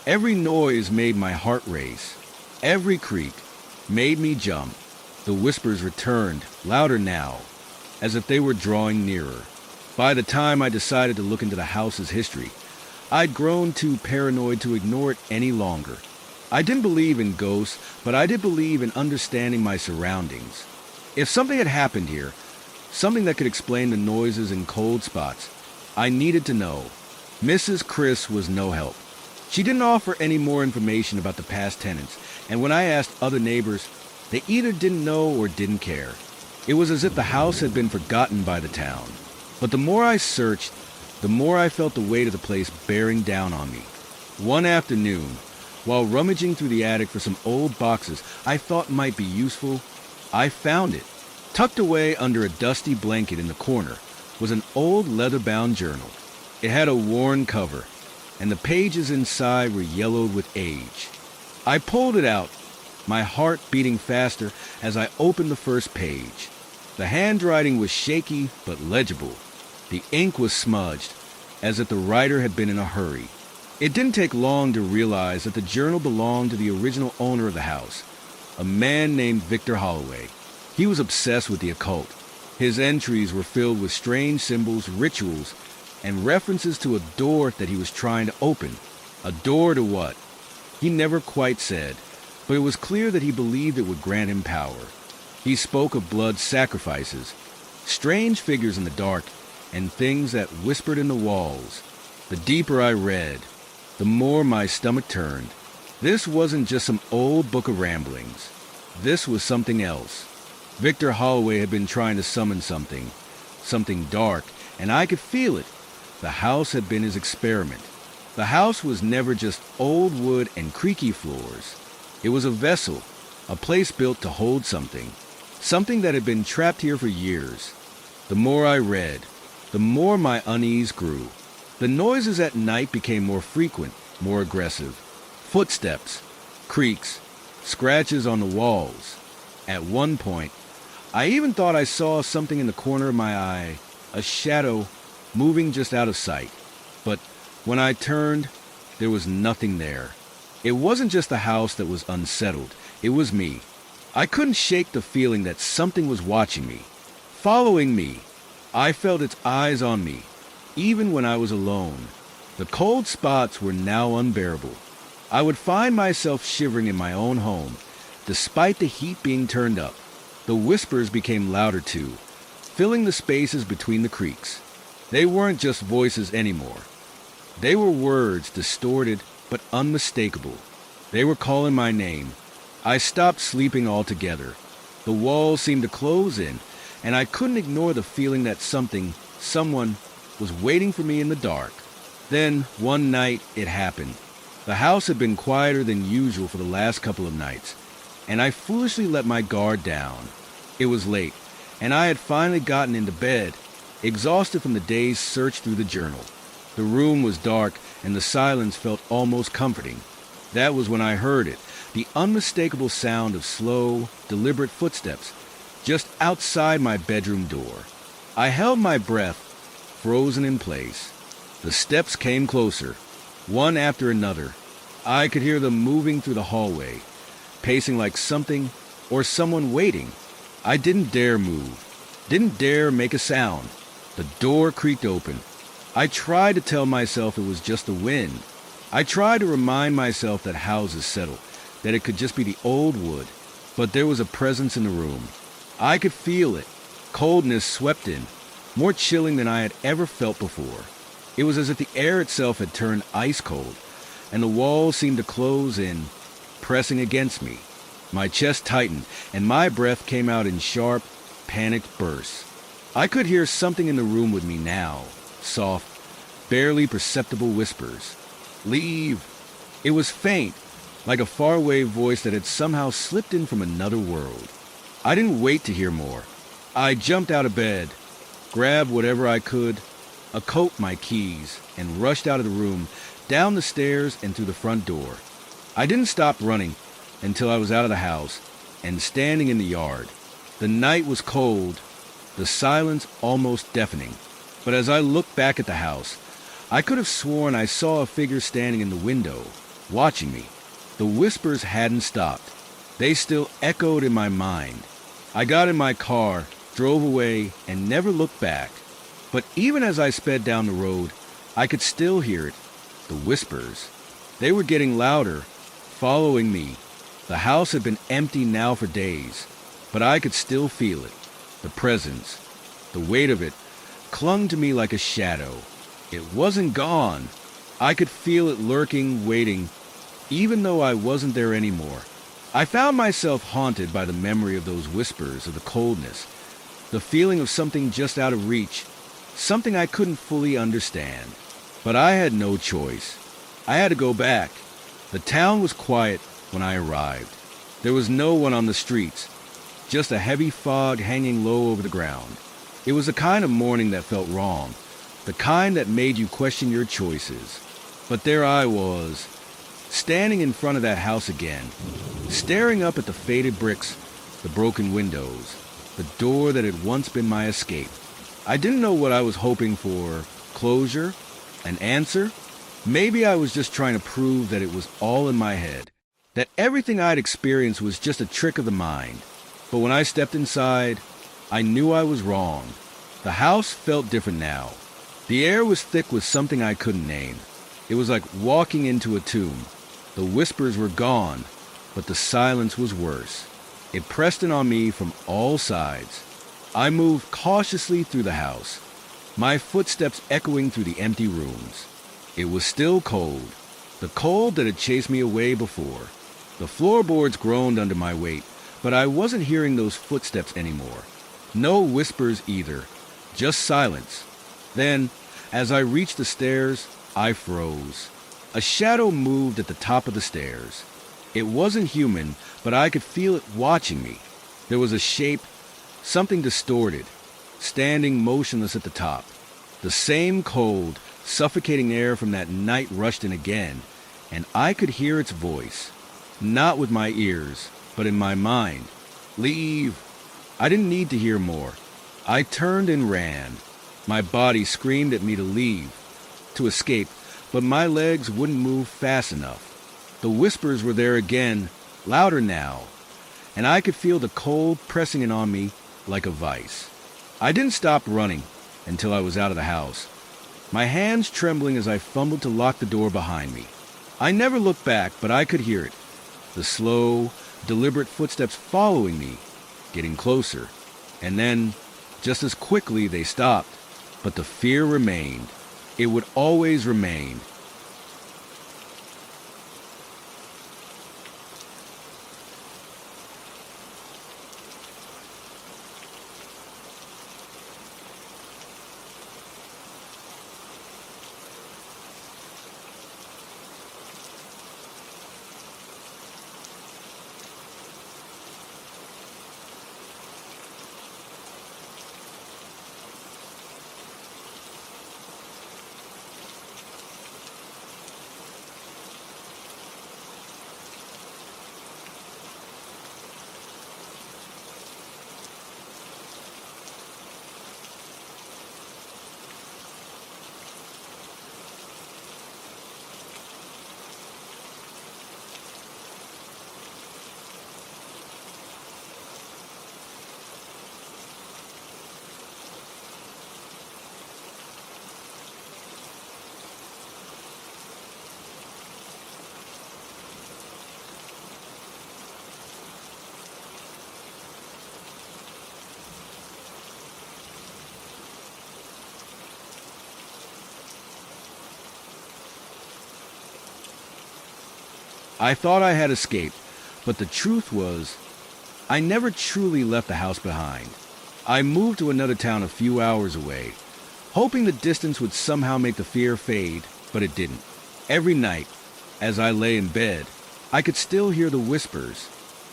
Every noise made my heart race. Every creak made me jump. The whispers returned, louder now, as if they were drawing nearer. By the time I decided to look into the house's history, I'd grown too paranoid to ignore it any longer. I didn't believe in ghosts, but I did believe in understanding my surroundings. If something had happened here, something that could explain the noises and cold spots, I needed to know. Mrs. Chris was no help. She didn't offer any more information about the past tenants, and when I asked other neighbors, they either didn't know or didn't care. It was as if the house had been forgotten by the town. But the more I searched, the more I felt the weight of the place bearing down on me. One afternoon, while rummaging through the attic for some old boxes I thought might be useful, I found it. Tucked away under a dusty blanket in the corner was an old leather-bound journal. It had a worn cover, and the pages inside were yellowed with age. I pulled it out, my heart beating faster as I opened the first page. The handwriting was shaky but legible. The ink was smudged, as if the writer had been in a hurry. It didn't take long to realize that the journal belonged to the original owner of the house, a man named Victor Holloway. He was obsessed with the occult. His entries were filled with strange symbols, rituals, and references to a door that he was trying to open. A door to what? He never quite said, but it was clear that he believed it would grant him power. He spoke of blood sacrifices, strange figures in the dark, and things that whispered in the walls. The deeper I read, the more my stomach turned. This wasn't just some old book of ramblings. This was something else. Victor Holloway had been trying to summon something dark, and I could feel it. The house had been his experiment. The house was never just old wood and creaky floors. It was a vessel, a place built to hold something that had been trapped here for years. The more I read, the more my unease grew. The noises at night became more frequent, more aggressive. Footsteps, creaks, scratches on the walls. At one point, I even thought I saw something in the corner of my eye, a shadow moving just out of sight. But when I turned, there was nothing there. It wasn't just the house that was unsettled, it was me. I couldn't shake the feeling that something was watching me, following me. I felt its eyes on me, even when I was alone. The cold spots were now unbearable. I would find myself shivering in my own home, despite the heat being turned up. The whispers became louder too, filling the spaces between the creaks. They weren't just voices anymore. They were words, distorted but unmistakable. They were calling my name. I stopped sleeping altogether. The walls seemed to close in, and I couldn't ignore the feeling that someone was waiting for me in the dark. Then, one night, it happened. The house had been quieter than usual for the last couple of nights, and I foolishly let my guard down. It was late, and I had finally gotten into bed, exhausted from the day's search through the journal. The room was dark, and the silence felt almost comforting. That was when I heard it, the unmistakable sound of slow, deliberate footsteps, just outside my bedroom door. I held my breath, frozen in place. The steps came closer, one after another. I could hear them moving through the hallway, pacing like something or someone waiting. I didn't dare move, didn't dare make a sound. The door creaked open. I tried to tell myself it was just the wind. I tried to remind myself that houses settle, that it could just be the old wood. But there was a presence in the room. I could feel it. Coldness swept in, more chilling than I had ever felt before. It was as if the air itself had turned ice cold, and the walls seemed to close in, pressing against me. My chest tightened, and my breath came out in sharp, panicked bursts. I could hear something in the room with me now, soft, barely perceptible whispers. Leave. It was faint, like a faraway voice that had somehow slipped in from another world. I didn't wait to hear more. I jumped out of bed, grabbed whatever I could, a coat, my keys, and rushed out of the room, down the stairs and through the front door. I didn't stop running until I was out of the house and standing in the yard. The night was cold, the silence almost deafening. But as I looked back at the house, I could have sworn I saw a figure standing in the window, watching me. The whispers hadn't stopped. They still echoed in my mind. I got in my car, drove away, and never looked back. But even as I sped down the road, I could still hear it. The whispers. They were getting louder, following me. The house had been empty now for days, but I could still feel it. The presence, the weight of it, clung to me like a shadow. It wasn't gone. I could feel it lurking, waiting, even though I wasn't there anymore. I found myself haunted by the memory of those whispers, of the coldness, the feeling of something just out of reach, something I couldn't fully understand. But I had no choice. I had to go back. The town was quiet when I arrived. There was no one on the streets, just a heavy fog hanging low over the ground. It was the kind of morning that felt wrong, the kind that made you question your choices. But there I was, standing in front of that house again, staring up at the faded bricks, the broken windows, the door that had once been my escape. I didn't know what I was hoping for. Closure? An answer? Maybe I was just trying to prove that it was all in my head, that everything I'd experienced was just a trick of the mind. But when I stepped inside, I knew I was wrong. The house felt different now. The air was thick with something I couldn't name. It was like walking into a tomb. The whispers were gone, but the silence was worse. It pressed in on me from all sides. I moved cautiously through the house, my footsteps echoing through the empty rooms. It was still cold, the cold that had chased me away before. The floorboards groaned under my weight, but I wasn't hearing those footsteps anymore. No whispers either, just silence. Then, as I reached the stairs, I froze. A shadow moved at the top of the stairs. It wasn't human, but I could feel it watching me. There was a shape, something distorted, standing motionless at the top. The same cold, suffocating air from that night rushed in again, and I could hear its voice. Not with my ears, but in my mind. Leave. I didn't need to hear more. I turned and ran. My body screamed at me to leave, to escape, but my legs wouldn't move fast enough. The whispers were there again, louder now, and I could feel the cold pressing in on me like a vice. I didn't stop running until I was out of the house, my hands trembling as I fumbled to lock the door behind me. I never looked back, but I could hear it. The slow, deliberate footsteps following me, getting closer. And then, just as quickly, they stopped. But the fear remained. It would always remain. I thought I had escaped, but the truth was, I never truly left the house behind. I moved to another town a few hours away, hoping the distance would somehow make the fear fade, but it didn't. Every night, as I lay in bed, I could still hear the whispers.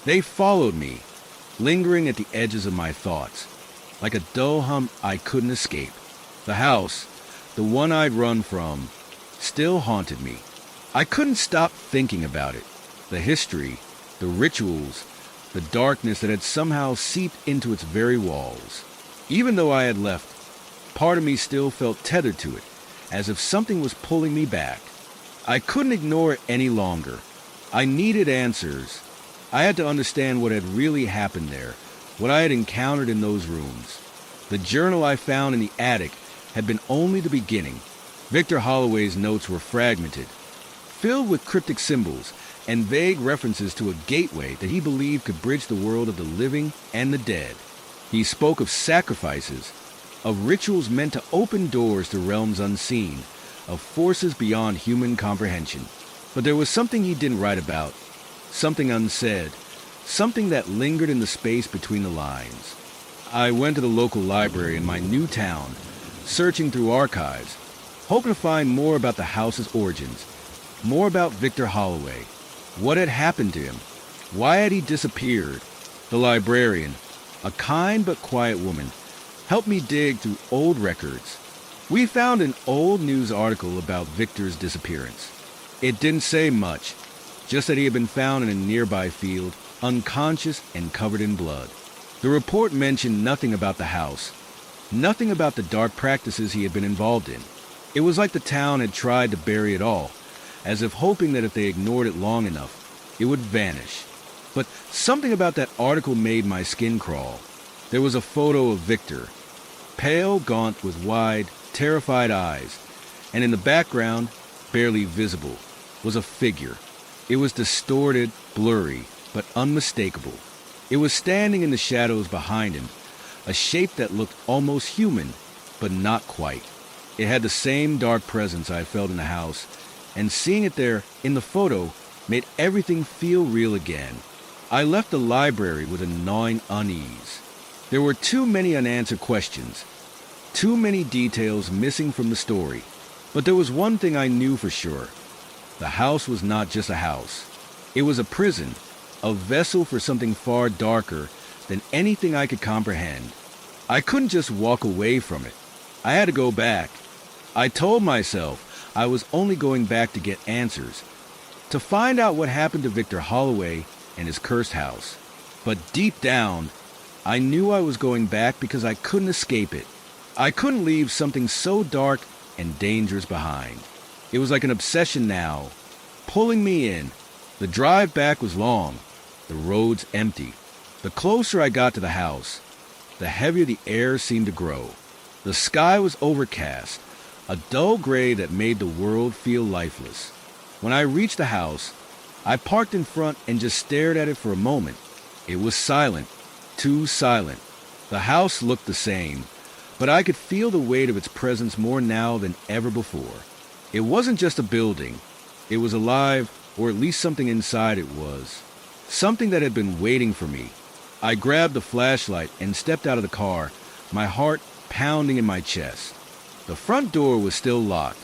They followed me, lingering at the edges of my thoughts, like a dull hum I couldn't escape. The house, the one I'd run from, still haunted me. I couldn't stop thinking about it. The history, the rituals, the darkness that had somehow seeped into its very walls. Even though I had left, part of me still felt tethered to it, as if something was pulling me back. I couldn't ignore it any longer. I needed answers. I had to understand what had really happened there, what I had encountered in those rooms. The journal I found in the attic had been only the beginning. Victor Holloway's notes were fragmented, filled with cryptic symbols and vague references to a gateway that he believed could bridge the world of the living and the dead. He spoke of sacrifices, of rituals meant to open doors to realms unseen, of forces beyond human comprehension. But there was something he didn't write about, something unsaid, something that lingered in the space between the lines. I went to the local library in my new town, searching through archives, hoping to find more about the house's origins, more about Victor Holloway. What had happened to him? Why had he disappeared? The librarian, a kind but quiet woman, helped me dig through old records. We found an old news article about Victor's disappearance. It didn't say much, just that he had been found in a nearby field, unconscious and covered in blood. The report mentioned nothing about the house, nothing about the dark practices he had been involved in. It was like the town had tried to bury it all, as if hoping that if they ignored it long enough, it would vanish. But something about that article made my skin crawl. There was a photo of Victor, pale, gaunt, with wide, terrified eyes, and in the background, barely visible, was a figure. It was distorted, blurry, but unmistakable. It was standing in the shadows behind him, a shape that looked almost human, but not quite. It had the same dark presence I felt in the house, and seeing it there in the photo made everything feel real again. I left the library with a gnawing unease. There were too many unanswered questions, too many details missing from the story. But there was one thing I knew for sure. The house was not just a house. It was a prison, a vessel for something far darker than anything I could comprehend. I couldn't just walk away from it. I had to go back. I told myself I was only going back to get answers, to find out what happened to Victor Holloway and his cursed house. But deep down, I knew I was going back because I couldn't escape it. I couldn't leave something so dark and dangerous behind. It was like an obsession now, pulling me in. The drive back was long, the roads empty. The closer I got to the house, the heavier the air seemed to grow. The sky was overcast, a dull gray that made the world feel lifeless. When I reached the house, I parked in front and just stared at it for a moment. It was silent, too silent. The house looked the same, but I could feel the weight of its presence more now than ever before. It wasn't just a building. It was alive, or at least something inside it was. Something that had been waiting for me. I grabbed the flashlight and stepped out of the car, my heart pounding in my chest. The front door was still locked,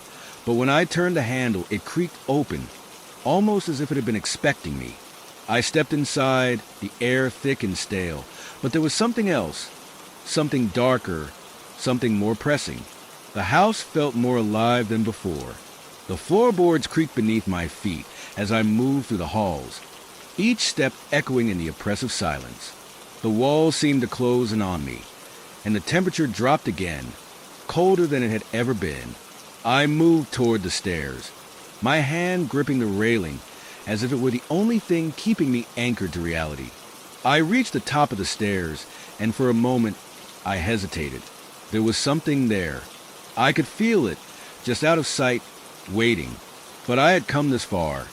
but when I turned the handle, it creaked open, almost as if it had been expecting me. I stepped inside, the air thick and stale, but there was something else, something darker, something more pressing. The house felt more alive than before. The floorboards creaked beneath my feet as I moved through the halls, each step echoing in the oppressive silence. The walls seemed to close in on me, and the temperature dropped again, colder than it had ever been. I moved toward the stairs, my hand gripping the railing as if it were the only thing keeping me anchored to reality. I reached the top of the stairs, and for a moment, I hesitated. There was something there. I could feel it, just out of sight, waiting. But I had come this far.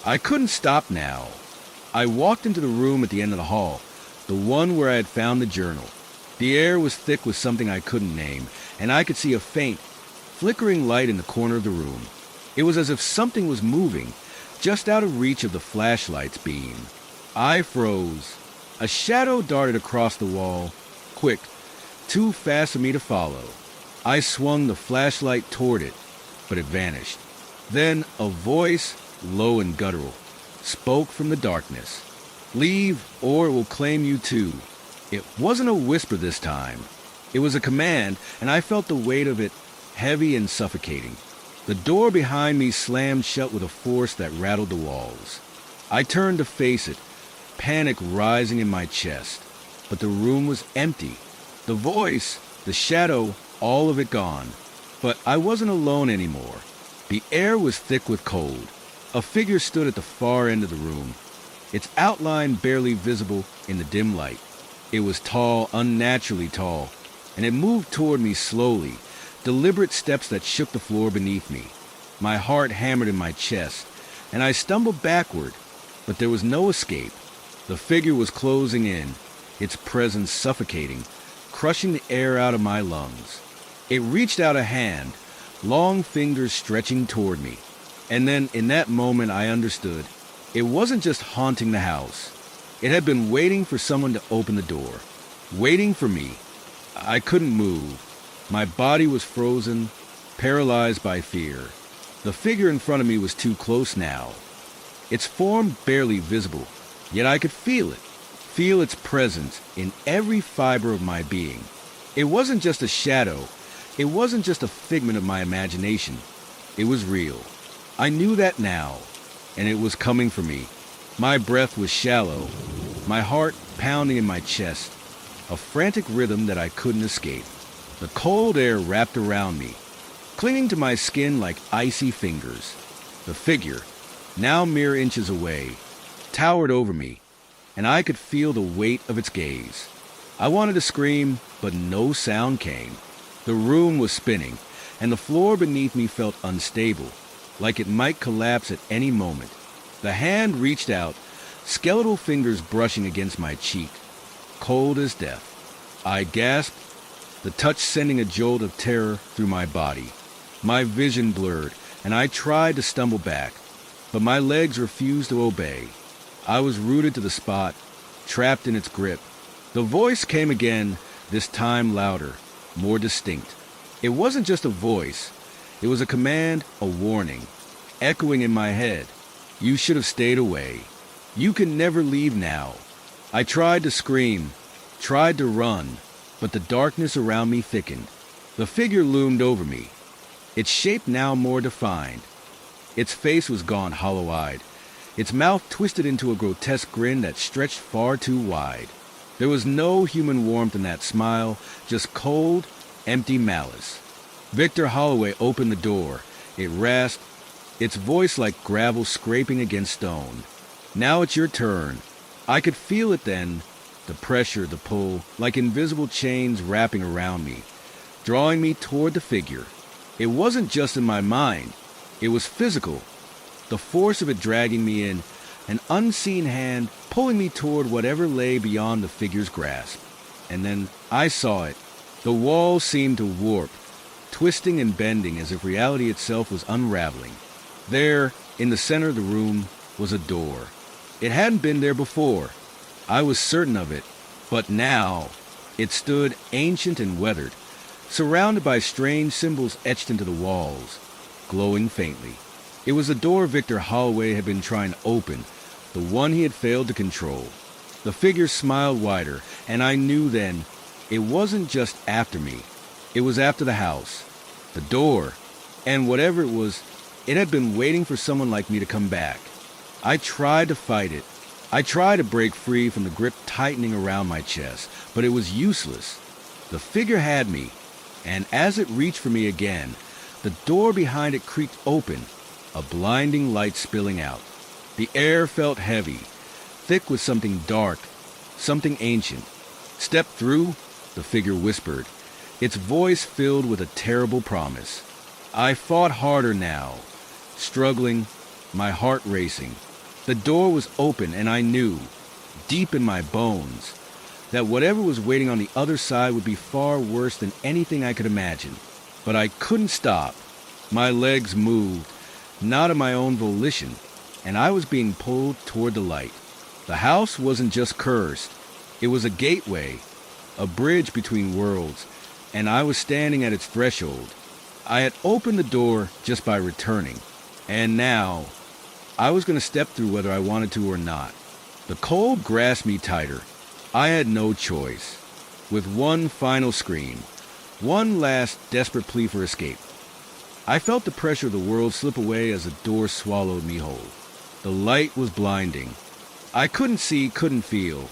I couldn't stop now. I walked into the room at the end of the hall, the one where I had found the journal. The air was thick with something I couldn't name, and I could see a faint, flickering light in the corner of the room. It was as if something was moving, just out of reach of the flashlight's beam. I froze. A shadow darted across the wall, quick, too fast for me to follow. I swung the flashlight toward it, but it vanished. Then a voice, low and guttural, spoke from the darkness. "Leave, or it will claim you too." It wasn't a whisper this time. It was a command, and I felt the weight of it, heavy and suffocating. The door behind me slammed shut with a force that rattled the walls. I turned to face it, panic rising in my chest. But the room was empty. The voice, the shadow, all of it gone. But I wasn't alone anymore. The air was thick with cold. A figure stood at the far end of the room, its outline barely visible in the dim light. It was tall, unnaturally tall, and it moved toward me slowly, deliberate steps that shook the floor beneath me. My heart hammered in my chest, and I stumbled backward, but there was no escape. The figure was closing in, its presence suffocating, crushing the air out of my lungs. It reached out a hand, long fingers stretching toward me. And then, in that moment, I understood. It wasn't just haunting the house. It had been waiting for someone to open the door. Waiting for me. I couldn't move. My body was frozen, paralyzed by fear. The figure in front of me was too close now. Its form barely visible, yet I could feel it. Feel its presence in every fiber of my being. It wasn't just a shadow. It wasn't just a figment of my imagination. It was real. I knew that now, and it was coming for me. My breath was shallow, my heart pounding in my chest, a frantic rhythm that I couldn't escape. The cold air wrapped around me, clinging to my skin like icy fingers. The figure, now mere inches away, towered over me, and I could feel the weight of its gaze. I wanted to scream, but no sound came. The room was spinning, and the floor beneath me felt unstable, like it might collapse at any moment. The hand reached out, skeletal fingers brushing against my cheek, cold as death. I gasped, the touch sending a jolt of terror through my body. My vision blurred, and I tried to stumble back, but my legs refused to obey. I was rooted to the spot, trapped in its grip. The voice came again, this time louder, more distinct. It wasn't just a voice. It was a command, a warning, echoing in my head. You should have stayed away. You can never leave now. I tried to scream, tried to run, but the darkness around me thickened. The figure loomed over me, its shape now more defined. Its face was gone hollow-eyed, its mouth twisted into a grotesque grin that stretched far too wide. There was no human warmth in that smile, just cold, empty malice. Victor Holloway opened the door. It rasped, its voice like gravel scraping against stone. Now it's your turn. I could feel it then, the pressure, the pull, like invisible chains wrapping around me, drawing me toward the figure. It wasn't just in my mind. It was physical. The force of it dragging me in, an unseen hand pulling me toward whatever lay beyond the figure's grasp. And then I saw it. The walls seemed to warp, twisting and bending as if reality itself was unraveling. There, in the center of the room, was a door. It hadn't been there before. I was certain of it. But now, it stood ancient and weathered, surrounded by strange symbols etched into the walls, glowing faintly. It was the door Victor Holloway had been trying to open, the one he had failed to control. The figure smiled wider, and I knew then it wasn't just after me. It was after the house, the door, and whatever it was, it had been waiting for someone like me to come back. I tried to fight it. I tried to break free from the grip tightening around my chest, but it was useless. The figure had me, and as it reached for me again, the door behind it creaked open, a blinding light spilling out. The air felt heavy, thick with something dark, something ancient. Step through, the figure whispered, its voice filled with a terrible promise. I fought harder now, struggling, my heart racing. The door was open, and I knew, deep in my bones, that whatever was waiting on the other side would be far worse than anything I could imagine. But I couldn't stop. My legs moved, not of my own volition, and I was being pulled toward the light. The house wasn't just cursed. It was a gateway, a bridge between worlds, and I was standing at its threshold. I had opened the door just by returning, and now I was going to step through whether I wanted to or not. The cold grasped me tighter. I had no choice. With one final scream, one last desperate plea for escape, I felt the pressure of the world slip away as the door swallowed me whole. The light was blinding. I couldn't see, couldn't feel,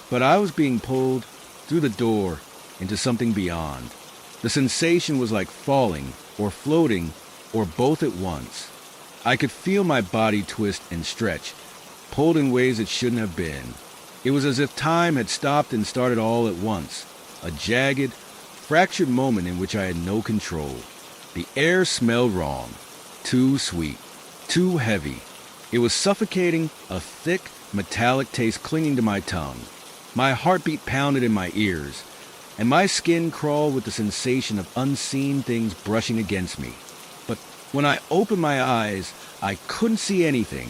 but I was being pulled through the door into something beyond. The sensation was like falling or floating or both at once. I could feel my body twist and stretch, pulled in ways it shouldn't have been. It was as if time had stopped and started all at once, a jagged, fractured moment in which I had no control. The air smelled wrong, too sweet, too heavy. It was suffocating, a thick, metallic taste clinging to my tongue. My heartbeat pounded in my ears, and my skin crawled with the sensation of unseen things brushing against me. But when I opened my eyes, I couldn't see anything.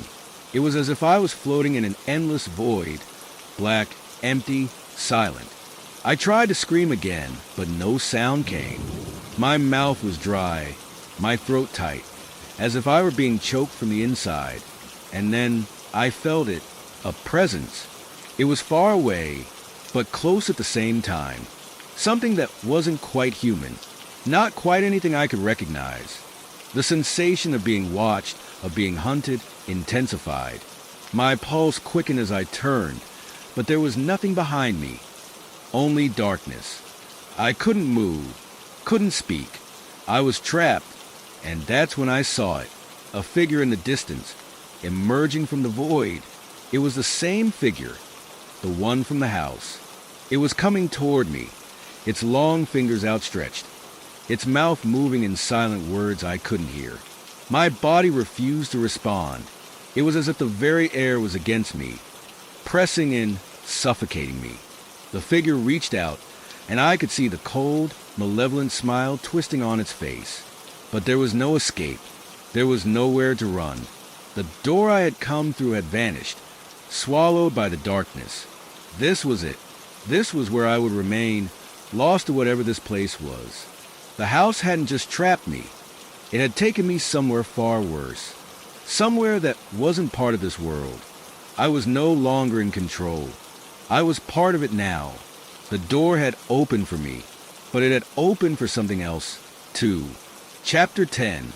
It was as if I was floating in an endless void, black, empty, silent. I tried to scream again, but no sound came. My mouth was dry, my throat tight, as if I were being choked from the inside. And then I felt it, a presence. It was far away, but close at the same time. Something that wasn't quite human, not quite anything I could recognize. The sensation of being watched, of being hunted, intensified. My pulse quickened as I turned, but there was nothing behind me, only darkness. I couldn't move, couldn't speak. I was trapped, and that's when I saw it, a figure in the distance, emerging from the void. It was the same figure, the one from the house. It was coming toward me, its long fingers outstretched, its mouth moving in silent words I couldn't hear. My body refused to respond. It was as if the very air was against me, pressing in, suffocating me. The figure reached out, and I could see the cold, malevolent smile twisting on its face. But there was no escape. There was nowhere to run. The door I had come through had vanished, swallowed by the darkness. This was it. This was where I would remain, lost to whatever this place was. The house hadn't just trapped me. It had taken me somewhere far worse. Somewhere that wasn't part of this world. I was no longer in control. I was part of it now. The door had opened for me, but it had opened for something else, too. Chapter 10.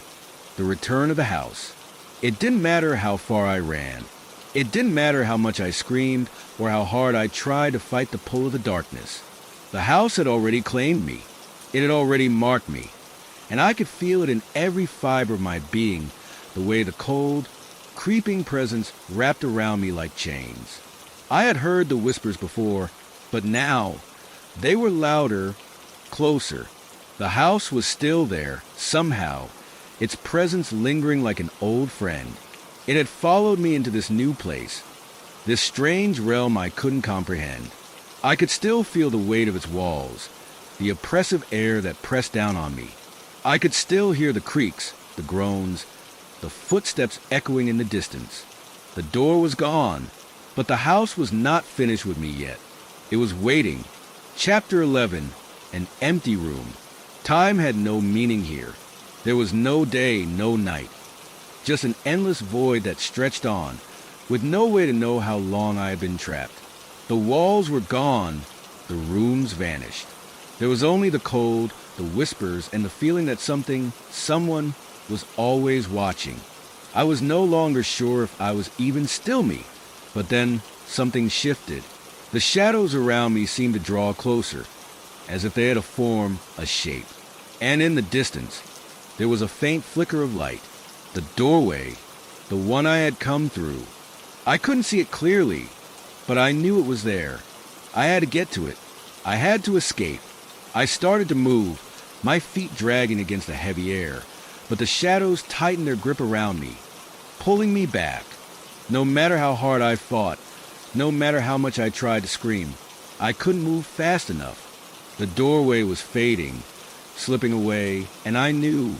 The Return of the House. It didn't matter how far I ran. It didn't matter how much I screamed or how hard I tried to fight the pull of the darkness. The house had already claimed me. It had already marked me. And I could feel it in every fiber of my being, the way the cold, creeping presence wrapped around me like chains. I had heard the whispers before, but now they were louder, closer. The house was still there, somehow, its presence lingering like an old friend. It had followed me into this new place, this strange realm I couldn't comprehend. I could still feel the weight of its walls, the oppressive air that pressed down on me. I could still hear the creaks, the groans, the footsteps echoing in the distance. The door was gone, but the house was not finished with me yet. It was waiting. Chapter 11. An empty room. Time had no meaning here. There was no day, no night. Just an endless void that stretched on, with no way to know how long I had been trapped. The walls were gone. The rooms vanished. There was only the cold, the whispers, and the feeling that someone was always watching. I was no longer sure if I was even still me. But then something shifted. The shadows around me seemed to draw closer, as if they had a form, a shape. And in the distance, there was a faint flicker of light. The doorway, the one I had come through. I couldn't see it clearly, but I knew it was there. I had to get to it. I had to escape. I started to move, my feet dragging against the heavy air, but the shadows tightened their grip around me, pulling me back. No matter how hard I fought, no matter how much I tried to scream, I couldn't move fast enough. The doorway was fading, slipping away, and I knew,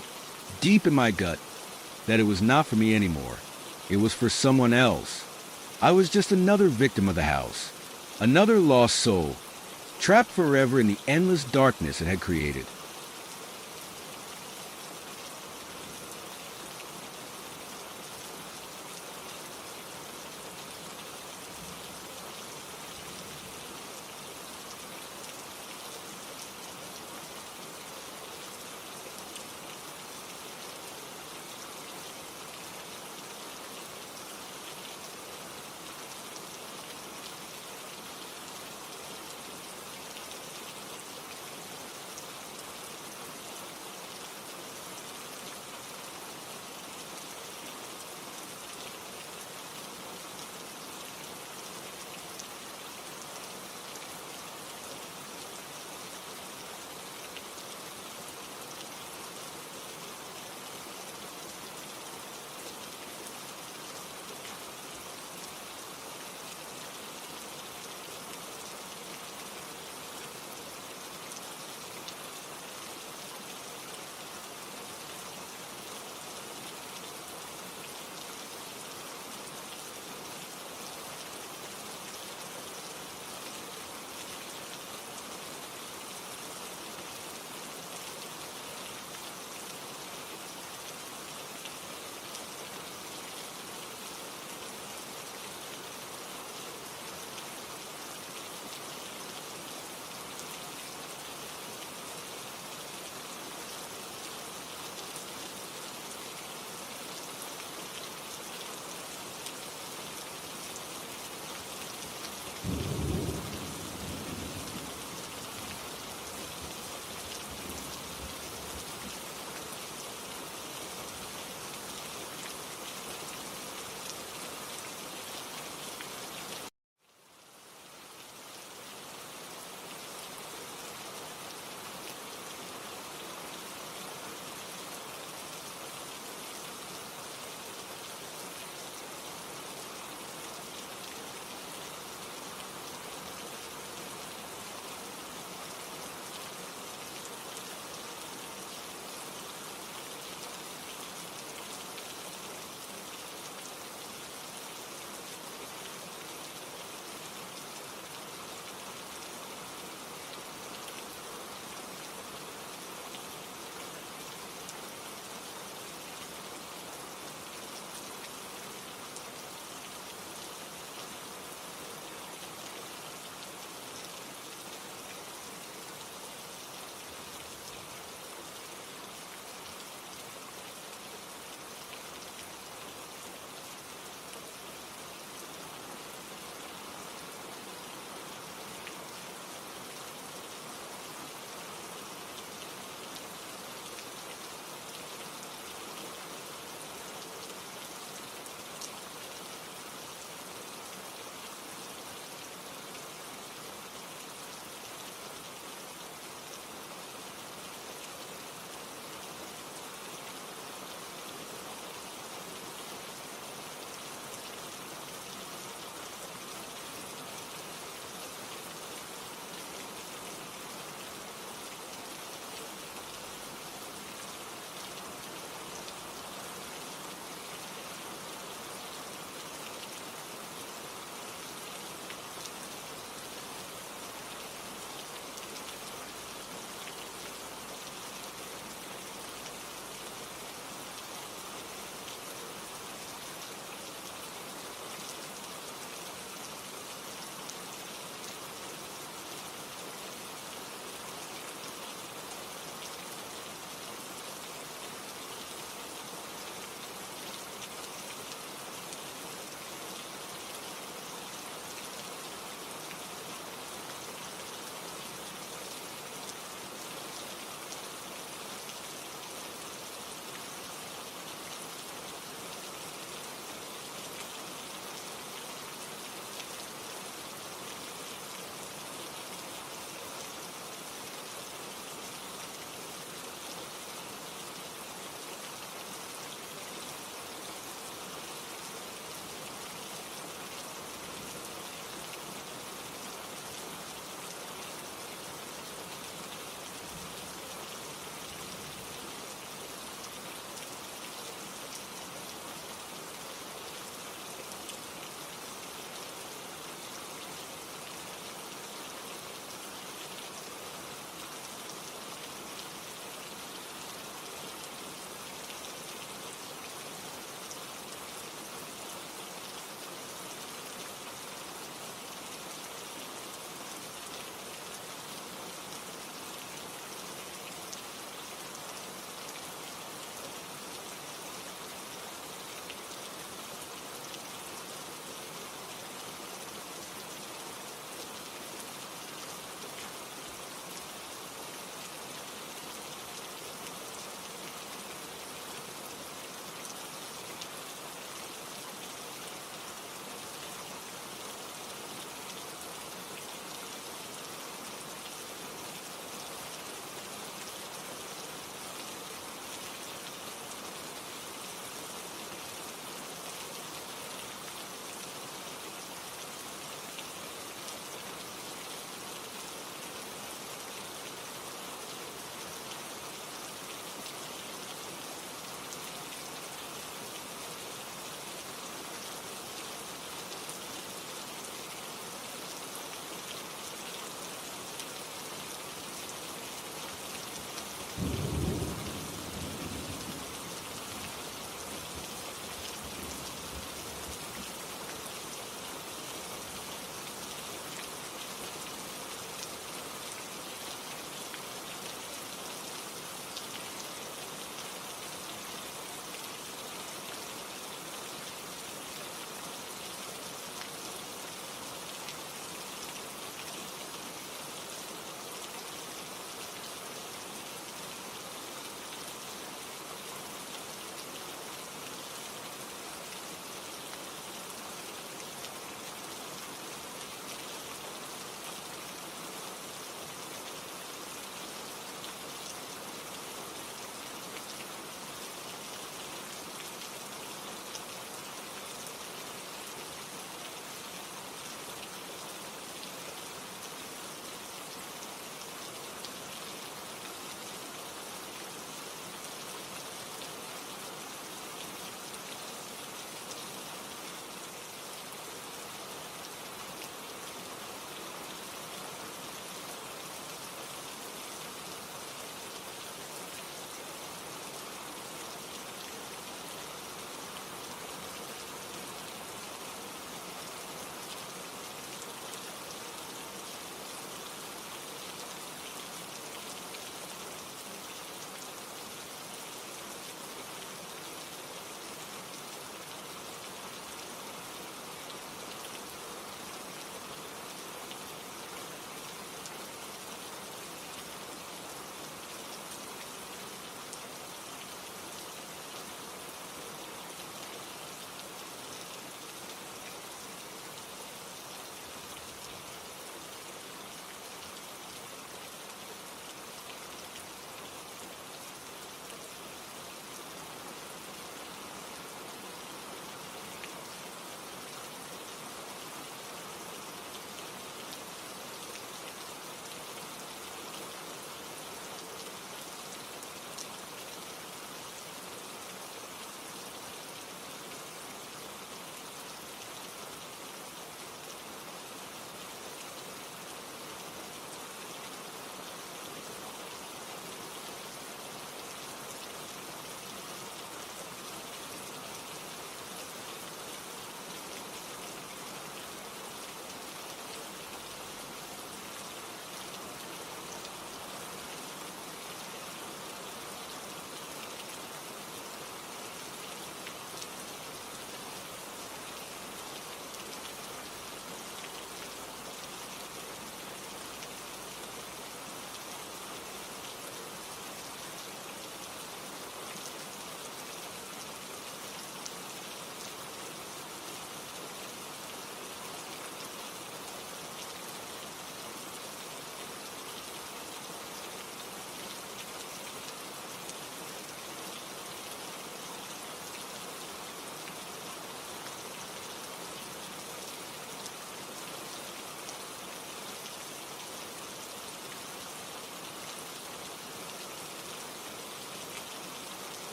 deep in my gut, that it was not for me anymore. It was for someone else. I was just another victim of the house, another lost soul, trapped forever in the endless darkness it had created.